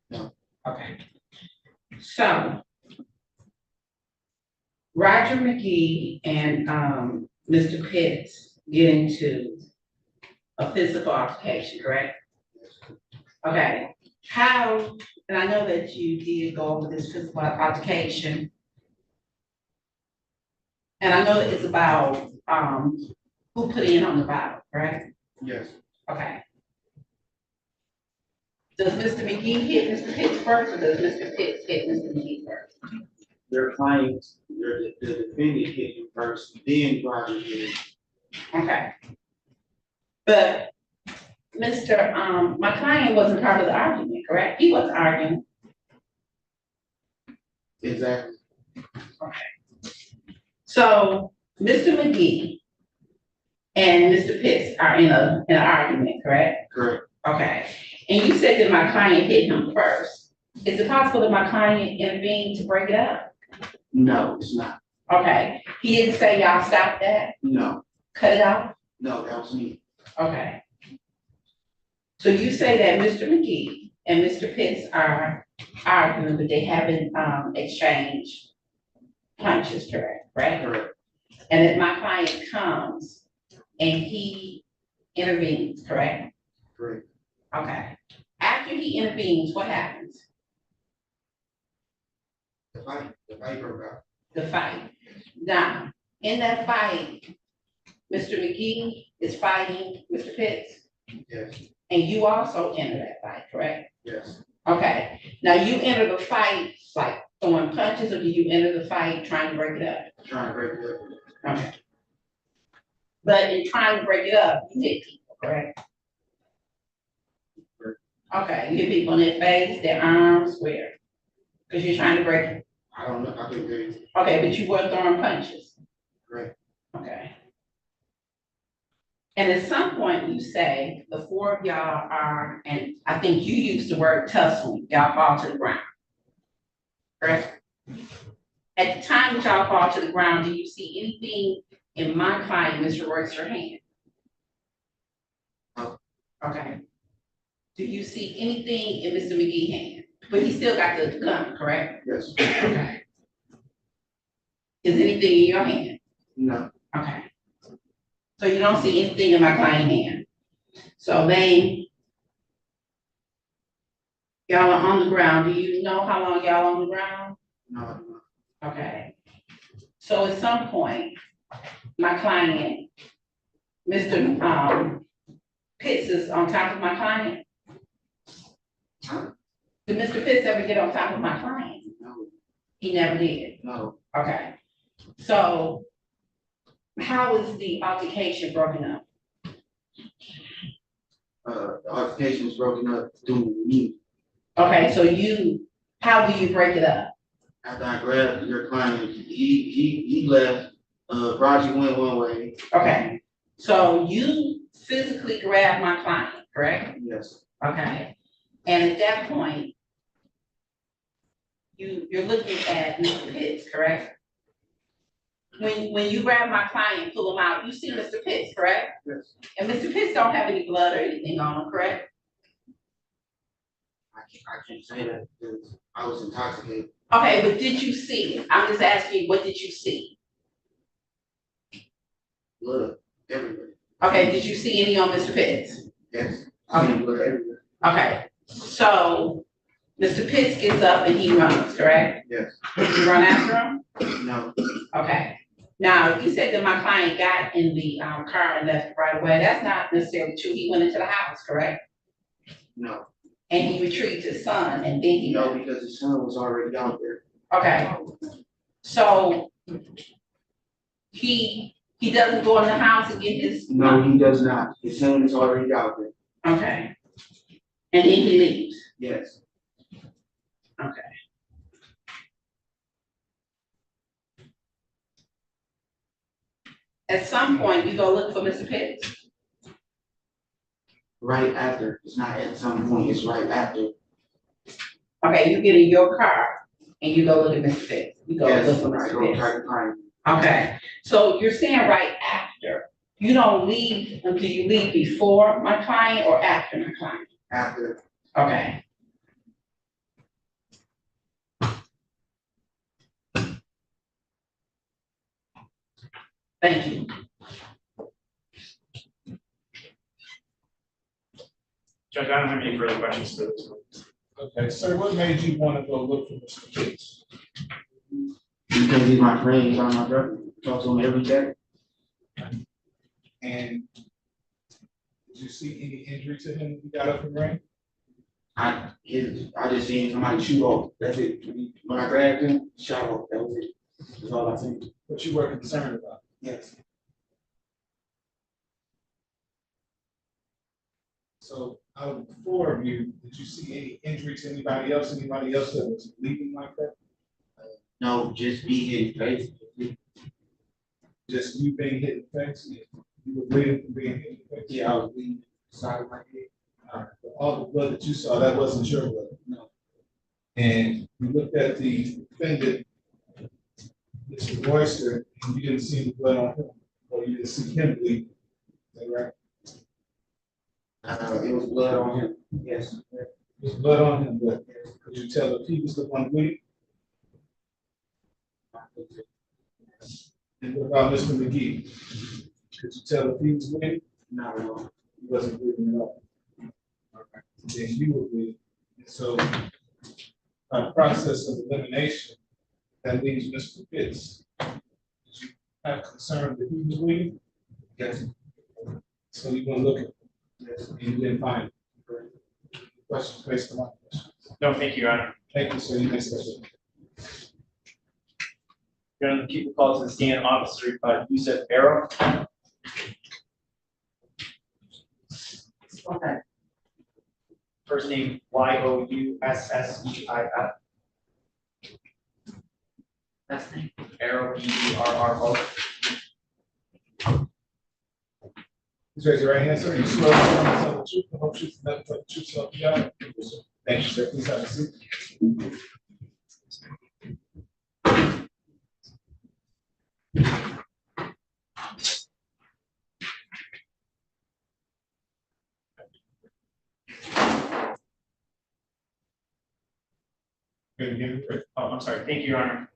gun. No. Okay. So Roger McGee and Mr. Pitts get into a physical altercation, correct? Okay. How, and I know that you did go over this physical altercation. And I know that it's about who put in on the bottle, right? Yes. Okay. Does Mr. McGee hit Mr. Pitts first, or does Mr. Pitts hit Mr. McGee first? Their client, the defendant hit him first, then Roger hit him. Okay. But my client wasn't part of the argument, correct? He wasn't arguing. Exactly. Okay. So Mr. McGee and Mr. Pitts are in an argument, correct? Correct. Okay. And you said that my client hit him first. Is it possible that my client intervened to break it up? No, it's not. Okay. He didn't say y'all stop that? No. Cut it off? No, that was me. Okay. So you say that Mr. McGee and Mr. Pitts are arguing, but they haven't exchanged punches, correct? Right? Correct. And that my client comes and he intervenes, correct? Correct. Okay. After he intervenes, what happens? The fight broke out. The fight. Now, in that fight, Mr. McGee is fighting Mr. Pitts, Yes. and you also enter that fight, correct? Yes. Okay. Now you enter the fight like throwing punches, or do you enter the fight trying to break it up? Trying to break it up. Okay. But in trying to break it up, you hit people, correct? Okay, you hit people in their face, their arms, where? Because you're trying to break it. I don't know, I couldn't hear you. Okay, but you weren't throwing punches. Correct. Okay. And at some point you say the four of y'all are, and I think you used the word tussling, y'all fall to the ground. Correct? At the time that y'all fall to the ground, do you see anything in my client, Mr. Royce, your hand? No. Okay. Do you see anything in Mr. McGee's hand? But he still got the gun, correct? Yes. Okay. Is anything in your hand? No. Okay. So you don't see anything in my client's hand. So then, y'all are on the ground. Do you know how long y'all on the ground? No. Okay. So at some point, my client, Mr. Pitts is on top of my client. Did Mr. Pitts ever get on top of my client? No. He never did. No. Okay. So how is the altercation broken up? The altercation was broken up through me. Okay, so how do you break it up? After I grabbed your client, he left, Roger went one way. Okay, so you physically grabbed my client, correct? Yes. Okay, and at that point, you're looking at Mr. Pitts, correct? When you grab my client and pull him out, you see Mr. Pitts, correct? Yes. And Mr. Pitts don't have any blood or anything on him, correct? I can't say that because I was intoxicated. Okay, but did you see it? I'm just asking you, what did you see? Blood everywhere. Okay, did you see any on Mr. Pitts? Yes. Okay. Blood everywhere. Okay, so Mr. Pitts gets up and he runs, correct? Yes. Did you run after him? No. Okay. Now, you said that my client got in the car and left right away. That's not necessarily true. He went into the house, correct? No. And he retrieved his son and then he. No, because his son was already out there. Okay. So he doesn't go in the house and get his. No, he does not. His son is already out there. Okay. And then he leaves. Yes. Okay. At some point, you go look for Mr. Pitts. Right after. It's not at some point, it's right after. Okay, you get in your car and you go look at Mr. Pitts. You go Yes, look for I Mr. go Pitts. try to find him. Okay, so you're saying right after. You don't leave until you leave before my client or after my client? After. Okay. Thank you. Judge, I don't have any further questions for this one. Okay, sir, what made you want to go look for Mr. Pitts? Because he's my friend, he's my brother. Talk to him every day. And did you see any injury to him when he got up and ran? I just seen somebody shoot off. That's it. When I grabbed him, shot off. That was it. That's all I seen. What you were concerned about? Yes. So out of the four of you, did you see any injury to anybody else that was bleeding like that? No, just be hit face. Just you being hit in the face? You were bleeding from being hit in the face? Yeah, I was bleeding side of my head. All right. But all the blood that you saw, that wasn't your blood? No. And you looked at the defendant, Mr. Royster, and you didn't see the blood on him, or you didn't see him bleed. Is that right? It was blood on him. Yes. There was blood on him, but could you tell if he was the one bleeding? And what about Mr. McGee? Could you tell if he was bleeding? Not at all. He wasn't bleeding at all. Okay. Then you were bleeding. And so by the process of elimination, that leaves Mr. Pitts. Did you have concern that he was bleeding? Yes. So you went looking. Yes. And you didn't find it. Questions based on my questions. No, thank you, Your Honor. Thank you, sir. You may step in. Going to keep the call to the stand, Officer Yusef Barrow. First name Youssef. Last name. Barrow, Berro. Please raise your right hand, sir. You swear to tell the truth, the whole truth, and nothing but the truth, so help you God? Thank you, sir. Please have a seat. Oh, I'm sorry. Thank you, Your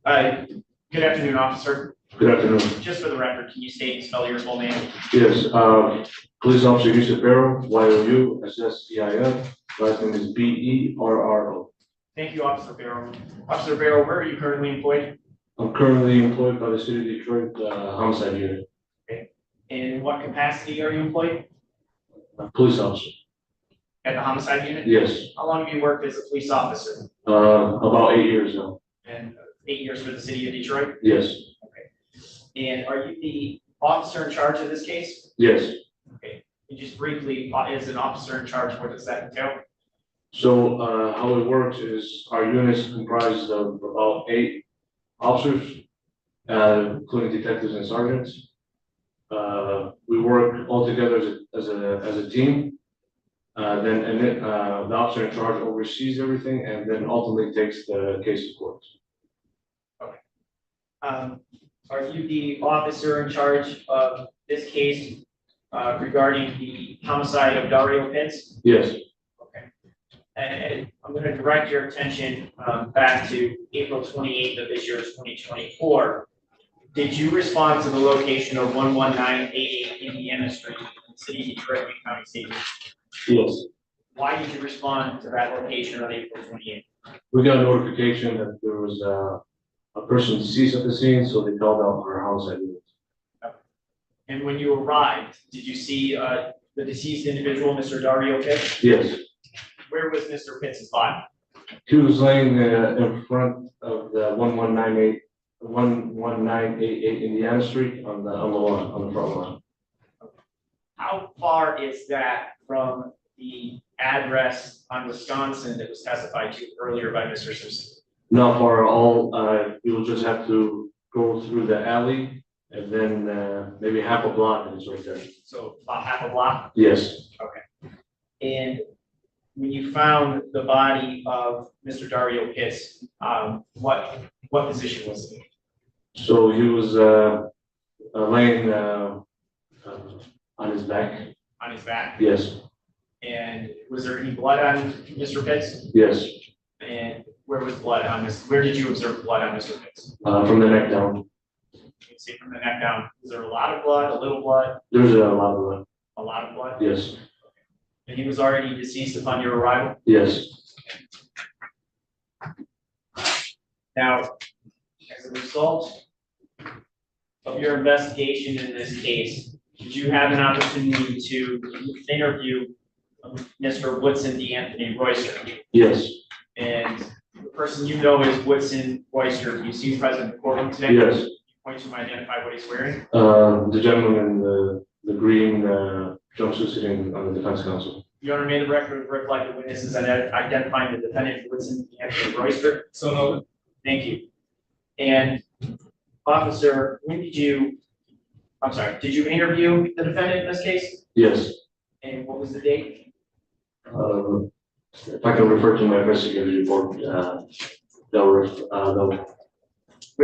Honor. Good afternoon, officer. Good afternoon. Just for the record, can you state and spell your full name? Yes, police officer Yusef Barrow, YOUSSEIF, last name is BERRO. Thank you, Officer Barrow. Officer Barrow, where are you currently employed? I'm currently employed by the city of Detroit, homicide unit, In what capacity are you employed? police officer. At the homicide unit? Yes, How long have you worked as a police officer? about 8 years now. And 8 years for the city of Detroit? Yes, And are you the officer in charge of this case? yes. Okay. And just briefly, as an officer in charge, what does that entail? So, how it works is our unit is comprised of about 8 officers, including detectives and sergeants. We work all together as a team. The officer in charge oversees everything and then ultimately takes the case to court. Are you the officer in charge of this case regarding the homicide of Dario Pitts? Yes, And I'm going to direct your attention back to April 28th of this year, 2024. Did you respond to the location of 11988 Indiana Street in the city of Detroit, Wayne County, State? yes. Why did you respond to that location on April 28th? We got a notification that there was a person deceased at the scene, so they called out our homicide unit. And when you arrived, did you see the deceased individual, Mr. Dario Pitts? Yes, Where was Mr. Pitts' body? he was laying in front of the 11988 Indiana Street on the lawn, on the front lawn. How far is that from the address on Wisconsin that was testified to earlier by Mr. Simpson? Not far at all. You'll just have to go through the alley and then maybe half a block and it's right there. So about half a block? Yes. Okay. And when you found the body of Mr. Dario Pitts, what position was he in? So he was laying on his back. On his back? Yes. And was there any blood on Mr. Pitts? Yes. And where was blood on this? Where did you observe blood on Mr. Pitts? From the neck down. You can see from the neck down. Was there a lot of blood, a little blood? There's a lot of blood. A lot of blood? Yes. And he was already deceased upon your arrival? Yes. Now, as a result of your investigation in this case, did you have an opportunity to interview Mr. Woodson DeAnthony Royster? Yes. And the person you know is Woodson Royster. Do you see him present in the courtroom today? Yes. Can you point to him, identify what he's wearing? The gentleman in the green jumpsuit sitting on the defense counsel. Your Honor, may the record reflect the witnesses identifying the defendant Woodson DeAnthony Royster. So noted. Thank you. And officer, did you interview the defendant in this case? Yes. And what was the date? If I can refer to my investigative report, Would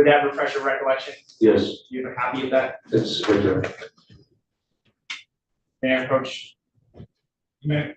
that refresh your recollection? yes, Do you have a copy of that? it's right there. May I approach? You may.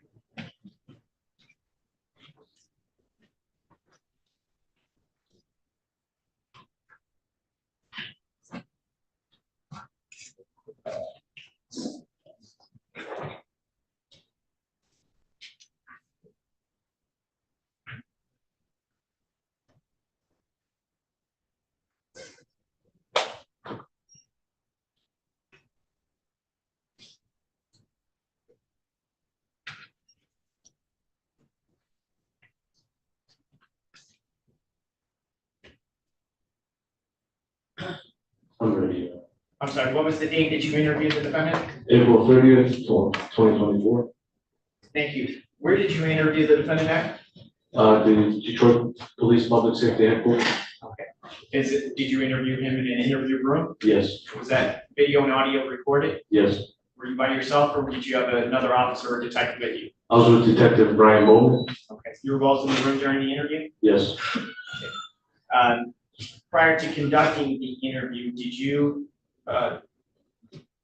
I'm sorry, what was the date that you interviewed the defendant? April 30th, 2024. Thank you. Where did you interview the defendant at? The Detroit Police Public Safety Headquarters. Okay. Did you interview him in an interview room? Yes. Was that video and audio recorded? Yes. Were you by yourself or did you have another officer or detective with you? I was with Detective Brian Bowman. Okay. You were both in the room during the interview? Yes. Okay. Prior to conducting the interview, did you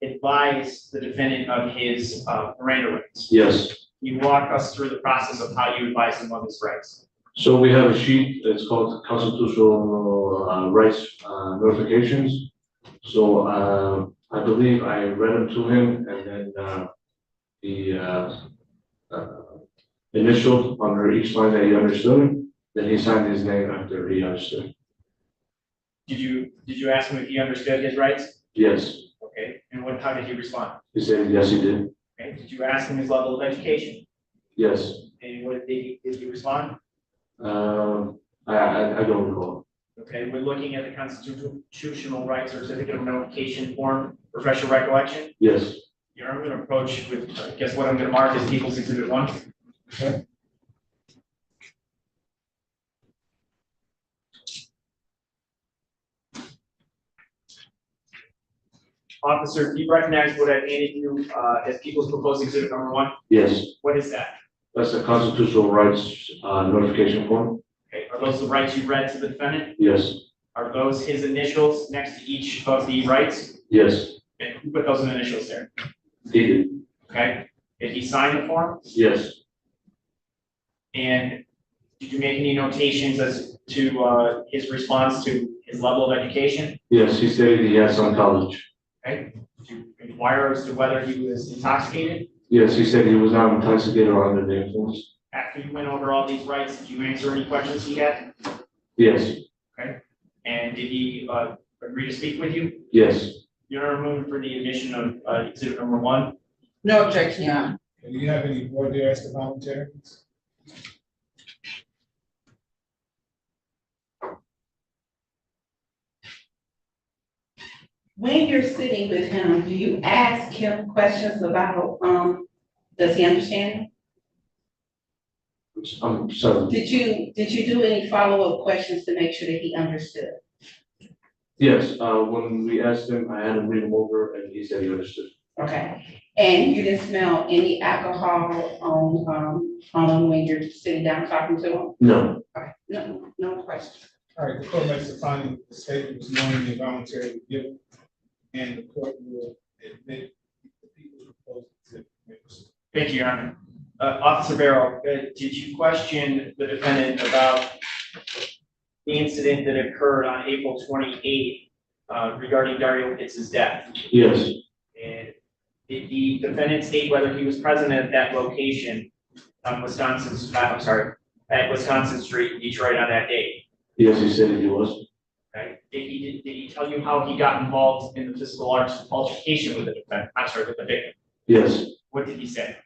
advise the defendant of his Miranda rights? Yes. You walk us through the process of how you advise him of his rights. So we have a sheet that's called constitutional rights notifications. So I believe I read them to him, and then he initialed under each line that he understood. Then he signed his name after he understood. Did you ask him if he understood his rights? Yes. Okay. And how did he respond? He said yes, he did. Okay. Did you ask him his level of education? Yes. And did he respond? I don't recall. Okay, we're looking at the constitutional rights certificate of notification form, refresh your recollection. Yes. Here, I'm gonna approach with, guess what I'm gonna mark as People's Exhibit 1. Okay. Officer, do you recognize what I've handed you as People's Proposed Exhibit number 1? Yes. What is that? That's the constitutional rights notification form. Okay, are those the rights you read to the defendant? Yes. Are those his initials next to each of the rights? Yes. And who put those initials there? He did. Okay, did he sign the form? Yes. And did you make any notations as to his response to his level of education? Yes, he stated he had some college. Okay, did you inquire as to whether he was intoxicated? Yes, he said he was not intoxicated or under the influence. After you went over all these rights, did you answer any questions he had? Yes. Okay, and did he agree to speak with you? Yes. You're removed for the admission of exhibit number 1? No objection, Your Honor. Do you have any voir dire as to voluntariness? When you're sitting with him, do you ask him questions about, does he understand? I'm sorry. Did you do any follow-up questions to make sure that he understood? Yes, when we asked him, I had him read them over and he said he understood. Okay, and you didn't smell any alcohol on when you're sitting down talking to him? No. Okay, no question. All right, the court makes the finding the statement was knowingly and voluntarily given, and the court will admit the people's proposed exhibit. Thank you, Your Honor. Officer Barrow, did you question the defendant about the incident that occurred on April 28th regarding Dario Pitts' death? Yes. And did the defendant state whether he was present at that location on Wisconsin Street, Detroit on that date? Yes, he said he was. Okay. Did he tell you how he got involved in the physical altercation with the defendant? I'm sorry, with the victim. Yes. What did he say?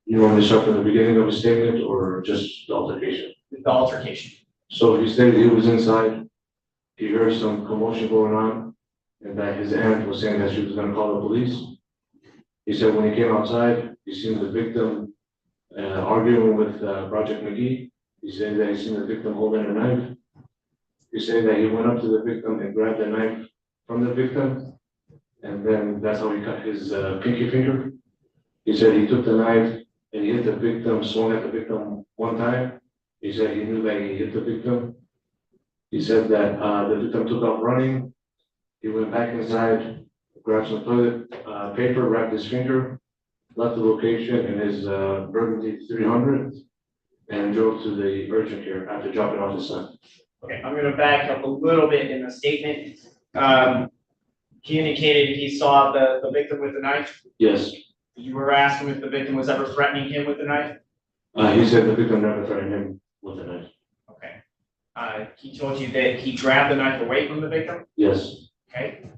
You want me to start from the beginning of his statement or just the altercation? The altercation. So he stated he was inside. He heard some commotion going on and that his aunt was saying that she was going to call the police. He said when he came outside, he seen the victim arguing with Project McGee. He said that he seen the victim holding a knife. He said that he went up to the victim and grabbed the knife from the victim. And then that's how he cut his pinky finger. He said he took the knife and he hit the victim, swung at the victim one time. He said he knew that he hit the victim. He said that the victim took off running. He went back inside, grabbed some toilet paper, wrapped his finger, left the location in his Burgundy 300, and drove to the urgent care after dropping off his son. Okay, I'm going to back up a little bit in the statement. He indicated he saw the victim with the knife. Yes. You were asking if the victim was ever threatening him with the knife? He said the victim never threatened him with a knife. Okay. He told you that he grabbed the knife away from the victim? Yes. Okay.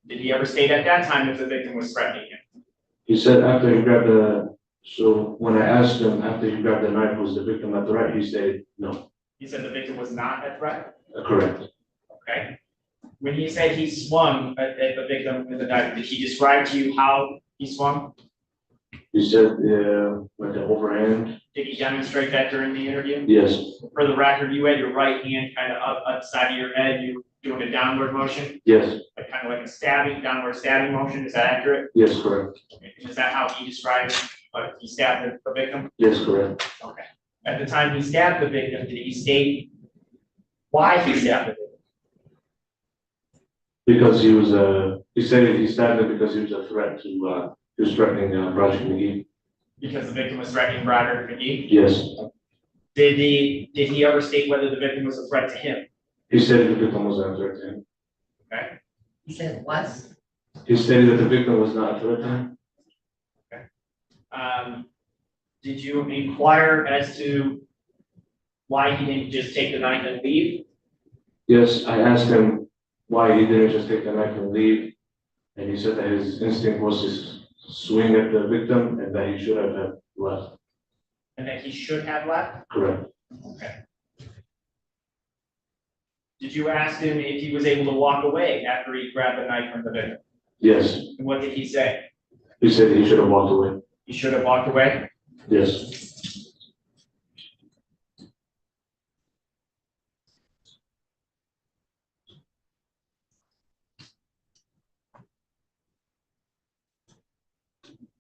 Did he ever state at that time if the victim was threatening him? He said after he grabbed so when I asked him after he grabbed the knife, was the victim a threat? He said no. He said the victim was not a threat? Correct. Okay. When he said he swung at the victim with the knife, did he describe to you how he swung? He said, like an overhand. Did he demonstrate that during the interview? Yes, For the record, you had your right hand kind of up side of your head, you were doing a downward motion, yes, like kind of like a stabbing, downward stabbing motion, is that accurate? yes, correct. And is that how he described it, like he stabbed the victim? Yes, correct. Okay. At the time he stabbed the victim, did he state why he stabbed the victim? Because he was he said that he stabbed him because he was a threat to, he was threatening Project McGee. Because the victim was threatening Broderick McGee? Yes. Did he ever state whether the victim was a threat to him? He said the victim was not a threat to him. Okay. He said it was. He stated that the victim was not a threat to him. Did you inquire as to why he didn't just take the knife and leave? Yes, I asked him why he didn't just take the knife and leave. And he said that his instinct was to swing at the victim and that he should have left. And that he should have left? Correct. Okay. Did you ask him if he was able to walk away after he grabbed the knife from the victim? Yes. And what did he say? He said he should have walked away. He should have walked away? Yes.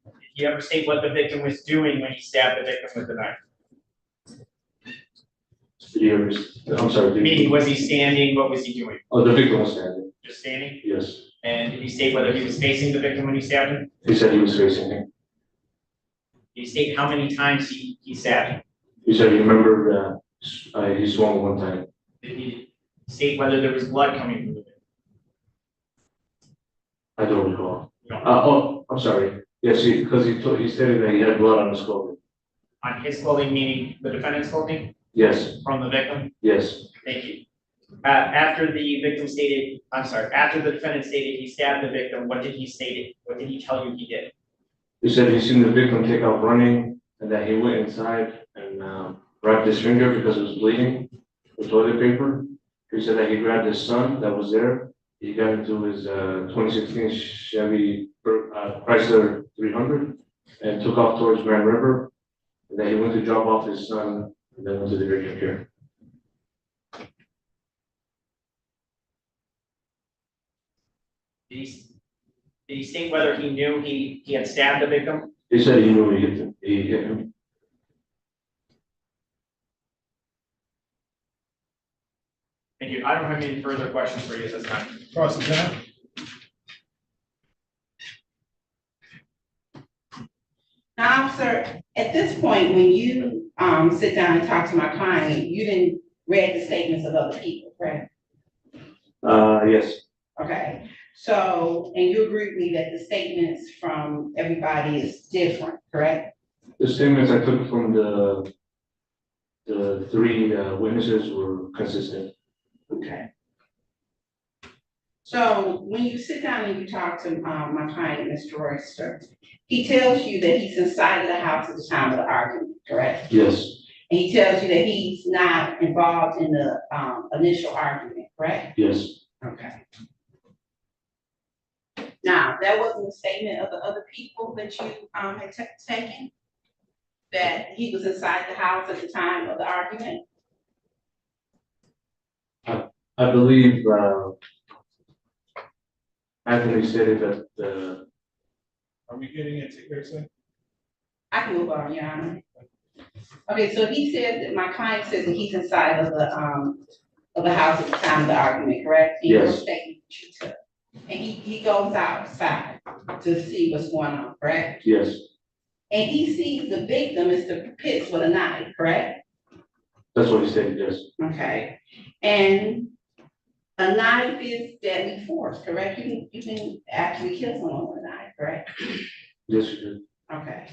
Did he ever state what the victim was doing when he stabbed the victim with the knife? I'm sorry. Meaning, was he standing? What was he doing? Oh, the victim was standing. Just standing? Yes. And did he state whether he was facing the victim when he stabbed him? He said he was facing him. Did he state how many times he stabbed him? He said he remembered he swung one time. Did he state whether there was blood coming from the victim? I don't recall. You don't Oh, I'm sorry. Yes, because he stated that he had blood on his clothing. On his clothing, meaning the defendant's clothing? Yes. From the victim? Yes. Thank you. After the defendant stated he stabbed the victim, what did he state? What did he tell you he did? He said he seen the victim take out running and that he went inside and wrapped his finger because it was bleeding with toilet paper. He said that he grabbed his son that was there. He got into his 2016 Chevy Chrysler 300 and took off towards Grand River. And then he went to drop off his son and then went to the urgent care. Did he state whether he knew he had stabbed the victim? He said he knew he hit him. Thank you. I don't have any further questions for you at this time. Cross-examine. Now, officer, at this point, when you sit down and talk to my client, you didn't read the statements of other people, correct? Yes. Okay, so, and you agree with me that the statements from everybody is different, correct? The statements I took from the three witnesses were consistent. Okay. So when you sit down and you talk to my client, Mr. Royster, he tells you that he's inside of the house at the time of the argument, correct? Yes. And he tells you that he's not involved in the initial argument, correct? Yes. Okay. Now, that wasn't a statement of the other people that you had taken? That he was inside the house at the time of the argument? I believe Anthony stated that Are we getting into hearsay? I can move on, Your Honor. Okay, so he said that my client says that he's inside of the house at the time of the argument, correct? In your Yes. statement that you took. And he goes outside to see what's going on, correct? Yes. And he sees the victim is the Pitts with a knife, correct? That's what he stated. Yes. Okay, and a knife is deadly force, correct? You can actually kill someone with a knife, correct? Yes, you did. Okay.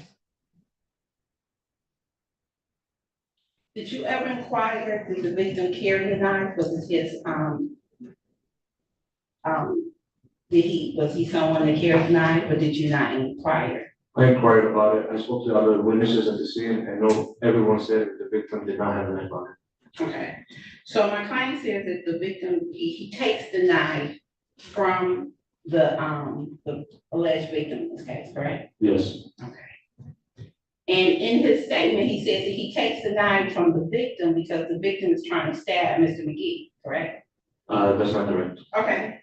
Did you ever inquire, did the victim carry the knife? Was it his, was he someone that carried the knife, or did you not inquire? I inquired about it. I spoke to other witnesses at the scene, and no, everyone said that the victim did not have a knife on it. Okay, so my client says that the victim, he takes the knife from the alleged victim in this case, correct? Yes, And in his statement, he says that he takes the knife from the victim because the victim is trying to stab Mr. McGee, correct? that's not correct. Okay.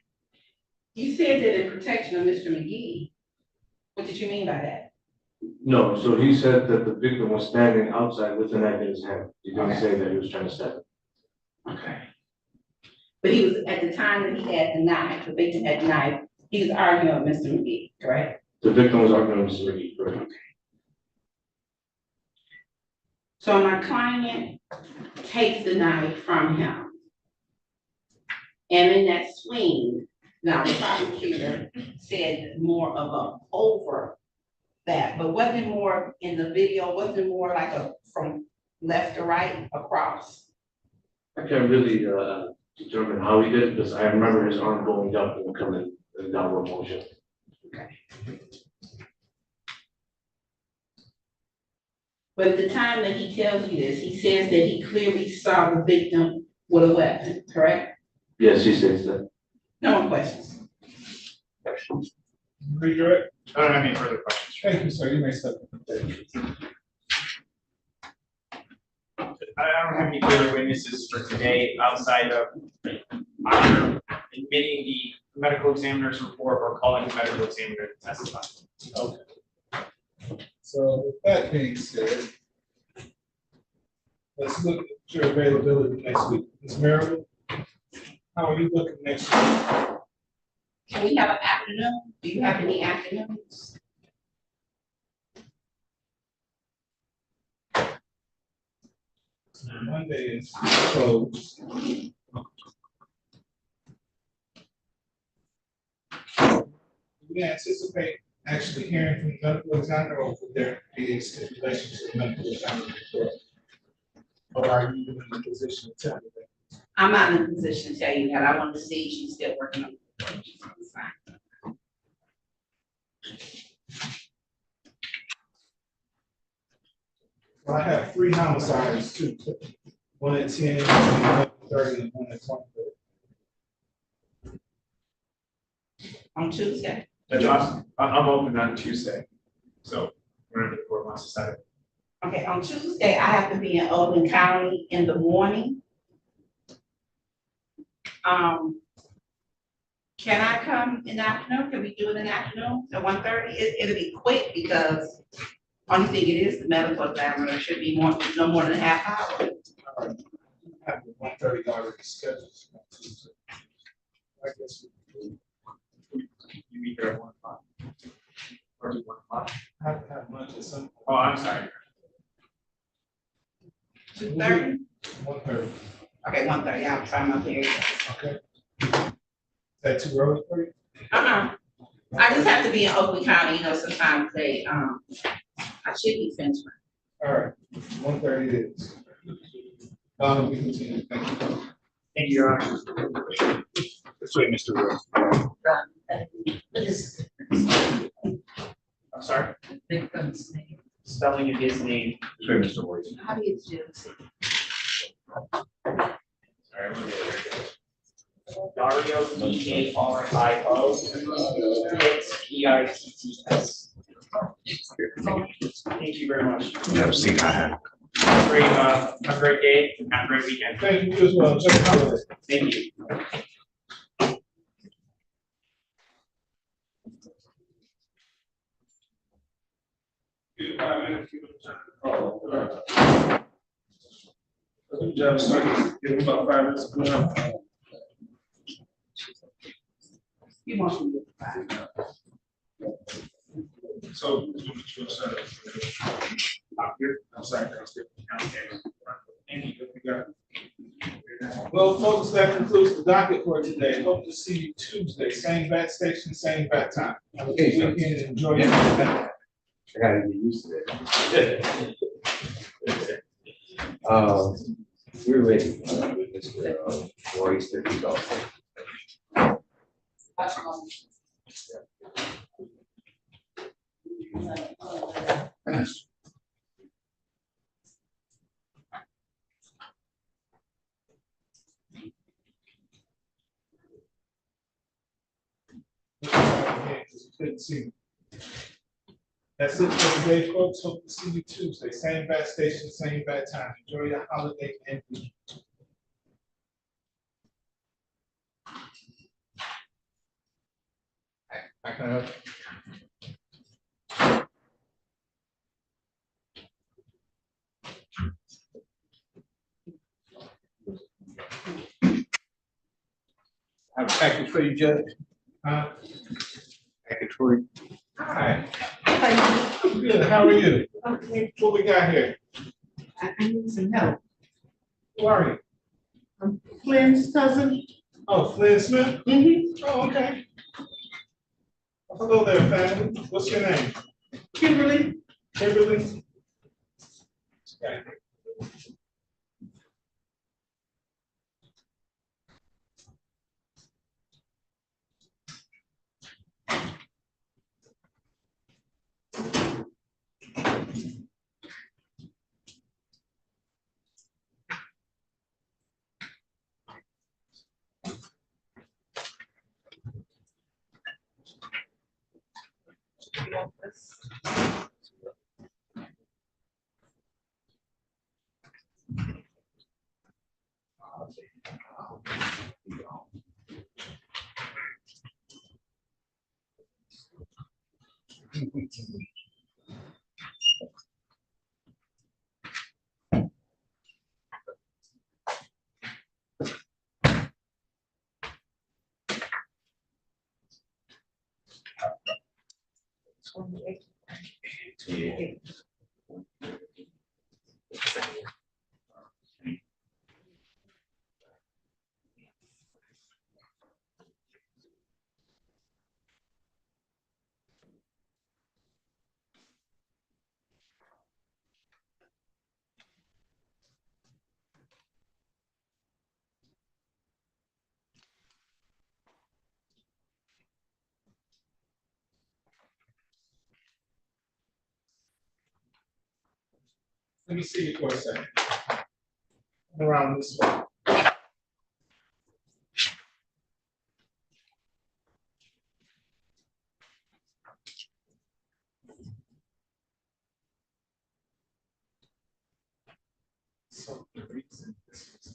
You said that in protection of Mr. McGee. What did you mean by that? No, so he said that the victim was standing outside with the knife in his hand. He didn't Okay. say that he was trying to stab him. Okay. But he was, at the time that he had the knife, the victim had the knife, he was arguing with Mr. McGee, correct? The victim was arguing with Mr. McGee, correct? So my client takes the knife from him. And in that swing, now the prosecutor said more of a over that, but wasn't more in the video, wasn't more like a from left to right across. I can't really determine how he did it, because I remember his arm going up and coming in downward motion. But at the time that he tells you this, he says that he clearly saw the victim with a weapon, correct? Yes, he says that. No more questions. Redirect. I don't have any further questions. Thank you, sir. You may step. I don't have any further witnesses for today outside of either admitting the medical examiner's report or calling the medical examiner to testify. Okay. So with that being said, let's look at your availability next week. Ms. Merrill, how are you looking next week? Can we have an afternoon? Do you have any afternoons? Monday is closed. We anticipate actually hearing from the medical examiner, or would there be a stipulation to the medical examiner report? Or are you in a position to tell me that? I'm not in a position to tell you that. I want to see if she's still working on it. Well, I have 3 homicides too. One at 10, one at 30, and one at 20. On Tuesday. I'm open on Tuesday, so whenever the court wants to set it. Okay, on Tuesday, I have to be in Oakland County in the morning. Can I come in the afternoon? Can we do it in the afternoon at 1:30? It'll be quick because only thing it is, the medical examiner should be no more than a half hour. I have the 1:30 already scheduled. I guess You meet there at 1 o'clock. Or is it 1 o'clock? I have to have lunch at some. Oh, I'm sorry. 2:30? 1:30. Okay, 1:30. I'll try my very best. Okay. Is that too early for you? I just have to be in Oakland County, you know, sometimes they, I should be finished. All right, 1:30 it is. We continue. Thank you. Thank you, Your Honor. This way, Mr. Rose. I'm sorry. Victim's name. Spelling of his name. This way, Mr. Ward. How do you do it? Sorry, I'm gonna get it right. Dario, DARIO, PITTS. Thank you very much. Never seen I have. Have a great day, have a great weekend. Thank you as well. Check it out. Thank you. Judge, give him about 5 minutes. You want me to So, I'm sorry. Well, folks, that concludes the docket for today. Hope to see you Tuesday, same bat station, same bat time. Have a good weekend and enjoy your event. I gotta get used to it. We're ready with Mr. Royce to go. Good to see you. That's it for today, folks. Hope to see you Tuesday. Same bad station, same bad time. Enjoy your holiday and weekend. I can help. I have a package for you, Judge. Package for you. Hi. Good, how are you? Okay, What we got here? I need some help. Who are you? I'm Flynn's cousin. Oh, Flynn Smith? Mm-hmm. Oh, okay. Hello there, family. What's your name? Kimberly. Kimberly? Okay. Let me see you for a second. Around this way. So the reason this is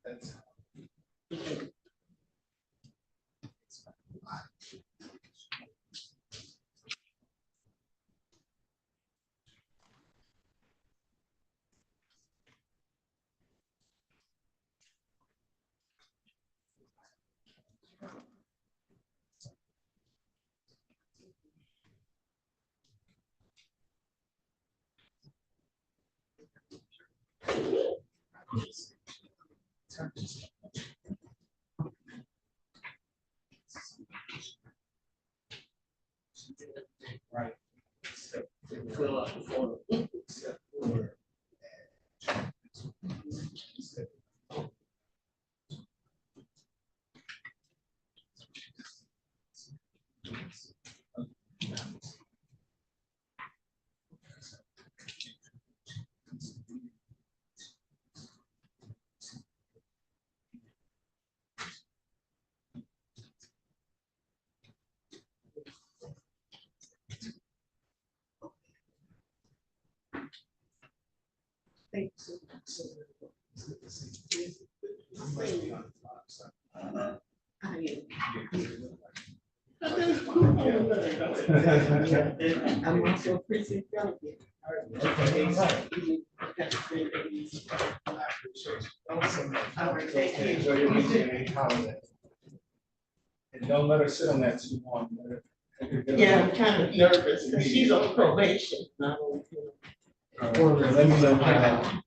that's right. Fill out the form. Except for- I'm also a precinct delegate. Enjoy your weekend and holiday. And don't let her sit on that too long. Let her Yeah, I'm kind of nervous, because she's on probation. Let me know how.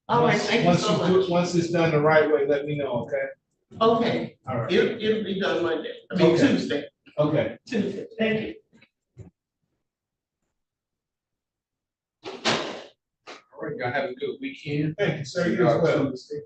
All right, thank you so much. Once it's done the right way, let me know, okay? Okay, All right. it'll be done Monday, I mean Okay. Tuesday, Okay. Tuesday, thank you. All right, y'all have a good weekend. Thank you, sir. See You as y'all well. Tuesday.